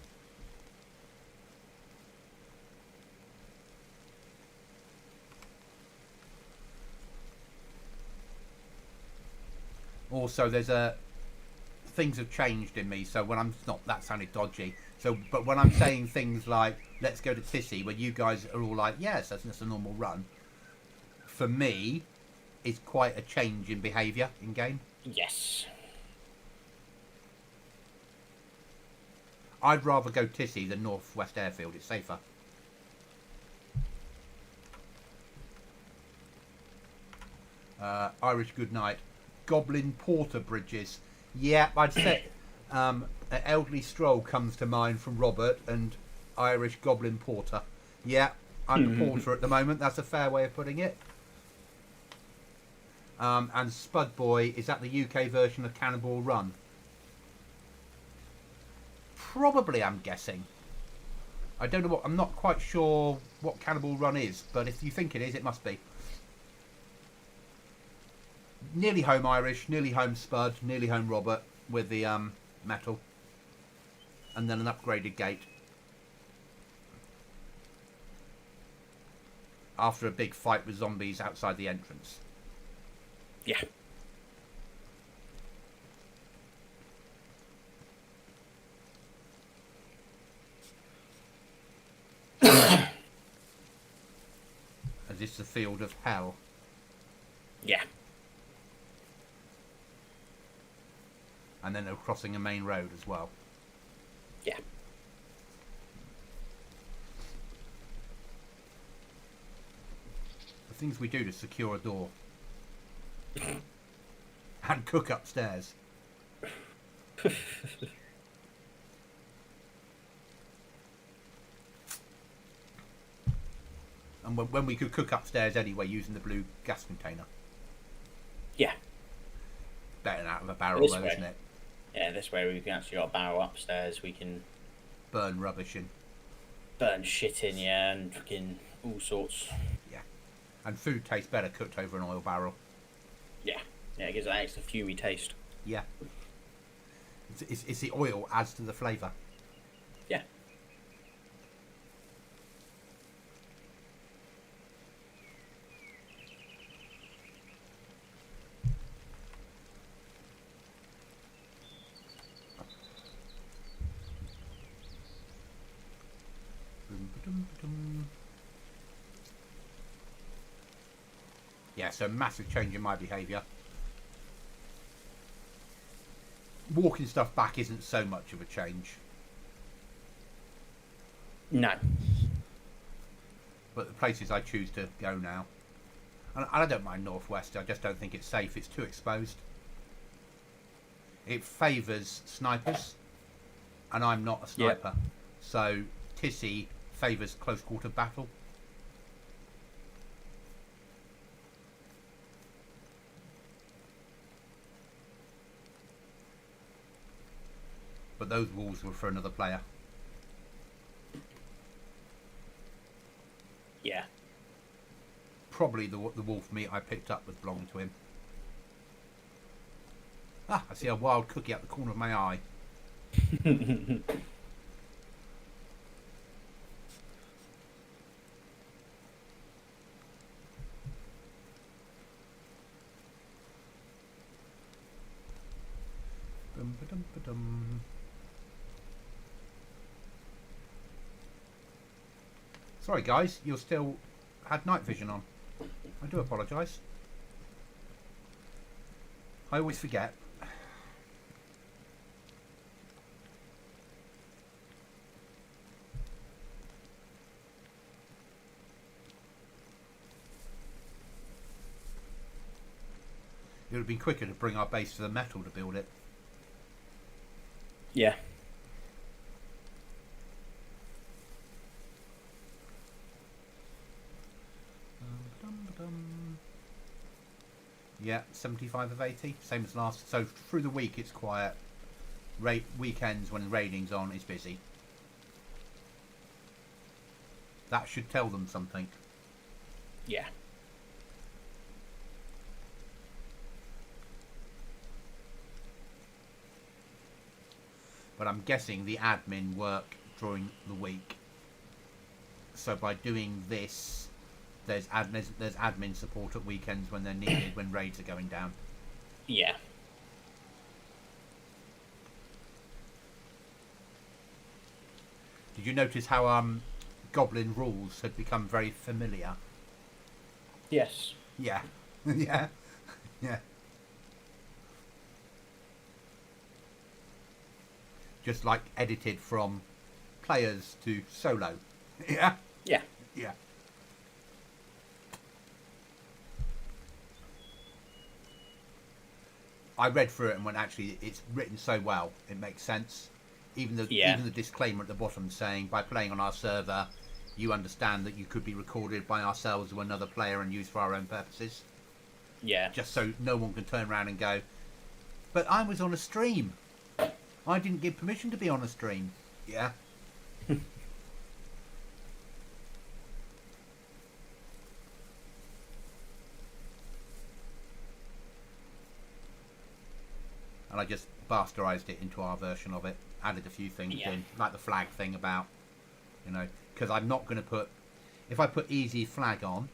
Also, things have changed in me. So when I'm not, that sounded dodgy. So, but when I'm saying things like "let's go to Tissy," where you guys are all like, "Yes, that's just a normal run," for me, is quite a change in behaviour in game. Yes. I'd rather go Tissy than Northwest Airfield. It's safer. Irish Goodnight. Goblin Porter Bridges. Yeah, I'd say an elderly stroll comes to mind from Robert and Irish Goblin Porter. Yeah, I'm the porter at the moment. That's a fair way of putting it. And Spud Boy, is that the UK version of Cannonball Run? Probably, I'm guessing. I don't know what. I'm not quite sure what Cannonball Run is, but if you think it is, it must be. Nearly home Irish, nearly home Spud, nearly home Robert with the metal, and then an upgraded gate. After a big fight with zombies outside the entrance. Yeah. Is this the field of hell? Yeah. And then they're crossing a main road as well. Yeah. The things we do to secure a door. And cook upstairs. And when we could cook upstairs anyway using the blue gas container. Yeah. Better than out of a barrel This though, way. isn't it? Yeah, this way we can actually got a barrel upstairs. We can Burn rubbish in. burn shit in, yeah, and fucking all sorts. Yeah. And food tastes better cooked over an oil barrel. Yeah. Yeah, it gives that extra fumey taste. Yeah. It's the oil adds to the flavour. Yeah. Yeah, so massive change in my behaviour. walking stuff back isn't so much of a change. No. But the places I choose to go now, and I don't mind Northwest, I just don't think it's safe. It's too exposed. It favours snipers, and I'm not a sniper. Yep. So Tissy favours close quarter battle. But those walls were for another player. Yeah. Probably the wolf meat I picked up was belonging to him. Ah, I see a wild cookie at the corner of my eye. Dum, ba-dum, ba-dum. Sorry guys, you still had night vision on. I do apologise. I always forget. It would have been quicker to bring our base to the metal to build it. Yeah. Yeah, 75 of 80, same as last. So through the week it's quiet. Weekends when raiding's on is busy. That should tell them something. Yeah. But I'm guessing the admin work during the week. So by doing this, there's admin support at weekends when they're needed, when raids are going down. Yeah. Did you notice how Goblin rules had become very familiar? Yes. Yeah. Yeah. Yeah. Just like edited from players to solo. Yeah. Yeah. Yeah. I read through it and went, actually, it's written so well, it makes sense. Even the disclaimer at the bottom saying, by playing on our server, you understand that you could be recorded by ourselves or another player and used for our own purposes. Yeah. Just so no one can turn around and go, but I was on a stream. I didn't give permission to be on a stream. Yeah. And I just bastardized it into our version of it. Added a few things in, like the flag thing about, because I'm not going to put, if I put easy flag on,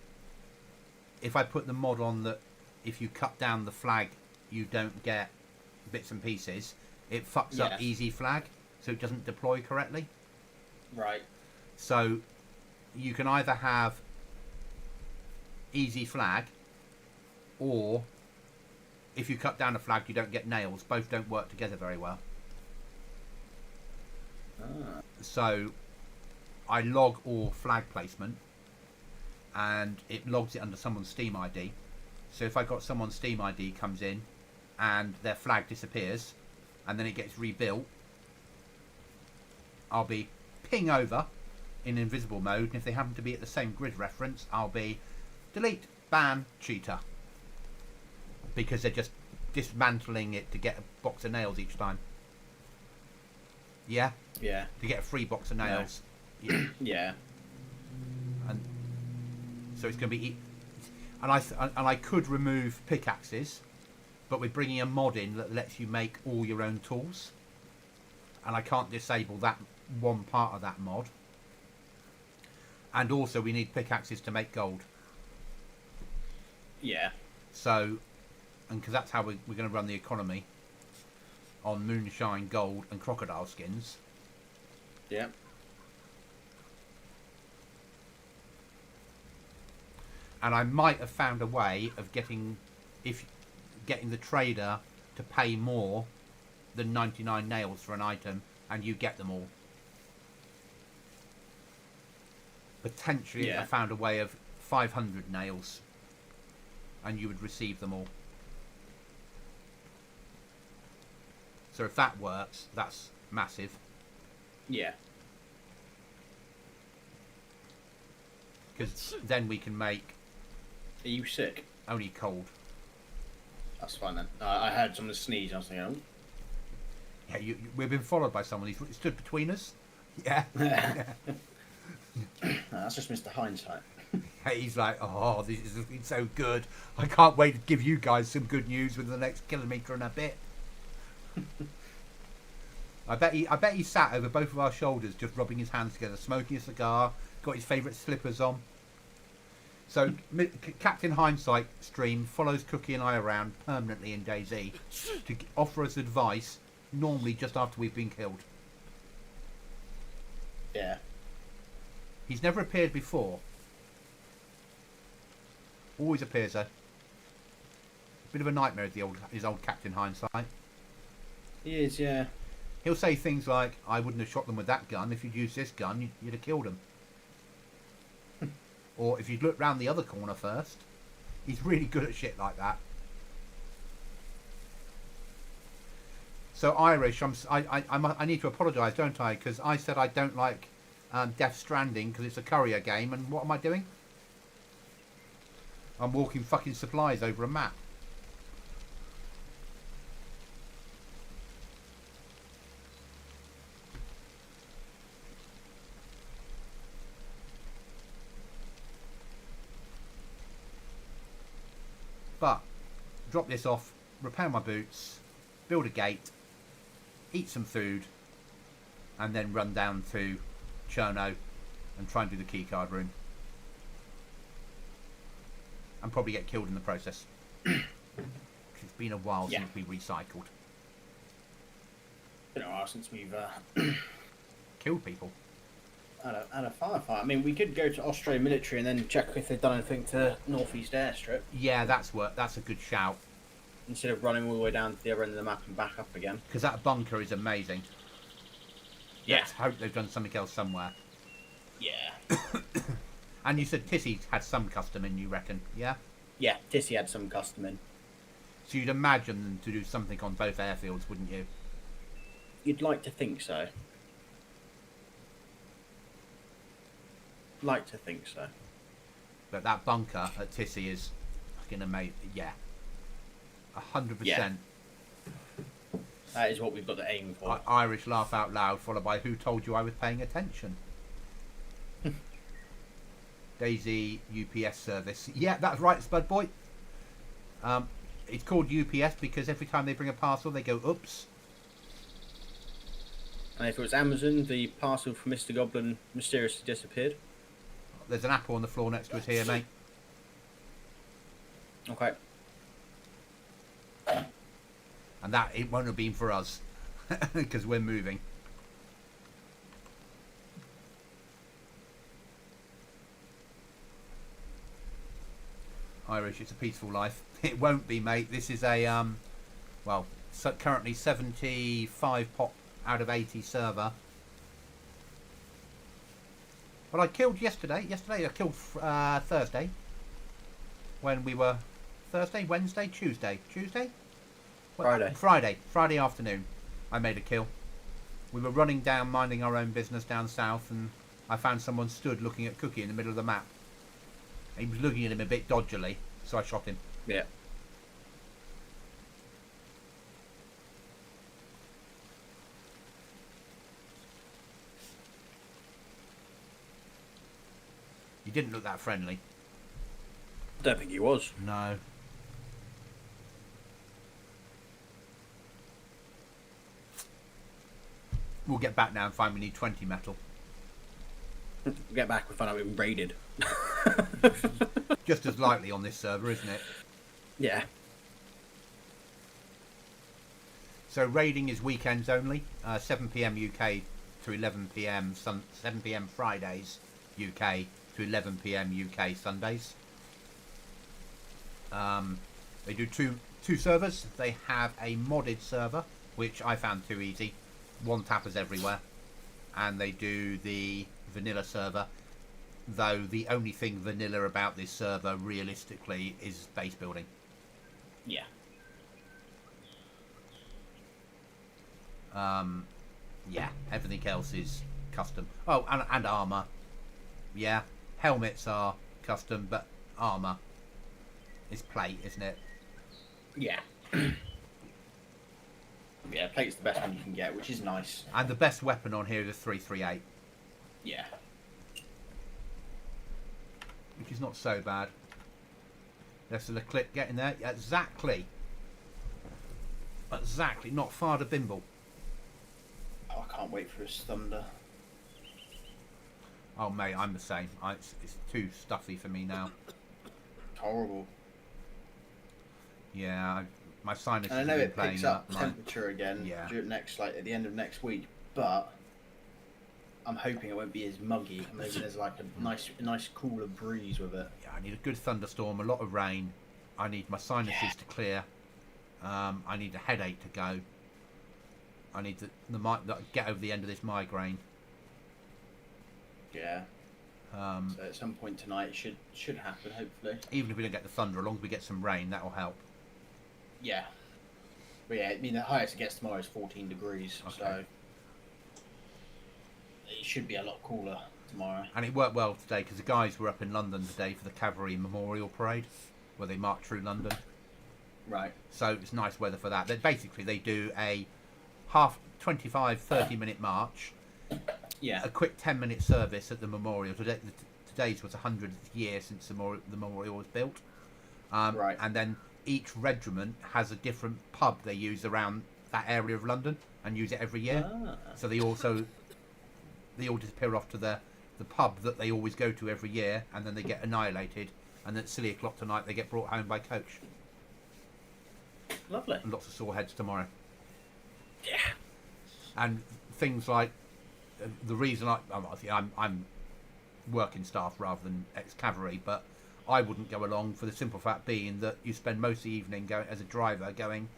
if I put the mod on that if you cut down the flag you don't get bits and pieces, it fucks up easy flag, so it doesn't deploy correctly. Right. So you can either have easy flag, or if you cut down a flag you don't get nails. Both don't work together very well. So I log all flag placement and it logs it under someone's Steam ID. So if I got someone's Steam ID comes in and their flag disappears and then it gets rebuilt, I'll be ping over in invisible mode, and if they happen to be at the same grid reference, I'll be delete, ban, cheater, because they're just dismantling it to get a box of nails each time. Yeah? Yeah. To get a free box of nails. Yeah. Yeah. And so it's going to be... And I could remove pickaxes, but we're bringing a mod in that lets you make all your own tools. And I can't disable that one part of that mod. And also we need pickaxes to make gold. Yeah. So, and because that's how we're going to run the economy, on moonshine, gold and crocodile skins. Yeah. And I might have found a way of getting the trader to pay more than 99 nails for an item, and you get them all. Potentially, Yeah. I found a way of 500 nails, and you would receive them all. So if that works, that's massive. Yeah. Because then we can make Are you sick? only cold. That's fine then. I heard someone sneeze. I was thinking, Yeah, we've been followed by someone. He's stood between us. Yeah. that's just Mr. Hindsight. He's like, oh, this has been so good. I can't wait to give you guys some good news within the next kilometre and a bit. I bet he sat over both of our shoulders, just rubbing his hands together, smoking a cigar, got his favourite slippers on. So Captain Hindsight stream follows Cookie and I around permanently in DayZ to offer us advice, normally just after we've been killed. Yeah. He's never appeared before. Always appears though. Bit of a nightmare is his old Captain Hindsight. He is, yeah. He'll say things like, I wouldn't have shot them with that gun. If you'd used this gun, you'd have killed them. Or if you'd looked round the other corner first. He's really good at shit like that. So Irish, I need to apologise, don't I? Because I said I don't like Death Stranding because it's a courier game. And what am I doing? I'm walking fucking supplies over a map. But drop this off, repair my boots, build a gate, eat some food, and then run down to Cherno and try and do the keycard room. And probably get killed in the process. It's been a while since we recycled. Been a while since we've Killed people. had a firefight. I mean, we could go to Australian military and then check if they've done anything to Northeast Airstrip. Yeah, that's a good shout. Instead of running all the way down to the other end of the map and back up again. Because that bunker is amazing. Yeah. Let's hope they've done something else somewhere. Yeah. And you said Tissy had some custom in, you reckon? Yeah? Yeah, Tissy had some custom in. So you'd imagine them to do something on both airfields, wouldn't you? You'd like to think so. Like to think so. But that bunker at Tissy is fucking amazing. Yeah. 100%. Yeah. That is what we've got to aim for. Irish laugh out loud, followed by who told you I was paying attention? DayZ UPS service. Yeah, that's right, Spud Boy. It's called UPS because every time they bring a parcel, they go, oops. And if it was Amazon, the parcel for Mr. Goblin mysteriously disappeared. There's an apple on the floor next to us here, mate. Okay. And that, it won't have been for us. Because we're moving. Irish, it's a peaceful life. It won't be, mate. This is a, well, currently 75 pop out of 80 server. But I killed yesterday. I killed Thursday. When we were... Thursday, Wednesday, Tuesday. Friday. Friday afternoon. I made a kill. We were running down, minding our own business down south, and I found someone stood looking at Cookie in the middle of the map. He was looking at him a bit dodgily, so I shot him. Yeah. He didn't look that friendly. I don't think he was. No. We'll get back now and find we need 20 metal. We'll get back, we find out we've been raided. Just as likely on this server, isn't it? Yeah. So raiding is weekends only, 7 PM UK to 11 PM, 7 PM Fridays UK to 11 PM UK Sundays. They do two servers. They have a modded server which I found too easy. One tappers everywhere, and they do the vanilla server. Though the only thing vanilla about this server, realistically, is base building. Yeah. Yeah, everything else is custom. Oh, and armor. Yeah, helmets are custom, but armor is plate, isn't it? Yeah. Yeah, plate's the best one you can get, which is nice. And the best weapon on here is a 338. Yeah. Which is not so bad. Let's the clip getting there. Yeah, exactly. Exactly. Not far to Bimble. Oh, I can't wait for his thunder. Oh, mate, I'm the same. It's too stuffy for me now. Horrible. Yeah, my sinuses And I know have it been picks playing up up. temperature again at the end of next week, but I'm hoping it won't be as muggy. I'm hoping there's like a nice cooler breeze with it. Yeah, I need a good thunderstorm, a lot of rain. I need my sinuses to clear. I need a headache to go. I need to get over the end of this migraine. Yeah. So at some point tonight it should happen, hopefully. Even if we don't get the thunder, as long as we get some rain, that will help. Yeah. But yeah, I mean the highest it gets tomorrow is 14 degrees, Okay. so it should be a lot cooler tomorrow. And it worked well today because the guys were up in London today for the Cavalry Memorial Parade, where they march through London. Right. So it's nice weather for that. They do a 25-30 minute march. Yeah. A quick 10-minute service at the memorial. Today's was 100th year since the memorial was built. Right. And then each regiment has a different pub they use around that area of London and use it every year. Ah. So they all disappear off to the pub that they always go to every year, and then they get annihilated. And at silly o'clock tonight, they get brought home by coach. Lovely. And lots of sore heads tomorrow. Yeah. And things like the reason I'm working staff rather than ex-cavalry, but I wouldn't go along for the simple fact being that you spend most of the evening going as a driver going,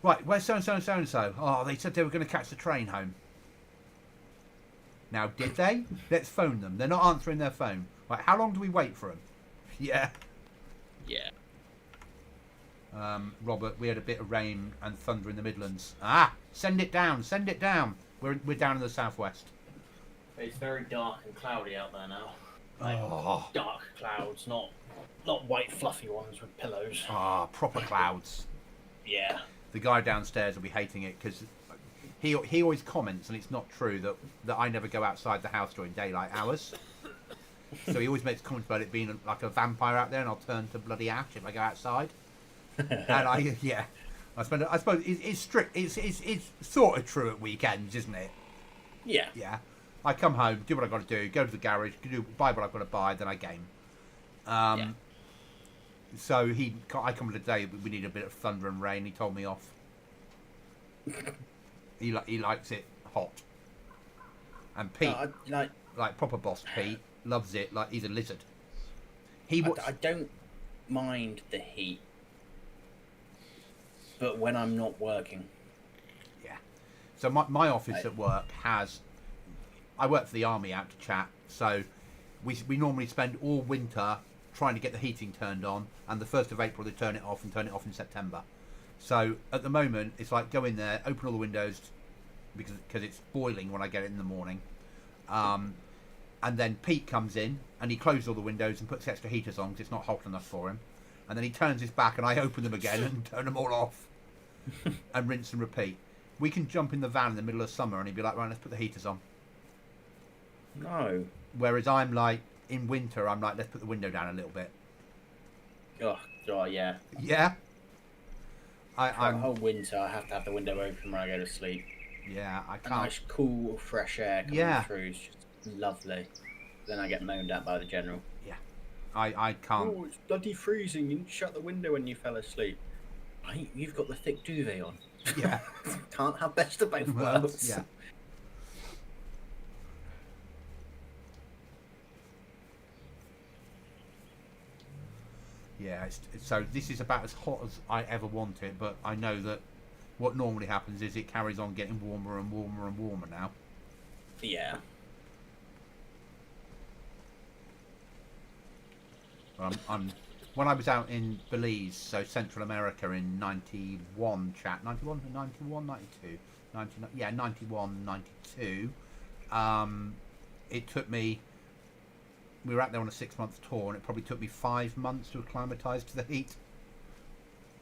right, where's so-and-so and so-and-so? Oh, they said they were going to catch the train home. Now, did they? Let's phone them. They're not answering their phone. Right, how long do we wait for them? Yeah. Yeah. Robert, we had a bit of rain and thunder in the Midlands. Ah, send it down, send it down. We're down in the southwest. It's very dark and cloudy out there now. Oh. Dark clouds, not white fluffy ones with pillows. Ah, proper clouds. Yeah. The guy downstairs will be hating it because he always comments, and it's not true, that I never go outside the house during daylight hours. So he always makes comments about it being like a vampire out there, and I'll turn to bloody ash if I go outside. And I suppose it's strict. It's sort of true at weekends, isn't it? Yeah. Yeah. I come home, do what I've got to do, go to the garage, buy what I've got to buy, then I game. Yeah. So I come today, we need a bit of thunder and rain. He told me off. He likes it hot. And Pete, like proper boss Pete, loves it like he's a lizard. I don't mind the heat, but when I'm not working. Yeah. So my office at work has. I work for the army out to chat, so we normally spend all winter trying to get the heating turned on, and the 1st of April they turn it off in September. So at the moment it's like go in there, open all the windows because it's boiling when I get it in the morning, and then Pete comes in and he closes all the windows and puts extra heaters on because it's not hot enough for him, and then he turns his back and I open them again and turn them all off and rinse and repeat. We can jump in the van in the middle of summer and he'd be like, right, let's put the heaters on. No. Whereas I'm like, in winter, I'm like, let's put the window down a little bit. Oh yeah. Yeah. The whole winter, I have to have the window open when I go to sleep. Yeah, I A can't. nice, cool, fresh air coming through. It's just lovely. Then I get moaned at by the general. Yeah. I can't. Oh, it's bloody freezing. You didn't shut the window when you fell asleep. Right, you've got the thick duvet on. Yeah. Can't have best of both worlds. Yeah. Yeah, so this is about as hot as I ever want it, but I know that what normally happens is it carries on getting warmer and warmer and warmer now. Yeah. When I was out in Belize, so Central America in 91, 91, 91, 92, 99, yeah, 91, 92, it took me, we were out there on a 6-month tour, and it probably took me 5 months to acclimatise to the heat.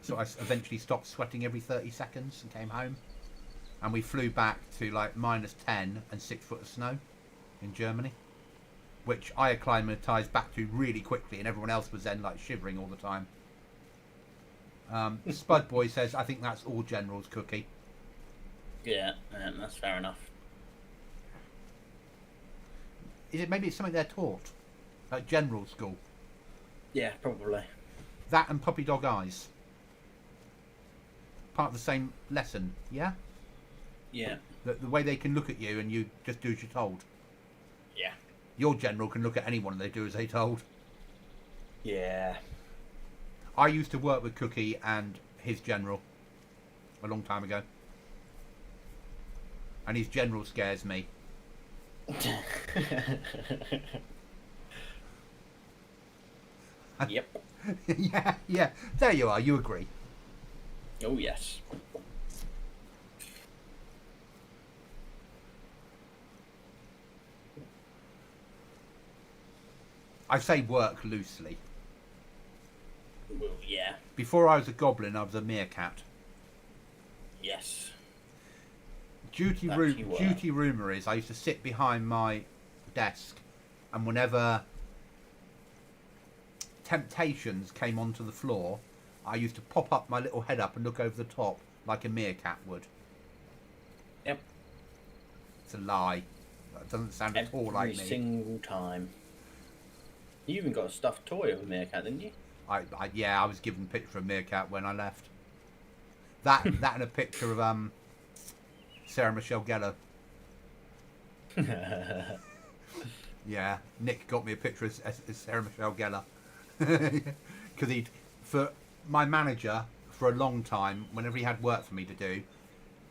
So I eventually stopped sweating every 30 seconds and came home. And we flew back to like -10 and 6 foot of snow in Germany, which I acclimatised back to really quickly, and everyone else was then like shivering all the time. Spud Boy says, I think that's all generals, Cookie. Yeah, that's fair enough. Is it maybe it's something they're taught? Like general school? Yeah, probably. That and puppy dog eyes. Part of the same lesson, yeah? Yeah. The way they can look at you and you just do as you're told. Yeah. Your general can look at anyone and they do as they told. Yeah. I used to work with Cookie and his general a long time ago. And his general scares me. Yep. yeah. There you are, you agree. Oh, yes. I say work loosely. Well, yeah. Before I was a goblin, I was a meerkat. Yes. Duty rumour is I used to sit behind my desk, and whenever temptations came onto the floor, I used to pop up my little head up and look over the top like a meerkat would. Yep. It's a lie. That doesn't sound at all like me. Every single time. You even got a stuffed toy of a meerkat, didn't you? I was given a picture of a meerkat when I left. That and a picture of Sarah Michelle Gellar. Yeah, Nick got me a picture of Sarah Michelle Gellar. Because for my manager, for a long time, whenever he had work for me to do,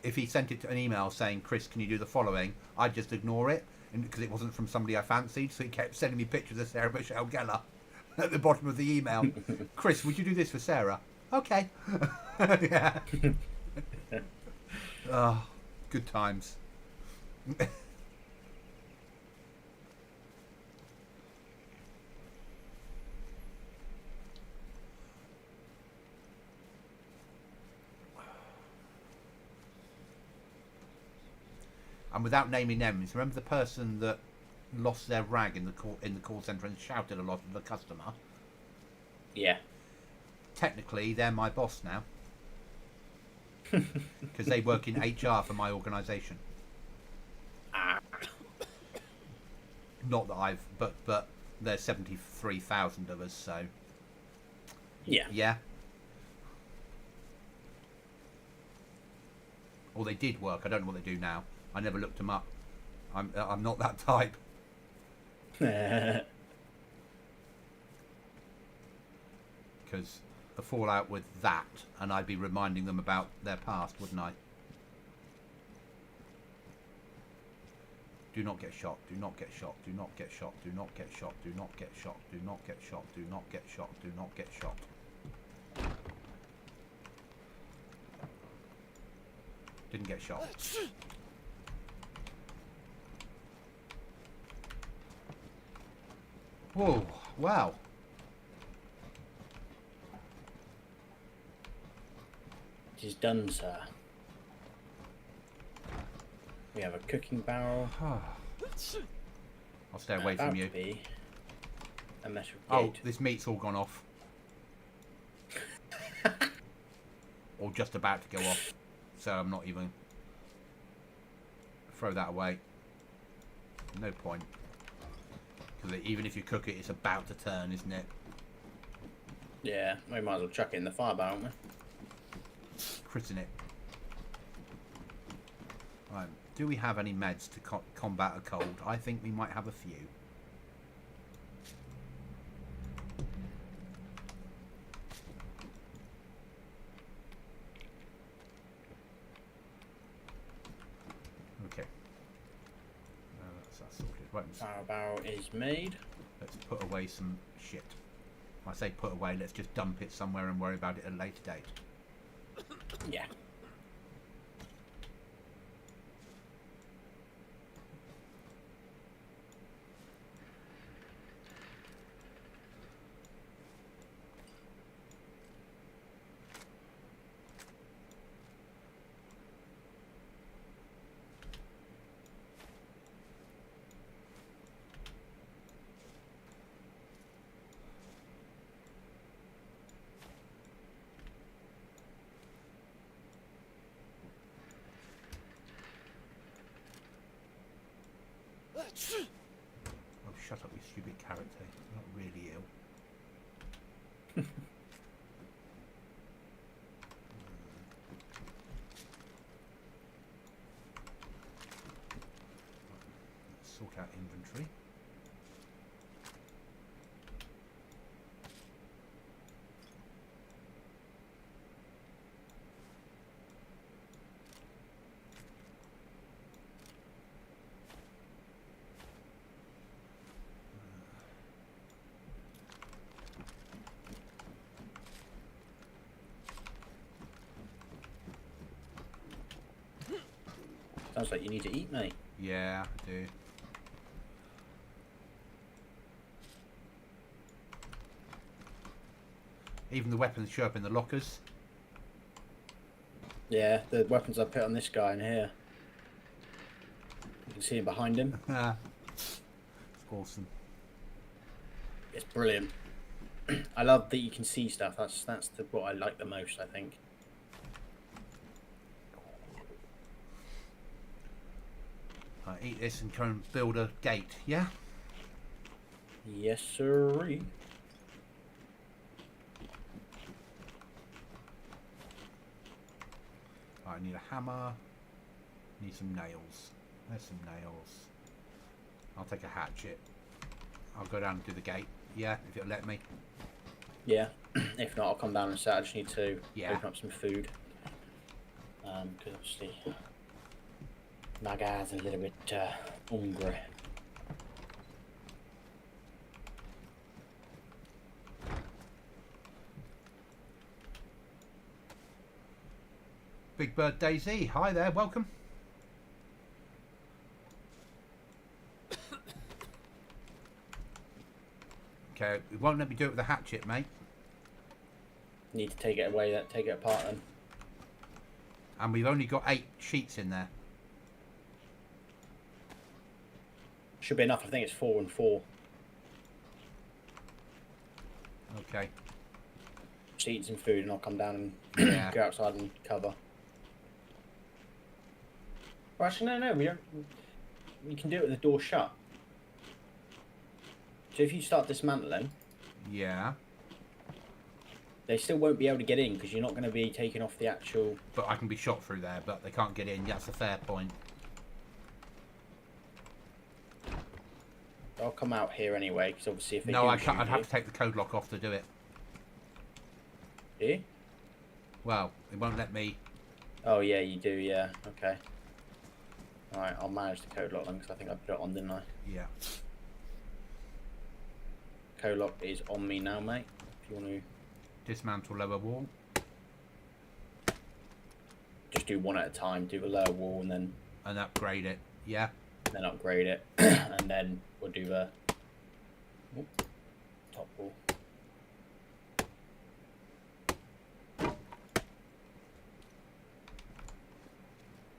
if he sent it to an email saying, Chris, can you do the following, I'd just ignore it, because it wasn't from somebody I fancied, so he kept sending me pictures of Sarah Michelle Gellar at the bottom of the email. Chris, would you do this for Sarah? Okay. Yeah. Oh, good times. And without naming names, remember the person that lost their rag in the call centre and shouted a lot at the customer? Yeah. Technically, they're my boss now. Because they work in HR for my organisation. Not that but there's 73,000 of us, so... Yeah. Yeah. Or they did work, I don't know what they do now. I never looked them up. I'm not that type. Because a fallout with that, and I'd be reminding them about their past, wouldn't I? Do not get shot. Do not get shot. Do not get shot. Do not get shot. Do not get shot. Do not get shot. Do not get shot. Do not get shot. Didn't get shot. Whoa, wow. It is done, sir. We have a cooking barrel. I'll stay away About from you. to be a metal Oh, gate. this meat's all gone off. Or just about to go off. So I'm not even... Throw that away. No point. Because even if you cook it, it's about to turn, isn't it? Yeah, we might as well chuck it in the fire barrel, haven't we? Critting it. Right. Do we have any meds to combat a cold? I think we might have a few. That's sorted. Right, Barrel is made. let's put away some shit. When I say put away, let's just dump it somewhere and worry about it at a later date. Yeah. Oh, shut up, you stupid character. You're not really ill. Let's sort out inventory. Sounds like you need to eat, mate. Yeah, I do. Even the weapons show up in the lockers. Yeah, the weapons I put on this guy in here. You can see him behind him. It's awesome. It's brilliant. I love that you can see stuff. That's what I like the most, I think. Eat this and try and build a gate, yeah? Yes, sirree. I need a hammer. Need some nails. There's some nails. I'll take a hatchet. I'll go down and do the gate. Yeah, if it'll let me. Yeah. If not, I'll come down and say I just need to open up some food. Because obviously my guy's a little bit hungry. Big Bird DayZ, hi there, welcome. Okay, it won't let me do it with a hatchet, mate. Need to take it away, take it apart then. And we've only got 8 sheets in there. Should be enough. I think it's 4 and 4. Okay. Just eat some food and I'll come down and Yeah. go outside and cover. Well, actually, no, we don't. We can do it with the door shut. So if you start dismantling, Yeah. they still won't be able to get in because you're not going to be taking off the actual... But I can be shot through there, but they can't get in. That's a fair point. I'll come out here anyway because obviously if they No, do I can't. shoot I'd have you- to take the code lock off to do it. Do you? Well, it won't let me. Oh yeah, you do. Yeah. Okay. All right, I'll manage the code lock then because I think I put it on, didn't I? Yeah. Code lock is on me now, mate. If you want to Dismantle lower wall. just do one at a time, do the lower wall and And upgrade it. Yeah. then upgrade it, and then we'll do the top wall.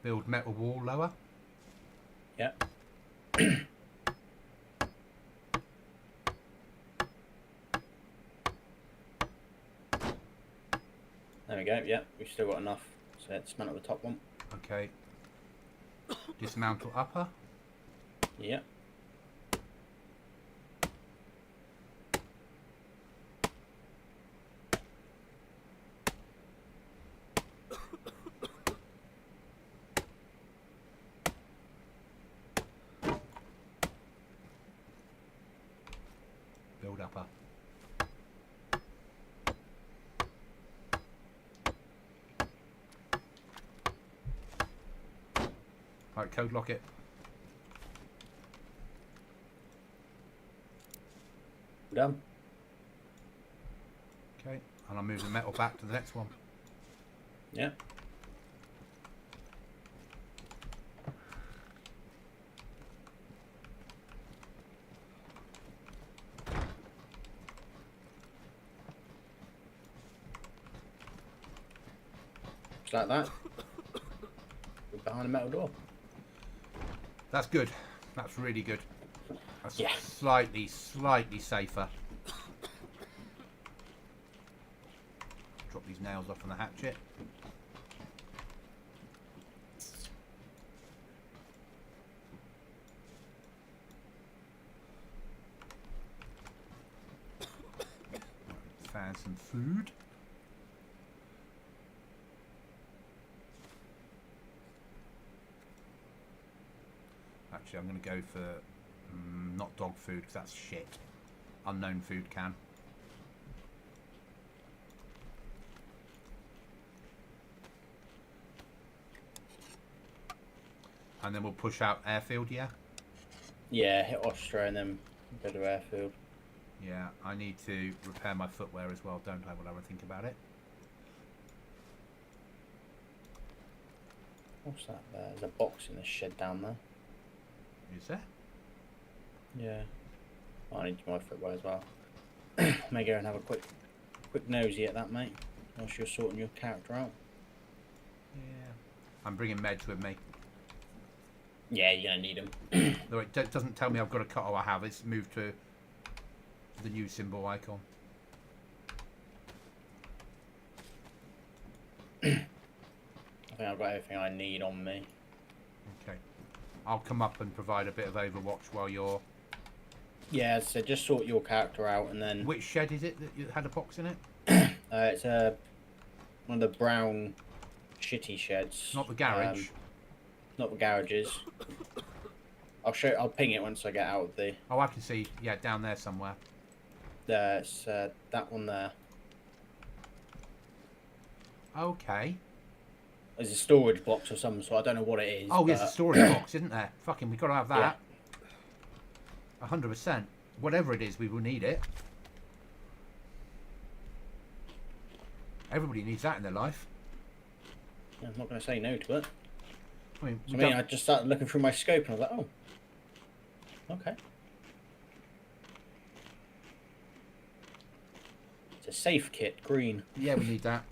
Build metal wall lower. Yep. There we go. Yep, we've still got enough. So let's dismantle the top one. Okay. Dismantle upper. Yep. Build upper. Right, code lock it. Done. Okay, and I'll move the metal back to the next one. Yeah. Just like that. We're behind a metal door. That's good. That's really good. That's Yeah. slightly safer. Drop these nails off on the hatchet. Found some food. Actually, I'm going to go for not dog food because that's shit. Unknown food can. And then we'll push out airfield, yeah? Yeah, hit Austria and then go to airfield. Yeah, I need to repair my footwear as well, don't I? Will I ever think about it? What's that there? There's a box in the shed down there. Is there? Yeah. I need my footwear as well. May go and have a quick nosy at that, mate. Whilst you're sorting your character out. Yeah. I'm bringing meds with me. Yeah, you're gonna need them. Though it doesn't tell me I've got a cut. Oh, I have. It's moved to the new symbol icon. I think I've got everything I need on me. Okay. I'll come up and provide a bit of overwatch while you're... Yeah, so just sort your character out and then... Which shed is it that you had a box in it? It's one of the brown shitty sheds. Not the garage? Not the garages. I'll ping it once I get out of the... Oh, I can see. Yeah, down there somewhere. There's that one there. Okay. There's a storage box or some sort. I don't know what it is. Oh, there's a storage box, isn't there? Fucking, we've got to have that. 100%. Whatever it is, we will need it. Everybody needs that in their life. Yeah, I'm not going to say no to it. I I just started looking through my scope and I was like, oh. Okay. It's a safe kit, green. Yeah, we need that.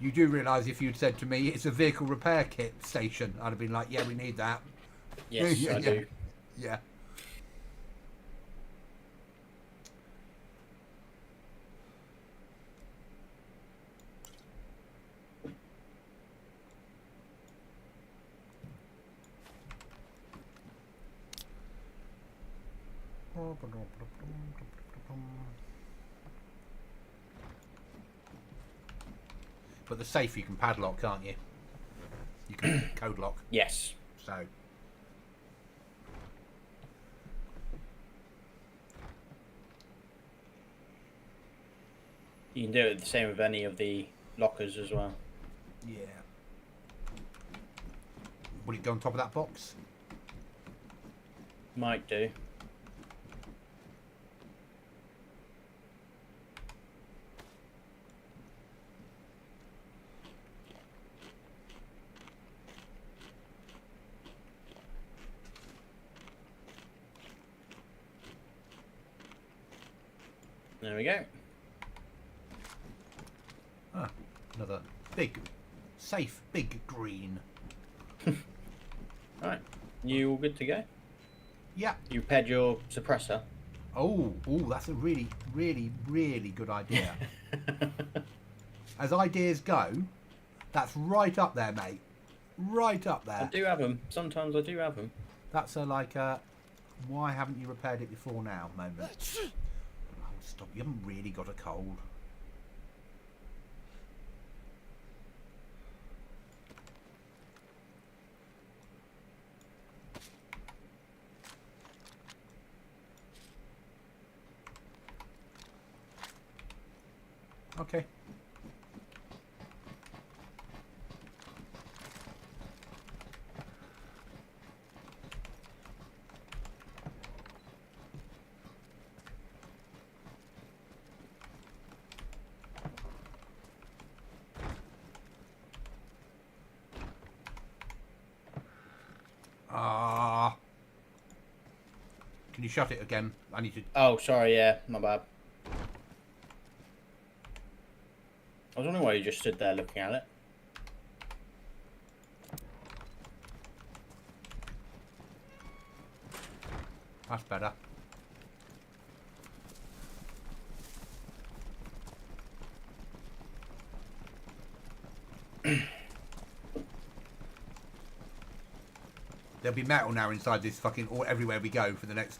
You do realise if you'd said to me, it's a vehicle repair kit station, I'd have been like, yeah, we need that. Yes, Yeah, I do. Yeah. But the safe you can padlock, can't you? You can code lock. Yes. So You can do it the same with any of the lockers as well. yeah. Will it go on top of that box? Might do. There we go. Ah, another big, safe, big green. Right. You all good to go? Yeah. You repaired your suppressor? Oh, that's a really, really, really good idea. As ideas go, that's right up there, mate. Right up there. I do have them. Sometimes I do have them. That's a why haven't you repaired it before now moment. Oh, stop. You haven't really got a cold. Okay. Ah. Can you shut it again? I need to... Oh, sorry, yeah, my bad. I was wondering why you just stood there looking at it. That's better. There'll be metal now inside this fucking... or everywhere we go for the next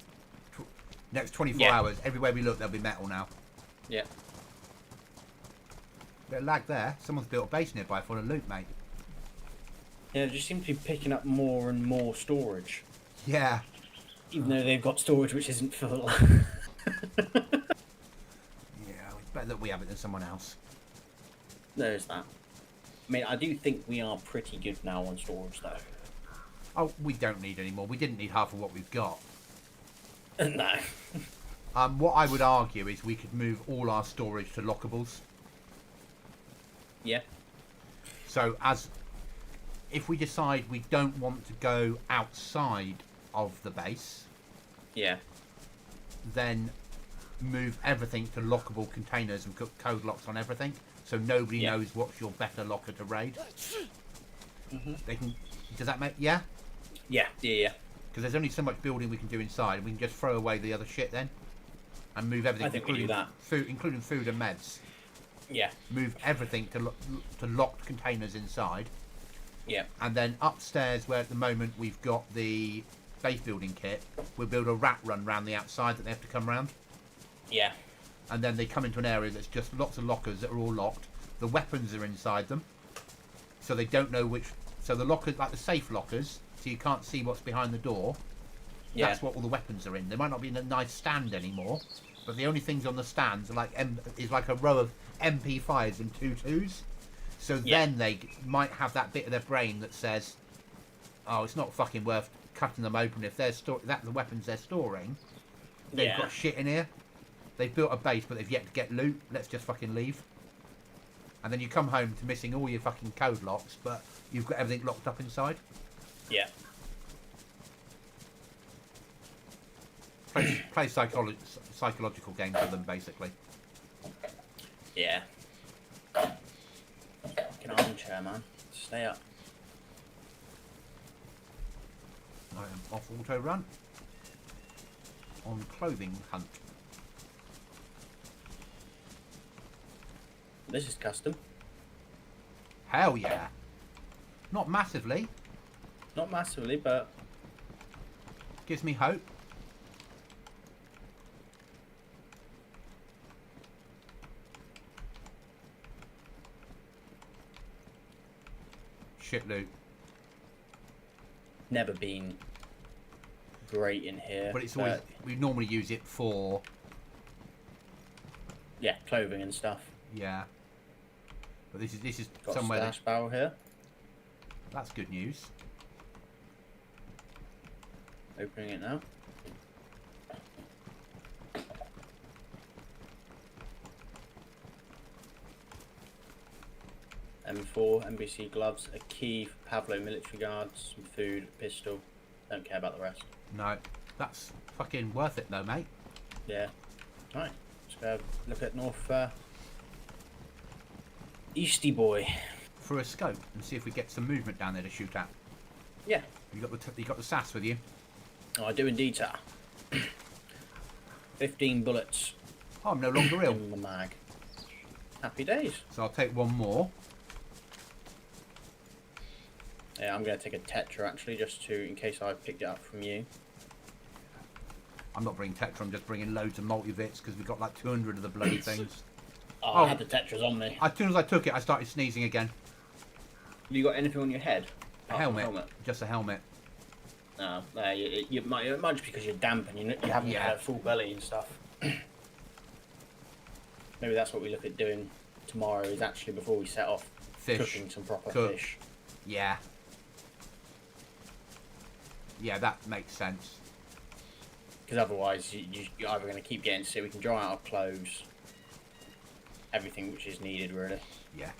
24 hours. Everywhere we look, there'll be metal now. Yeah. Bit of lag there. Someone's built a base nearby full of loot, mate. Yeah, it just seems to be picking up more and more storage. Yeah. Even though they've got storage which isn't full. Yeah, it's better that we have it than someone else. There's that. I mean, I do think we are pretty good now on storage, though. Oh, we don't need any more. We didn't need half of what we've got. No. What I would argue is we could move all our storage to lockables. Yeah. So if we decide we don't want to go outside of the base, Yeah. then move everything to lockable containers and put code locks on everything, so nobody knows what's your better locker to raid. They can. Does that make Yeah. Because there's only so much building we can do inside, and we can just throw away the other shit then, and move everything. I think we do that. Including food and meds. Yeah. Move everything to locked containers inside. Yeah. And then upstairs, where at the moment we've got the base building kit, we'll build a rat run round the outside that they have to come round. Yeah. And then they come into an area that's just lots of lockers that are all locked. The weapons are inside them, so they don't know which. So the lockers, like the safe lockers, so you can't see what's behind the door. Yeah. That's what all the weapons are in. They might not be in a nice stand anymore, but the only things on the stands are like is like a row of MP5s and 2.2s. So then they might have that bit of their brain that says, "Oh, it's not fucking worth cutting them open if they're that's the weapons they're storing. They've got shit in here. They've built a base, but they've yet to get loot. Let's just fucking leave." And then you come home to missing all your fucking code locks, but you've got everything locked up inside. Yeah. Play psychological games with them, basically. Yeah. Fucking armchair, man. Stay up. I am off auto run. On clothing hunt. This is custom. Hell yeah. Not massively. Not massively, but Gives me hope. Shit loot. never been great in here. But it's always, we normally use it for, yeah, clothing and stuff. yeah. But this is Got somewhere a stash barrel here. that's good news. Opening it now. M4, NBC gloves, a key for Pavlo military guards, some food, a pistol. Don't care about the rest. No, that's fucking worth it though, mate. Yeah. Right. Let's go look at North Easty Boy. For a scope and see if we get some movement down there to shoot at. Yeah. You got the SAS with you. Oh, I do indeed, sir. 15 bullets Oh, I'm no longer ill. in the mag. Happy days. So I'll take one more. Yeah, I'm going to take a Tetra actually, just to, in case I picked it up from you. I'm not bringing Tetra, I'm just bringing loads of multivits because we've got like 200 of the bloody things. Oh, I had the Tetras on me. As soon as I took it, I started sneezing again. You got anything on your head? A helmet. Just a helmet. No, it might just because you're damp and you haven't had a full belly and stuff. Maybe that's what we look at doing tomorrow, is actually before we set off, cooking some proper fish. Yeah. Yeah, that makes sense. Because otherwise, you're either going to keep getting sick. We can dry out our clothes. Everything which is needed, really. Yeah.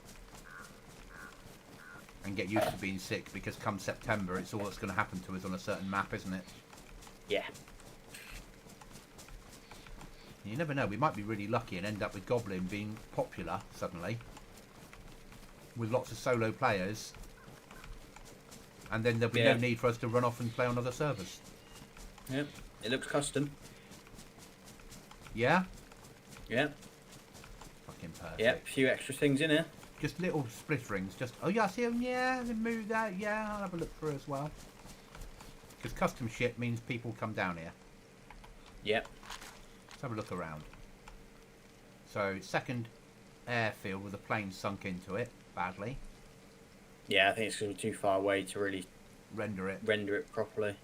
and get used to being sick, because come September it's all that's going to happen to us on a certain map, isn't it? Yeah. You never know, we might be really lucky and end up with Goblin being popular suddenly with lots of solo players, and then there'll be no need for us to run off and play on other servers. Yep. It looks custom. Yeah? Yeah. Fucking perfect. Yep, a few extra things in here. Just little splitterings, just, oh yeah, I see them, yeah, then move that, yeah, I'll have a look through as well. Because custom shit means people come down here. Yep. Let's have a look around. So, second airfield with a plane sunk into it, badly. Yeah, I think it's going to be too far away to really Render it. Properly.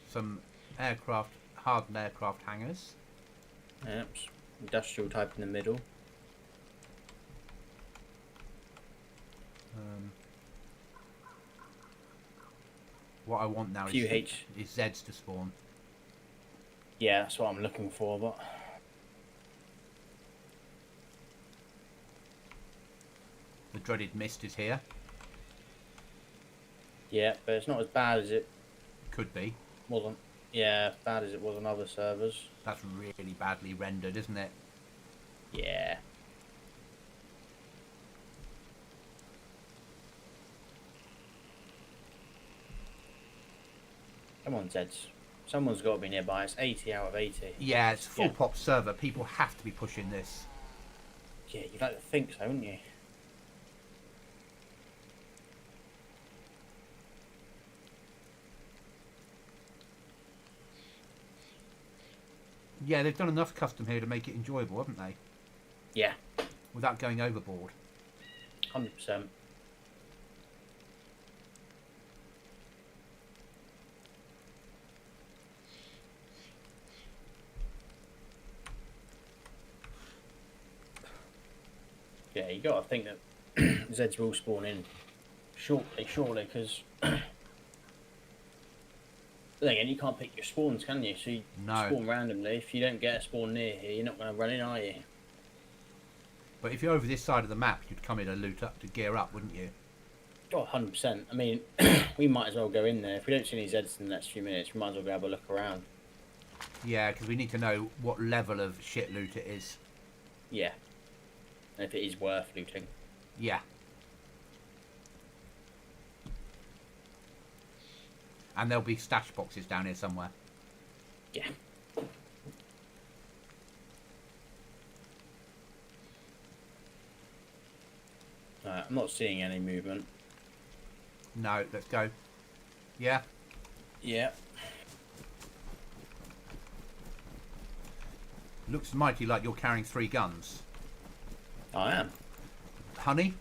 Some aircraft, hardened aircraft hangars. Yep. Industrial type in the middle. What I want now is Zeds to spawn. Yeah, that's what I'm looking for, but... The dreaded mist is here. Yeah, but it's not as bad as it Could be. wasn't. Yeah, as bad as it was on other servers. That's really badly rendered, isn't it? Yeah. Come on, Zeds. Someone's got to be nearby. It's 80 out of 80. Yeah, it's a full pop server. People have to be pushing this. Yeah, you'd like to think so, wouldn't you? Yeah, they've done enough custom here to make it enjoyable, haven't they? Yeah. Without going overboard. 100%. Yeah, you got to think that Zeds will spawn in shortly, because then again, you can't pick your spawns, can you? So you spawn randomly. If you don't get a spawn near here, you're not going to run in, are you? But if you're over this side of the map, you'd come in to loot up, to gear up, wouldn't you? Oh, 100%. I mean, we might as well go in there. If we don't see any Zeds in the next few minutes, we might as well go have a look around. Yeah, because we need to know what level of shit loot it is. Yeah. And if it is worth looting. Yeah. And there'll be stash boxes down here somewhere. Yeah. I'm not seeing any movement. No, let's go. Yeah? Yeah. Looks mighty like you're carrying 3 guns. I am. Honey?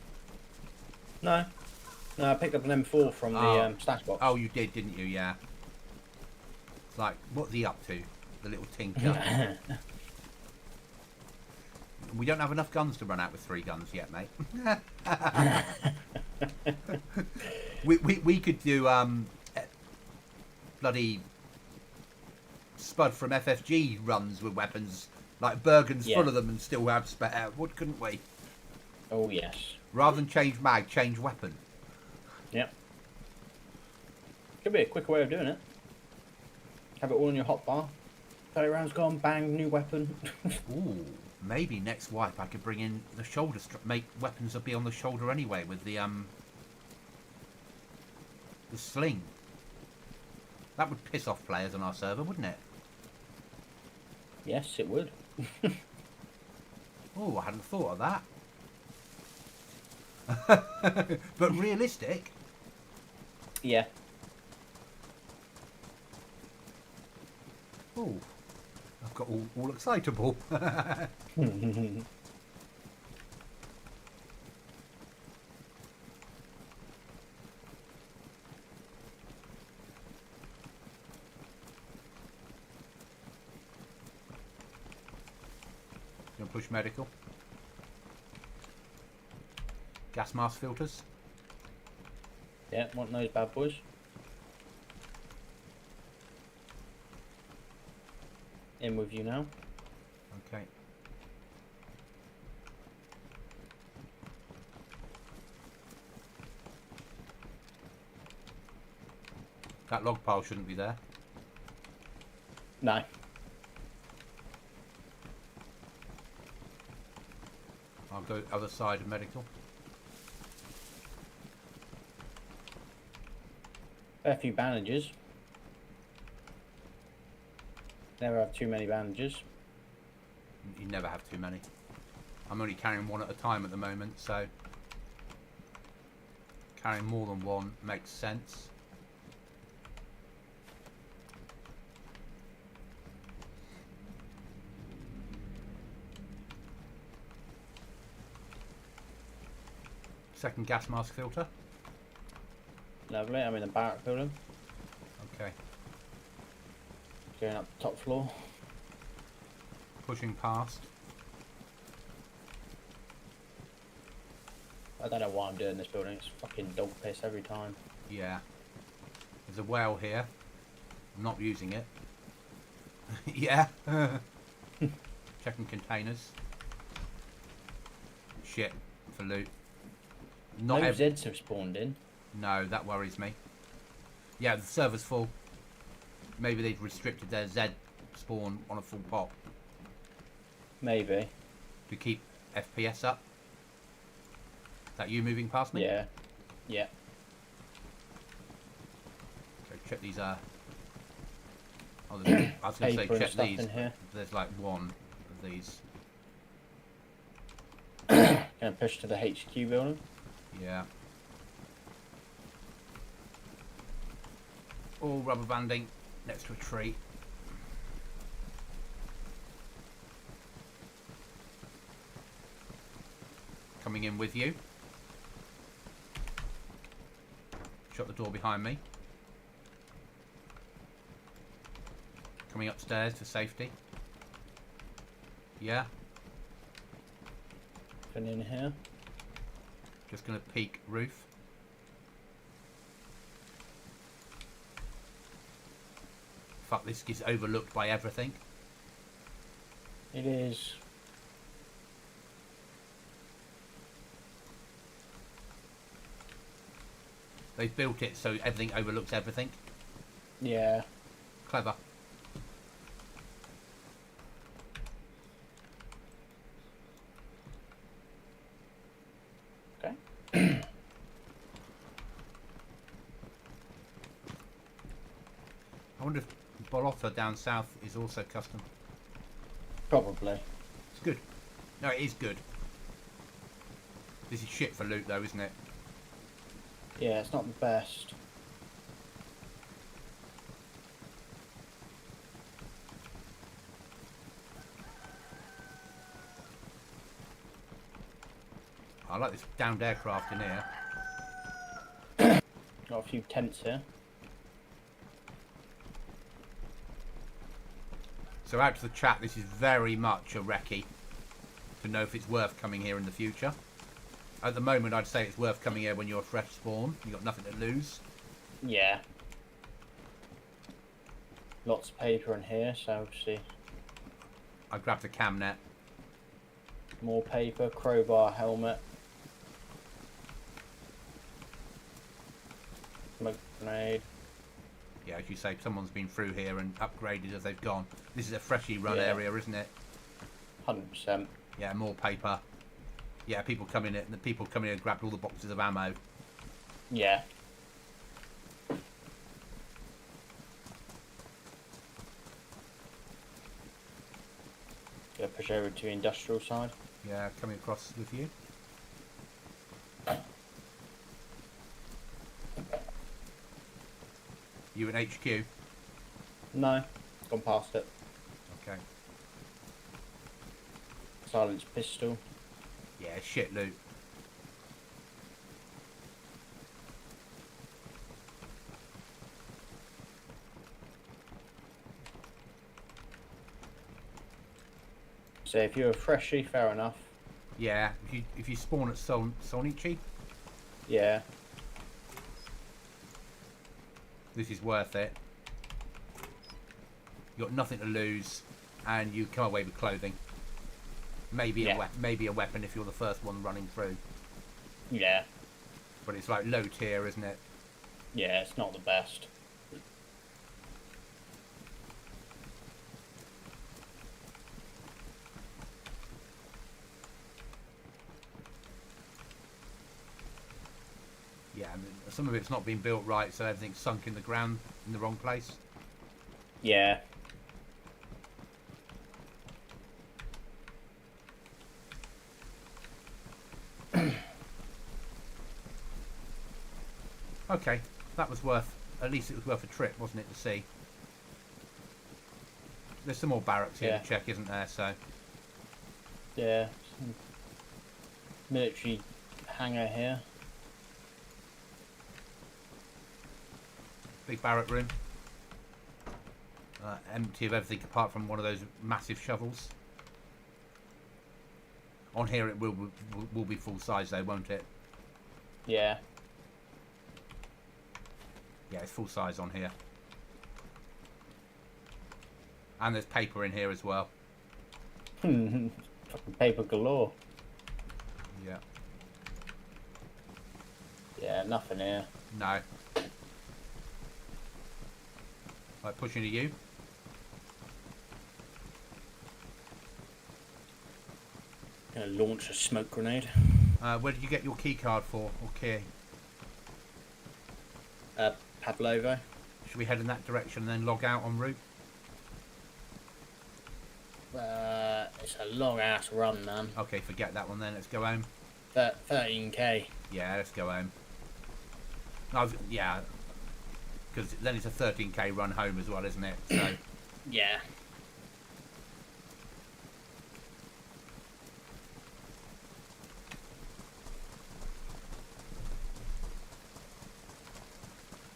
No. No, I picked up an M4 from the stash box. Oh, you did, didn't you? Yeah. It's like, what's he up to? The little tinker. We don't have enough guns to run out with 3 guns yet, mate. we could do bloody Spud from FFG runs with weapons, like Bergen's full of them, and still have spare wood, couldn't we? Oh yes. Rather than change mag, change weapon. Yep. Could be a quicker way of doing it. Have it all in your hotbar. 30 rounds gone, bang, new weapon. Ooh, maybe next wipe I could bring in the shoulder strap, make weapons that be on the shoulder anyway with the sling. That would piss off players on our server, wouldn't it? Yes, it would. Oh, I hadn't thought of that. But realistic. Yeah. Oh, I've got all excitable. Gonna push medical. Gas mask filters. Yeah, want those bad boys. In with you now. Okay. That log pile shouldn't be there. No. I'll go other side of medical. Fair few bandages. Never have too many bandages. You never have too many. I'm only carrying one at a time at the moment, so carrying more than one makes sense. Second gas mask filter. Lovely. I'm in the barrack building. Okay. Going up the top floor. Pushing past. I don't know why I'm doing this building. It's fucking dog piss every time. Yeah. There's a well here. I'm not using it. Yeah. Checking containers. Shit. For loot. No Zeds have spawned in. No, that worries me. Yeah, the server's full. Maybe they've restricted their Z spawn on a full pop Maybe. to keep FPS up. Is that you moving past me? Yeah. Yeah. So check these. Oh, I was going to say Paper and check stuff these. in here. There's like one of these. Gonna push to the HQ building. Yeah. All rubber banding next to a tree. Coming in with you. Shut the door behind me. Coming upstairs for safety. Yeah. Been in here. Just gonna peek roof. Fuck, this is overlooked by everything. It is. They've built it so everything overlooks everything. Yeah. Clever. Okay. I wonder if Bolotha down south is also custom. Probably. It's good. No, it is good. This is shit for loot though, isn't it? Yeah, it's not the best. I like this downed aircraft in here. Got a few tents here. So out to the chat, this is very much a recce to know if it's worth coming here in the future. At the moment, I'd say it's worth coming here when you're a fresh spawn. You've got nothing to lose. Yeah. Lots of paper in here, so obviously I grabbed a cam net. more paper, crowbar, helmet. Smoke grenade. Yeah, as you say, someone's been through here and upgraded as they've gone. This is a freshly run Yeah. area, isn't it? 100%. Yeah, more paper. Yeah, people come in and the people coming in and grabbed all the boxes of ammo. Yeah. Gonna push over to the industrial side. Yeah, coming across with you. You in HQ? No, gone past it. Okay. Silenced pistol. Yeah, shit loot. So if you're a freshie, fair enough. Yeah, if you spawn at Sonichi, Yeah. this is worth it. You got nothing to lose, and you come away with clothing. Maybe Yeah. maybe a weapon if you're the first one running through. Yeah. But it's like low tier, isn't it? Yeah, it's not the best. Yeah, and some of it's not been built right, so everything's sunk in the ground in the wrong place. Yeah. Okay, that was worth. At least it was worth a trip, wasn't it, to see? There's some more barracks here to check, isn't there? So. Yeah. Some military hangar here. Big barrack room. Empty of everything apart from one of those massive shovels. On here it will be full size though, won't it? Yeah. Yeah, it's full size on here. And there's paper in here as well. Fucking paper galore. Yeah. Yeah, nothing here. No. Right, pushing to you. Gonna launch a smoke grenade. Where did you get your key card for, or key? Pavlovo. Should we head in that direction and then log out en route? It's a long ass run, man. Okay, forget that one then. Let's go home. 13k. Yeah, let's go home. Yeah, because then it's a 13k run home as well, isn't it? So. Yeah.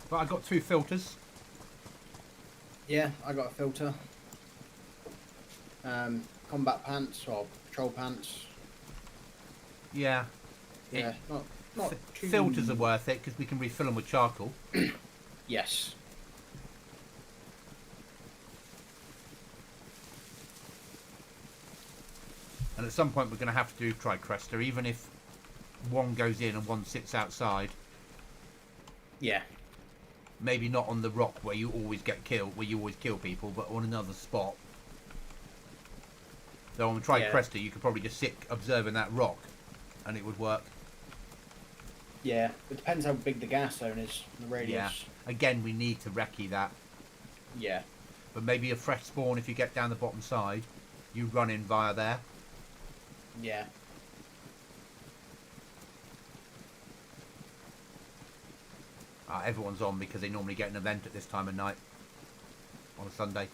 But I got 2 filters. Yeah, I got a filter. Combat pants or patrol pants. Yeah. Yeah, not too... Filters are worth it because we can refill them with charcoal. Yes. And at some point we're going to have to do Tricrester, even if one goes in and one sits outside. Yeah. Maybe not on the rock where you always get killed, where you always kill people, but on another spot. So on Tricrester, you could probably just sit observing that rock, and it would work. Yeah, it depends how big the gas zone is, the radius. Yeah. Again, we need to recce that. Yeah. But maybe a fresh spawn if you get down the bottom side, you run in via there. Yeah. Everyone's on because they normally get an event at this time of night on a Sunday.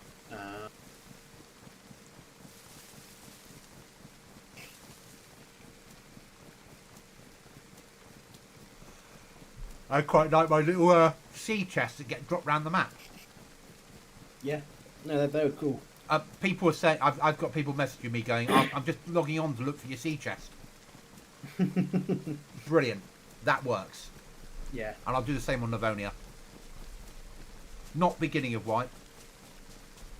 I quite like my little sea chests that get dropped around the map. Yeah. No, they're cool. People are saying, I've got people messaging me going, I'm just logging on to look for your sea chest. Brilliant. That works. Yeah. And I'll do the same on Livonia. Not beginning of white,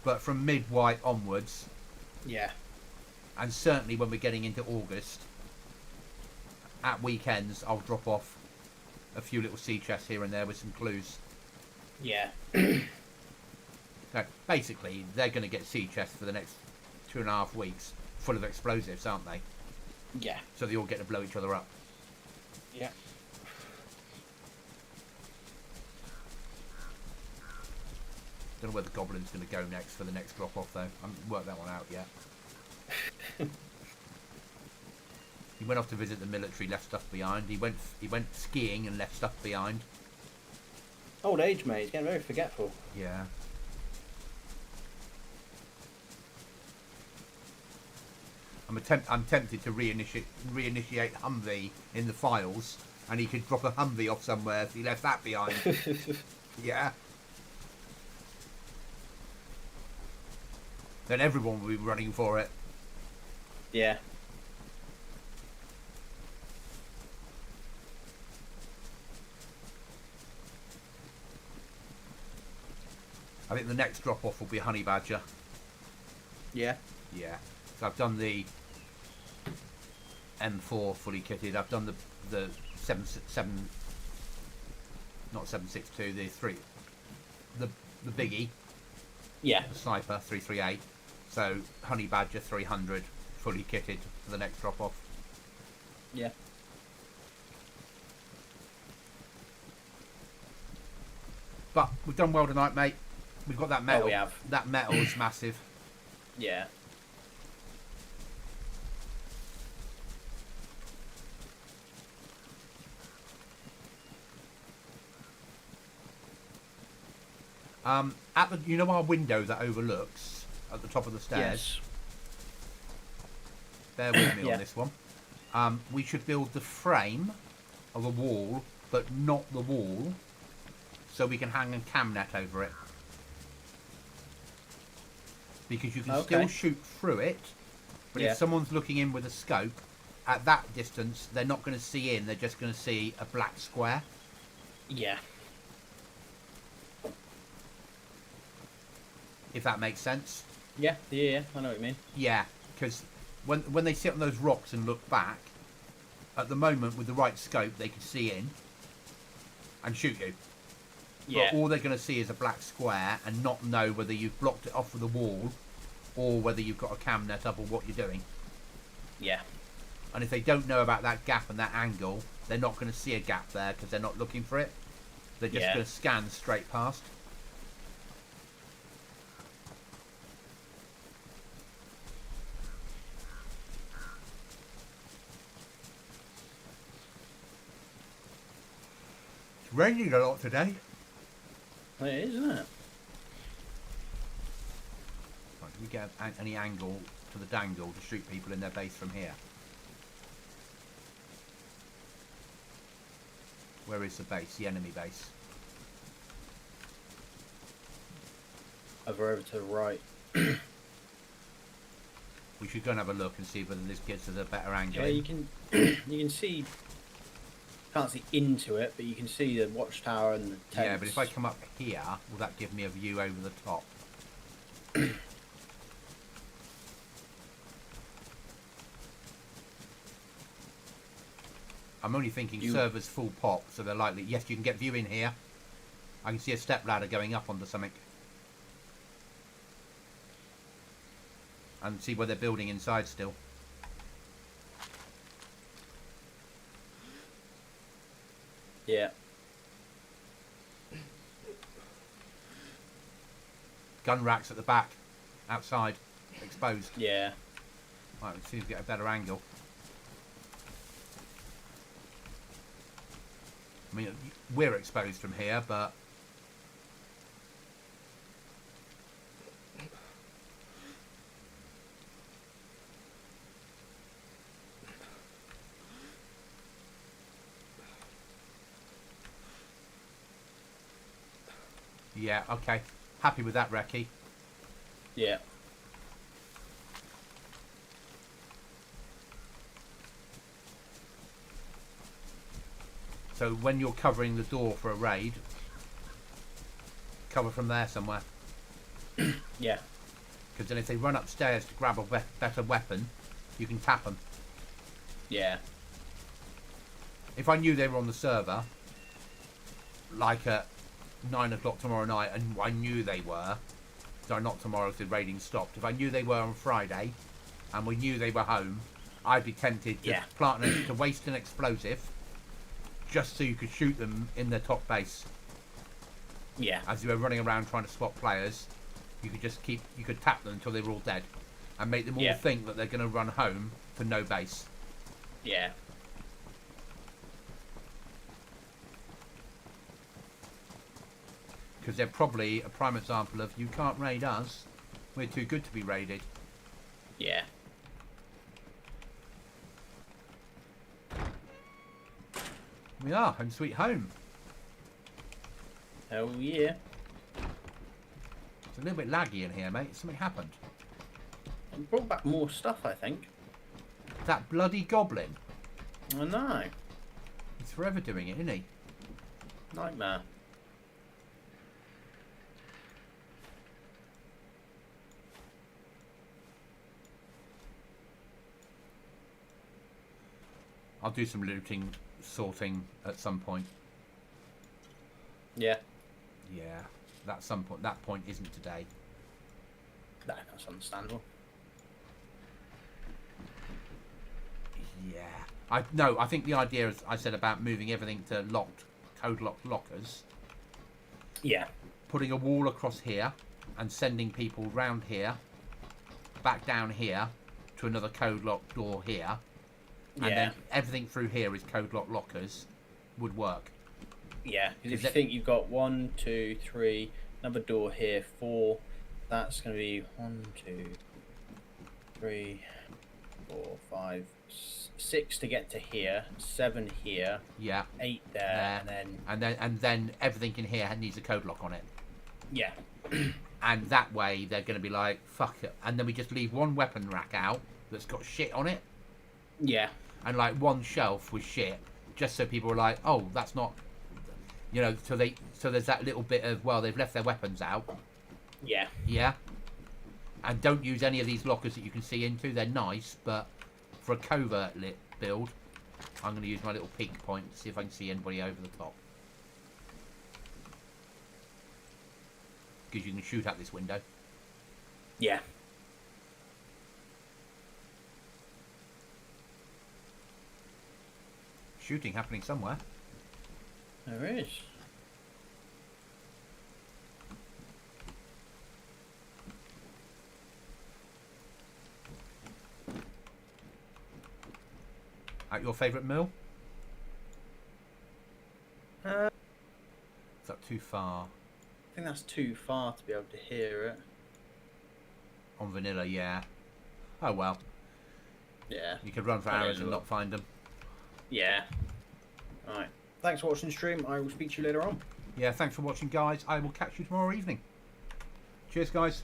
but from mid-white onwards. Yeah. And certainly when we're getting into August, at weekends, I'll drop off a few little sea chests here and there with some clues. Yeah. So basically, they're going to get sea chests for the next 2.5 weeks, full of explosives, aren't they? Yeah. So they all get to blow each other up. Yeah. Don't know where the Goblin's going to go next for the next drop off though. I haven't worked that one out yet. He went off to visit the military, left stuff behind. He went skiing and left stuff behind. Old age, mate. He's getting very forgetful. Yeah. I'm tempted to reinitiate Humvee in the files, and he could drop a Humvee off somewhere if he left that behind. Yeah. Then everyone will be running for it. Yeah. I think the next drop off will be a honey badger. Yeah. Yeah. So I've done the M4 fully kitted. I've done the 762, the 3, the biggie. Yeah. The sniper 338. So honey badger 300 fully kitted for the next drop off. Yeah. But we've done well tonight, mate. We've got that metal. Oh, we have. That metal is massive. Yeah. At the, you know our window that overlooks at the top of the stairs? Yes. Bear with me Yeah. on this one. We should build the frame of a wall, but not the wall, so we can hang a cam net over it. Because you can still shoot through it, but Yeah. if someone's looking in with a scope, at that distance, they're not going to see in, they're just going to see a black square. Yeah. If that makes sense. Yeah. Yeah. I know what you mean. Yeah, because when they sit on those rocks and look back, at the moment with the right scope they can see in and shoot you. Yeah. But all they're going to see is a black square and not know whether you've blocked it off with a wall or whether you've got a cam net up or what you're doing. Yeah. And if they don't know about that gap and that angle, they're not going to see a gap there because they're not looking for it. They're just going to scan straight past. It's raining a lot today. It is, isn't it? Right, can we get any angle to the dangle to shoot people in their base from here? Where is the base? The enemy base. Over to the right. We should go and have a look and see whether this gives us a better angle. Yeah, you can. You can see. Can't see into it, but you can see the watchtower and the tents. Yeah, but if I come up here, will that give me a view over the top? I'm only thinking servers full pop, so they're likely. Yes, you can get view in here. I can see a step ladder going up onto something. And see where they're building inside still. Yeah. Gun racks at the back, outside, exposed. Yeah. Right, let's see if we get a better angle. I mean, we're exposed from here, but... Yeah, okay. Happy with that, Reki. Yeah. So when you're covering the door for a raid, cover from there somewhere. Yeah. Because then if they run upstairs to grab a better weapon, you can tap them. Yeah. If I knew they were on the server, like at 9 o'clock tomorrow night, and I knew they were, sorry, not tomorrow if the raiding stopped, if I knew they were on Friday, and we knew they were home, I'd be tempted to to waste an explosive, just so you could shoot them in their top base. Yeah. As you were running around trying to spot players, you could tap them until they were all dead, and make them all think that they're going to run home for no base. Yeah. Because they're probably a prime example of, you can't raid us, we're too good to be raided. Yeah. We are, home sweet home. Oh yeah. It's a little bit laggy in here, mate. Something happened. It brought back more stuff, I think. That bloody goblin. I know. He's forever doing it, isn't he? Nightmare. I'll do some looting, sorting at some point. Yeah. Yeah, that some point. That point isn't today. No, that's understandable. Yeah. I think the idea, as I said, about moving everything to code locked lockers. Yeah. putting a wall across here and sending people round here, back down here to another code lock door here, and then everything through here is code lock lockers would work. Yeah, because if you think you've got 1, 2, 3, another door here, 4, that's going to be 1, 2, 3, 4, 5, 6 to get to here, 7 here, Yeah. 8 there, and then everything in here needs a code lock on it. Yeah. And that way they're going to be like, fuck it. And then we just leave one weapon rack out that's got shit on it. Yeah. And like one shelf with shit, just so people are like, oh, that's not, you know. So there's that little bit of, well, they've left their weapons out. Yeah. Yeah. And don't use any of these lockers that you can see into. They're nice, but for a covert lit build, I'm going to use my little peek point to see if I can see anybody over the top. Because you can shoot out this window. Yeah. Shooting happening somewhere. There is. At your favourite mill? Is that too far? I think that's too far to be able to hear it. On vanilla, yeah. Oh well. Yeah. You could run for hours and not find them. Yeah. Alright. Thanks for watching the stream. I will speak to you later on. Yeah, thanks for watching, guys. I will catch you tomorrow evening. Cheers, guys.